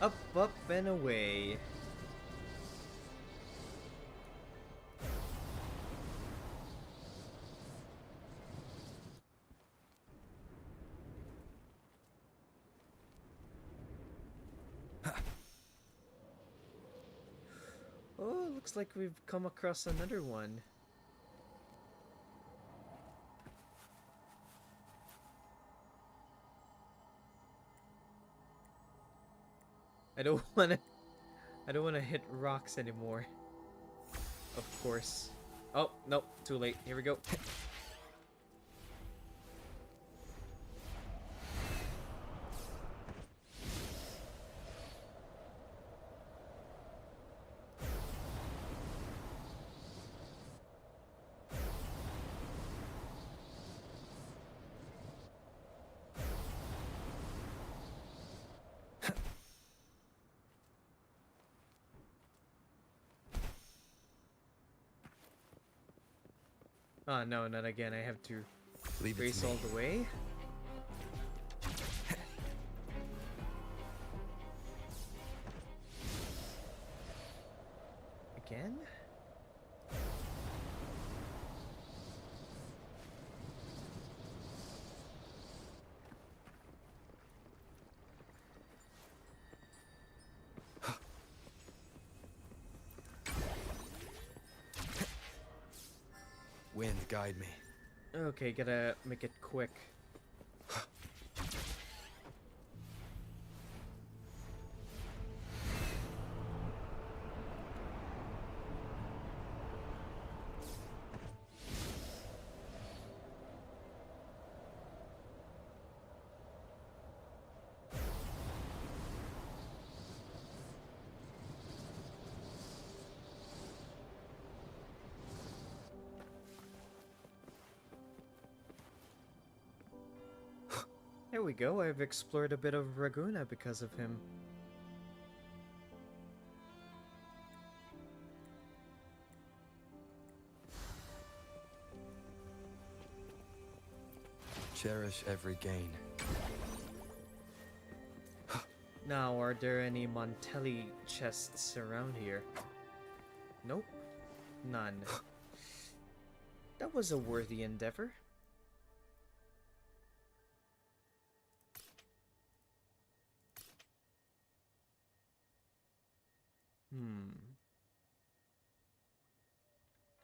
Speaker 1: Up, up, and away. Oh, looks like we've come across another one. I don't wanna hit rocks anymore. Of course. Oh, nope, too late. Here we go. Oh, no, not again. I have to race all the way. Again?
Speaker 8: Wind, guide me.
Speaker 1: Okay, gotta make it quick. There we go, I've explored a bit of Raguna because of him.
Speaker 8: Cherish every gain.
Speaker 1: Now, are there any Montelli chests around here? Nope. None. That was a worthy endeavor.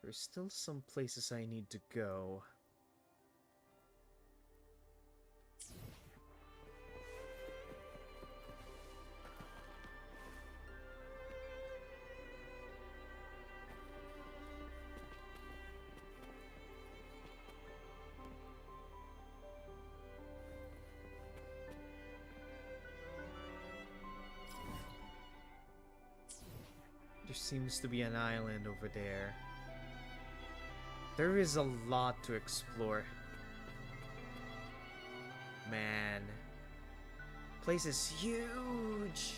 Speaker 1: There's still some places I need to go. There seems to be an island over there. There is a lot to explore. Man. Place is huge!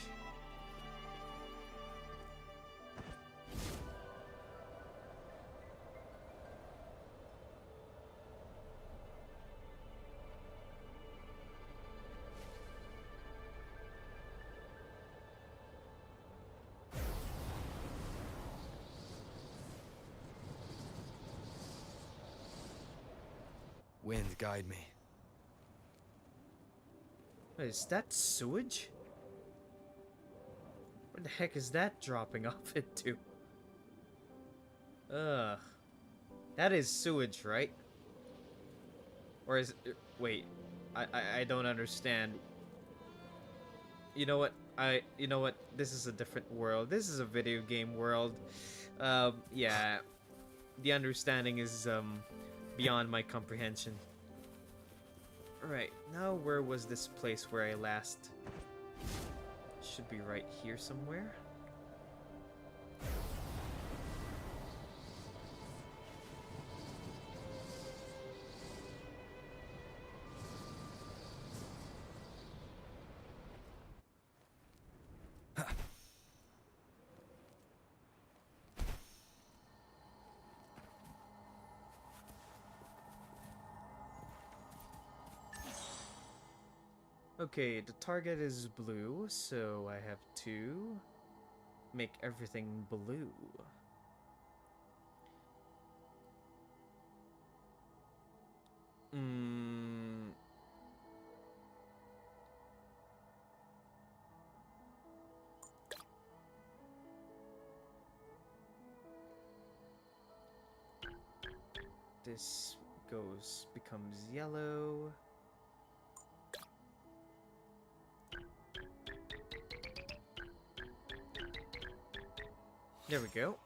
Speaker 8: Wind, guide me.
Speaker 1: Is that sewage? Where the heck is that dropping off into? Ugh. That is sewage, right? Or is it... Wait. I don't understand. You know what? You know what? This is a different world. This is a video game world. Yeah. The understanding is, beyond my comprehension. Alright, now where was this place where I last... Should be right here somewhere. Okay, the target is blue, so I have to make everything blue. This becomes yellow. There we go.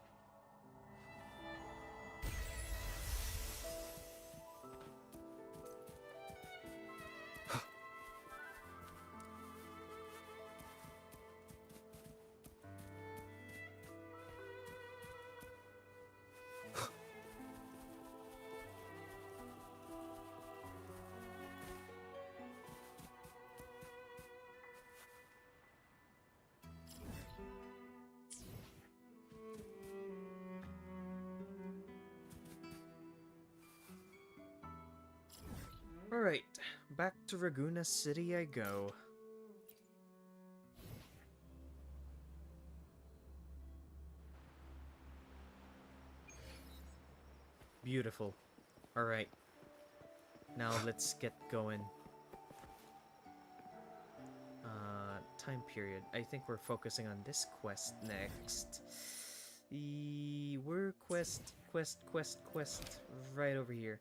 Speaker 1: Alright, back to Raguna City I go. Beautiful. Alright. Now let's get going. Time period. I think we're focusing on this quest next. We're quest right over here.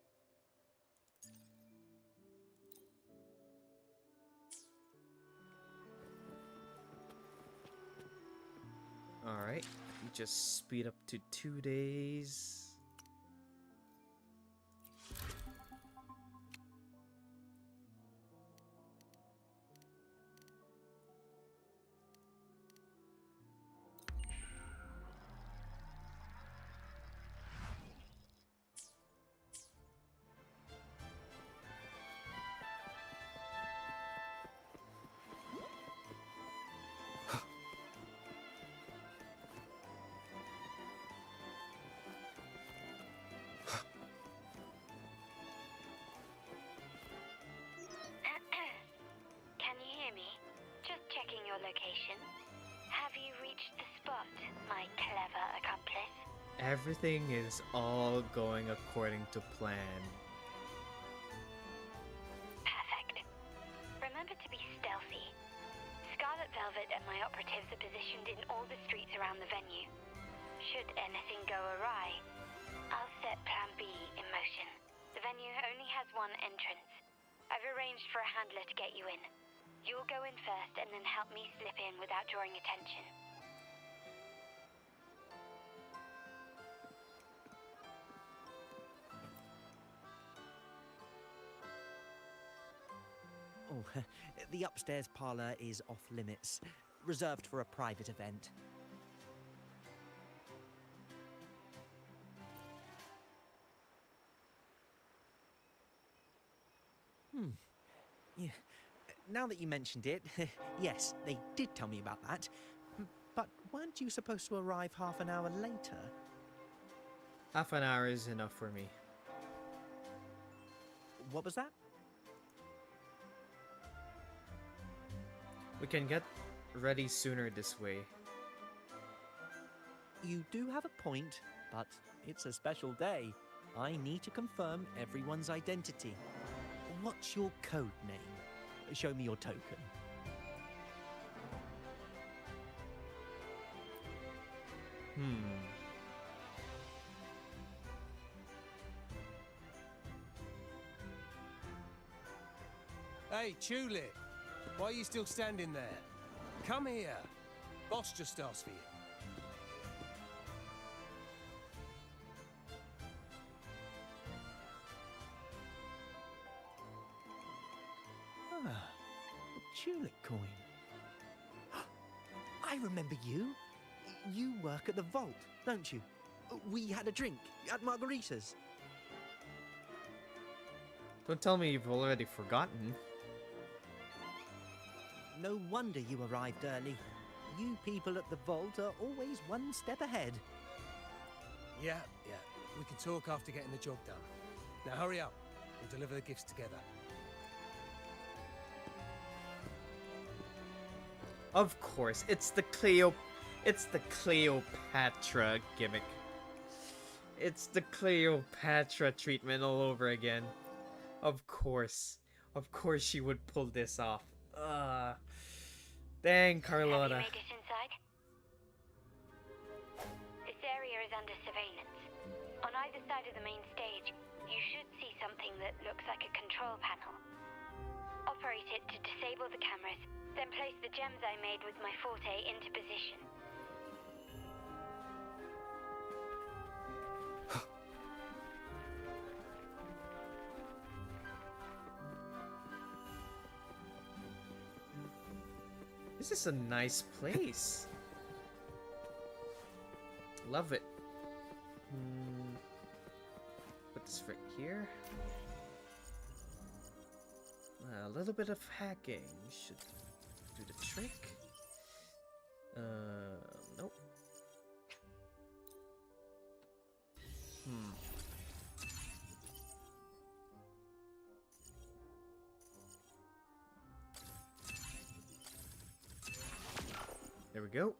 Speaker 1: Alright, we just speed up to 2 days.
Speaker 2: motion. Have you reached the spot, my clever accomplice?
Speaker 1: Everything is all going according to plan.
Speaker 2: Perfect. Remember to be stealthy. Scarlet Velvet and my operatives are positioned in all the streets around the venue. Should anything go awry, I'll set Plan B in motion. The venue only has one entrance. I've arranged for a handler to get you in. You'll go in first and then help me slip in without drawing attention.
Speaker 9: Oh, the upstairs parlor is off limits, reserved for a private event. Yeah. Now that you mentioned it, yes, they did tell me about that. But weren't you supposed to arrive half an hour later?
Speaker 1: Half an hour is enough for me.
Speaker 9: What was that?
Speaker 1: We can get ready sooner this way.
Speaker 9: You do have a point, but it's a special day. I need to confirm everyone's identity. What's your code name? Show me your token.
Speaker 4: Hey, Tulip! Why are you still standing there? Come here. Boss just asked for you.
Speaker 9: Ah, tulip coin. I remember you. You work at the vault, don't you? We had a drink at Margarita's.
Speaker 1: Don't tell me you've already forgotten.
Speaker 9: No wonder you arrived early. You people at the vault are always one step ahead.
Speaker 4: Yeah. We can talk after getting the job done. Now hurry up. We'll deliver the gifts together.
Speaker 1: Of course, it's the Cleopatra gimmick. It's the Cleopatra treatment all over again. Of course she would pull this off. Dang, Carlotta.
Speaker 2: Have you made it inside? This area is under surveillance. On either side of the main stage, you should see something that looks like a control panel. Operate it to disable the cameras, then place the gems I made with my forte into position.
Speaker 1: This is a nice place. Love it. Put this right here. A little bit of hacking should do the trick. Nope. There we go.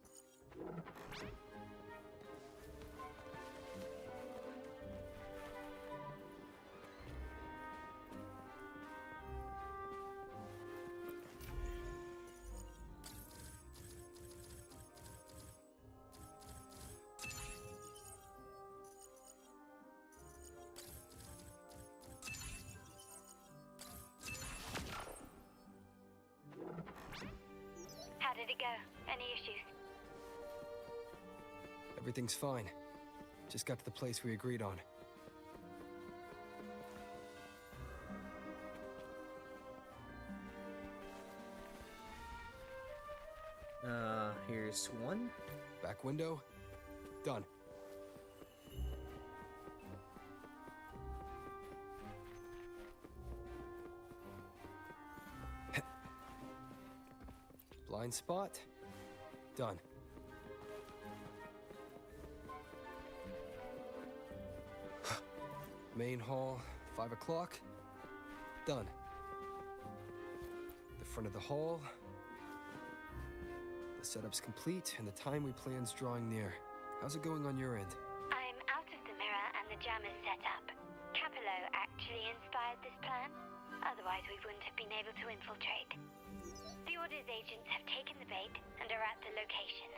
Speaker 2: How did it go? Any issues?
Speaker 8: Everything's fine. Just got to the place we agreed on.
Speaker 1: Here's one.
Speaker 8: Back window. Done. Blind spot. Done. Main hall, 5 o'clock. Done. The front of the hall. The The setup's complete, and the time we plan's drawing near. How's it going on your end?
Speaker 2: I'm out of the mirror and the jam is set up. Capello actually inspired this plan. Otherwise, we wouldn't have been able to infiltrate. The Order's agents have taken the bait and are at the location.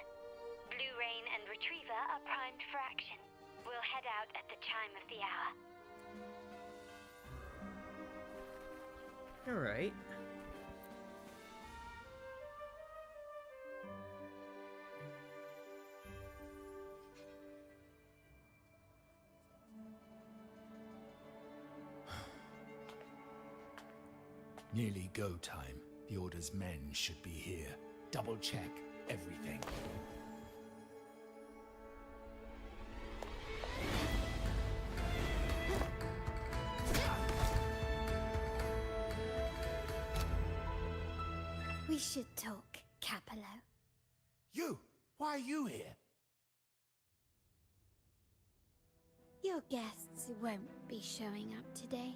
Speaker 2: Blue Rain and Retriever are primed for action. We'll head out at the chime of the hour.
Speaker 1: Alright.
Speaker 13: Nearly go time. The Order's men should be here. Double check everything.
Speaker 5: We should talk, Capello.
Speaker 13: You! Why are you here?
Speaker 5: Your guests won't be showing up today.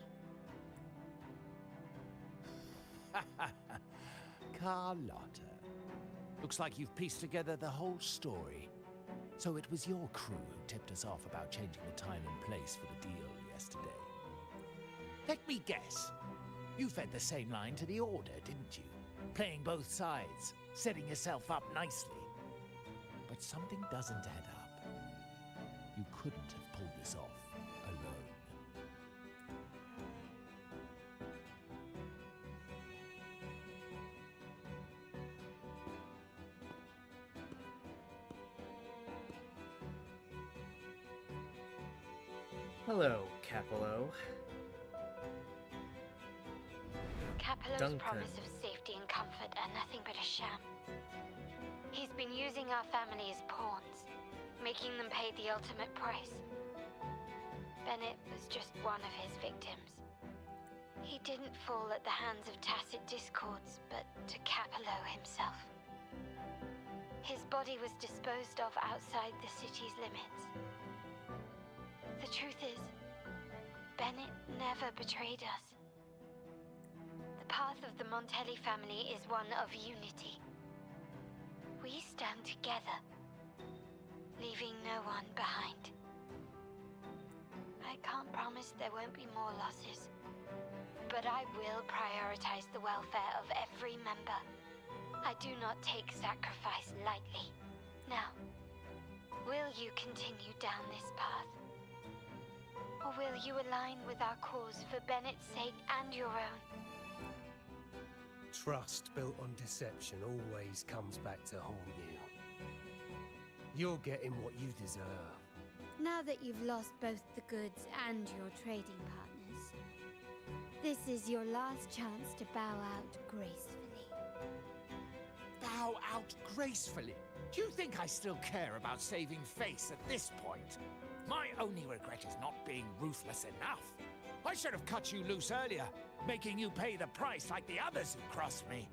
Speaker 3: Carlotta. Looks like you've pieced together the whole story. So it was your crew who tipped us off about changing the time and place for the deal yesterday. Let me guess. You fed the same line to the Order, didn't you? Playing both sides, setting yourself up nicely. But something doesn't add up. You couldn't have pulled this off alone.
Speaker 1: Hello, Capello.
Speaker 2: Capello's
Speaker 1: Duncan.
Speaker 2: promise of safety and comfort are nothing but a sham. He's been using our family as pawns, making them pay the ultimate price. Bennett was just one of his victims. He didn't fall at the hands of tacit discords, but to Capello himself. His body was disposed of outside the city's limits. The truth is, Bennett never betrayed us. The path of the Montelli family is one of unity. We stand together, leaving no one behind. I can't promise there won't be more losses, but I will prioritize the welfare of every member. I do not take sacrifice lightly. Now, will you continue down this path? Or will you align with our cause for Bennett's sake and your own?
Speaker 4: Trust built on deception always comes back to haunt you. You're getting what you deserve.
Speaker 5: Now that you've lost both the goods and your trading partners, this is your last chance to bow out gracefully.
Speaker 3: Bow out gracefully? Do you think I still care about saving face at this point? My only regret is not being ruthless enough. I should have cut you loose earlier, making you pay the price like the others who crossed me.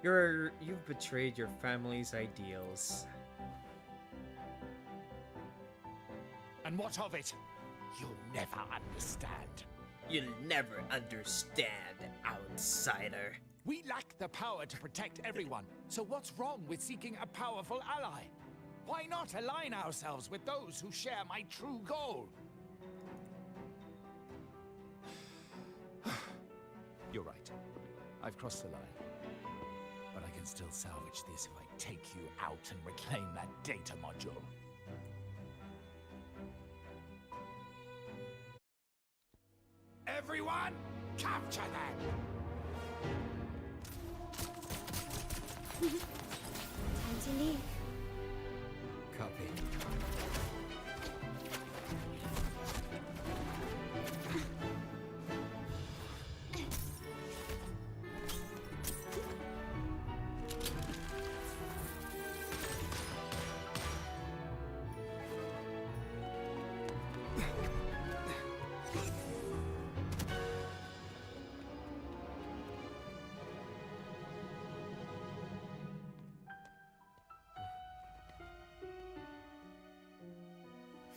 Speaker 1: You've betrayed your family's ideals.
Speaker 3: And what of it? You'll never understand.
Speaker 1: You'll never understand, outsider.
Speaker 3: We lack the power to protect everyone, so what's wrong with seeking a powerful ally? Why not align ourselves with those who share my true goal? You're right. I've crossed the line. But I can still salvage this if I take you out and reclaim that data module. Everyone, capture them!
Speaker 5: Time to leave.
Speaker 8: Copy.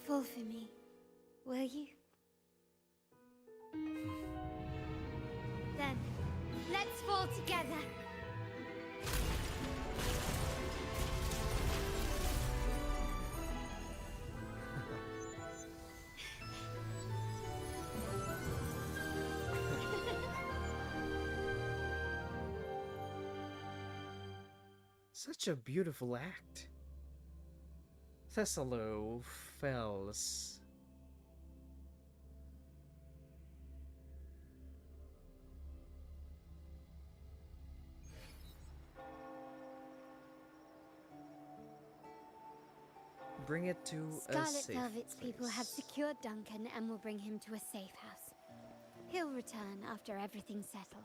Speaker 5: Fall for me, will you? Then, let's fall together.
Speaker 1: Such a beautiful act. Thessalo Fells. Bring it to a
Speaker 5: Scarlet
Speaker 1: safe
Speaker 5: Velvet's people have
Speaker 1: place.
Speaker 5: secured Duncan and will bring him to a safe house. He'll return after everything's settled.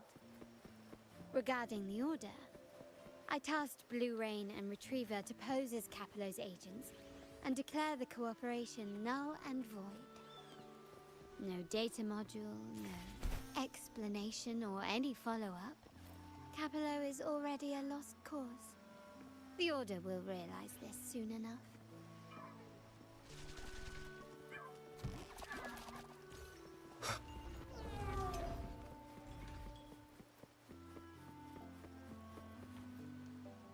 Speaker 5: Regarding the Order, I tasked Blue Rain and Retriever to pose as Capello's agents and declare the cooperation null and void. No data module, no explanation or any follow-up. Capello is already a lost cause. The Order will realize this soon enough.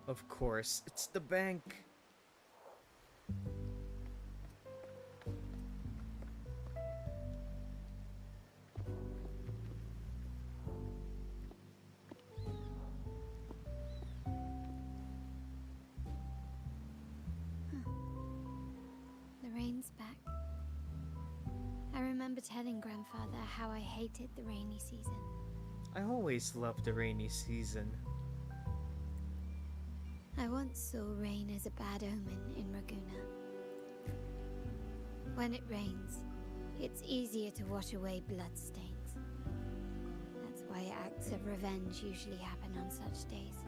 Speaker 1: Of course, it's the bank.
Speaker 5: The rain's back. I remember telling Grandfather how I hated the rainy season.
Speaker 1: I always loved the rainy season.
Speaker 5: I once saw rain as a bad omen in Raguna. When it rains, it's easier to wash away bloodstains. That's why acts of revenge usually happen on such days.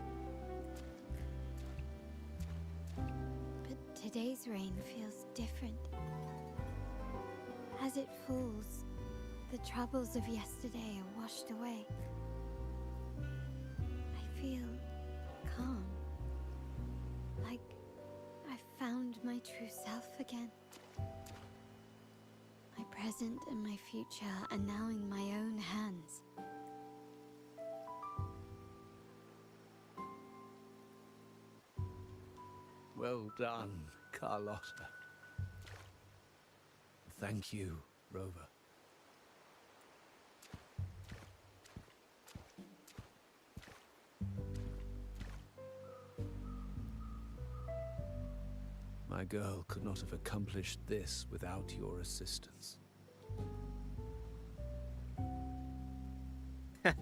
Speaker 5: But today's rain feels different. As it falls, the troubles of yesterday are washed away. I feel calm. Like I found my true self again. My present and my future are now in my own hands.
Speaker 18: Well done, Carlotta. Thank you, Rover. My girl could not have accomplished this without your assistance.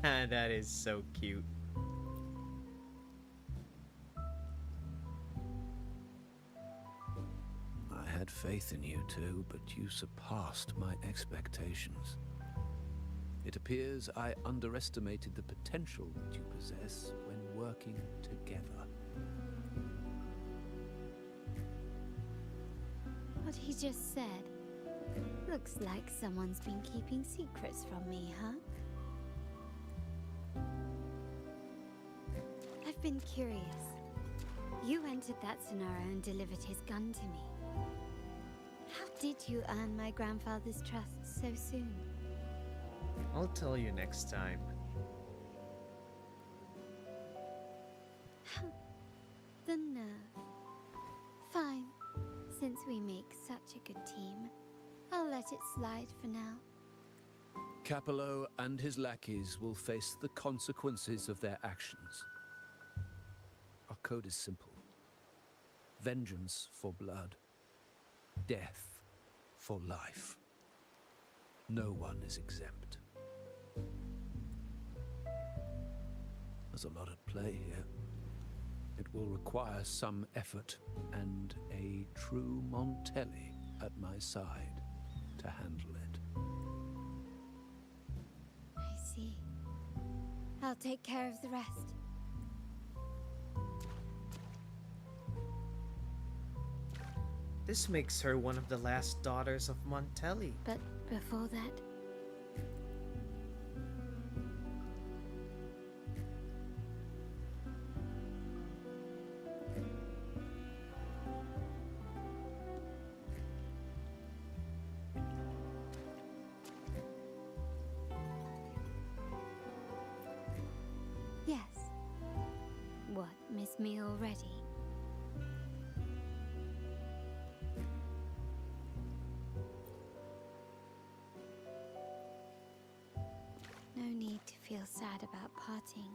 Speaker 1: That is so cute.
Speaker 18: I had faith in you too, but you surpassed my expectations. It appears I underestimated the potential that you possess when working together.
Speaker 5: What he just said. Looks like someone's been keeping secrets from me, huh? I've been curious. You entered that Sonaro and delivered his gun to me. How did you earn my grandfather's trust so soon?
Speaker 1: I'll tell you next time.
Speaker 5: The nerve. Fine. Since we make such a good team, I'll let it slide for now.
Speaker 18: Capello and his lackeys will face the consequences of their actions. Our code is simple. Vengeance for blood. Death for life. No one is exempt. There's a lot at play here. It will require some effort and a true Montelli at my side to handle it.
Speaker 5: I see. I'll take care of the rest.
Speaker 1: This makes her one of the last daughters of Montelli.
Speaker 5: But before that... Yes. What, miss me already? No need to feel sad about parting.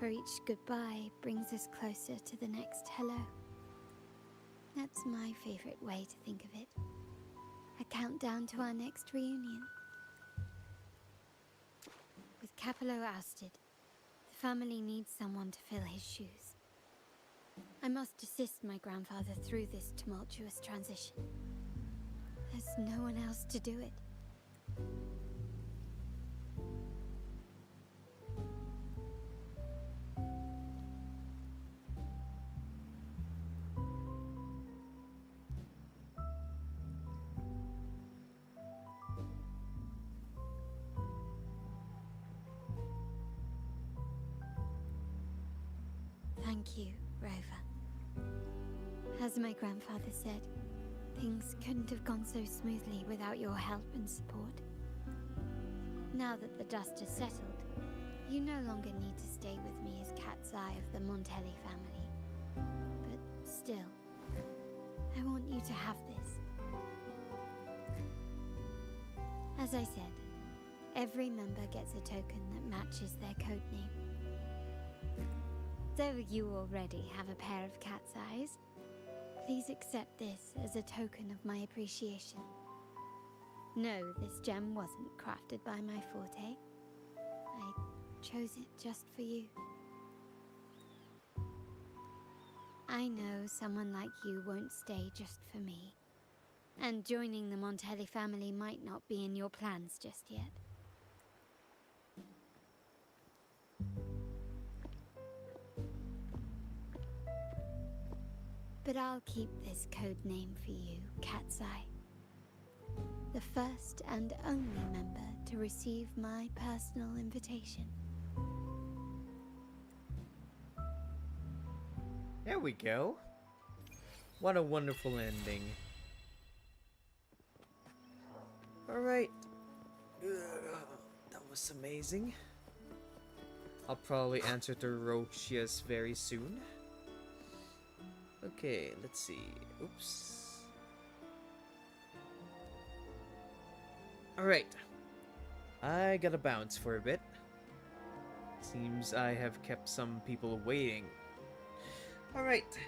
Speaker 5: For each goodbye brings us closer to the next hello. That's my favorite way to think of it. A countdown to our next reunion. With Capello ousted, the family needs someone to fill his shoes. I must assist my grandfather through this tumultuous transition. There's no one else to do it. Thank you, Rover. As my grandfather said, things couldn't have gone so smoothly without your help and support. Now that the dust has settled, you no longer need to stay with me as Cat's Eye of the Montelli family. But still, I want you to have this. As I said, every member gets a token that matches their codename. Though you already have a pair of cat's eyes, please accept this as a token of my appreciation. No, this gem wasn't crafted by my forte. I chose it just for you. I know someone like you won't stay just for me, and joining the Montelli family might not be in your plans just yet. But I'll keep this code name for you, Cat's Eye. The first and only member to receive my personal invitation.
Speaker 1: There we go. What a wonderful ending. Alright. That was amazing. I'll probably answer to Roxias very soon. Okay, let's see. Oops. Alright. I gotta bounce for a bit. Seems I have kept some people waiting. Alright.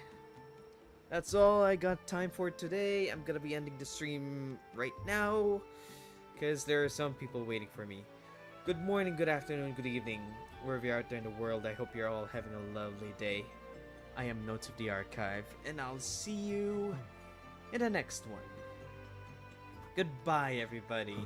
Speaker 1: That's all I got time for today. I'm gonna be ending the stream right now, because there are some people waiting for me. Good morning, good afternoon, good evening. Wherever you're out there in the world, I hope you're all having a lovely day. I am Notes of the Archive, and I'll see you in the next one. Goodbye, everybody.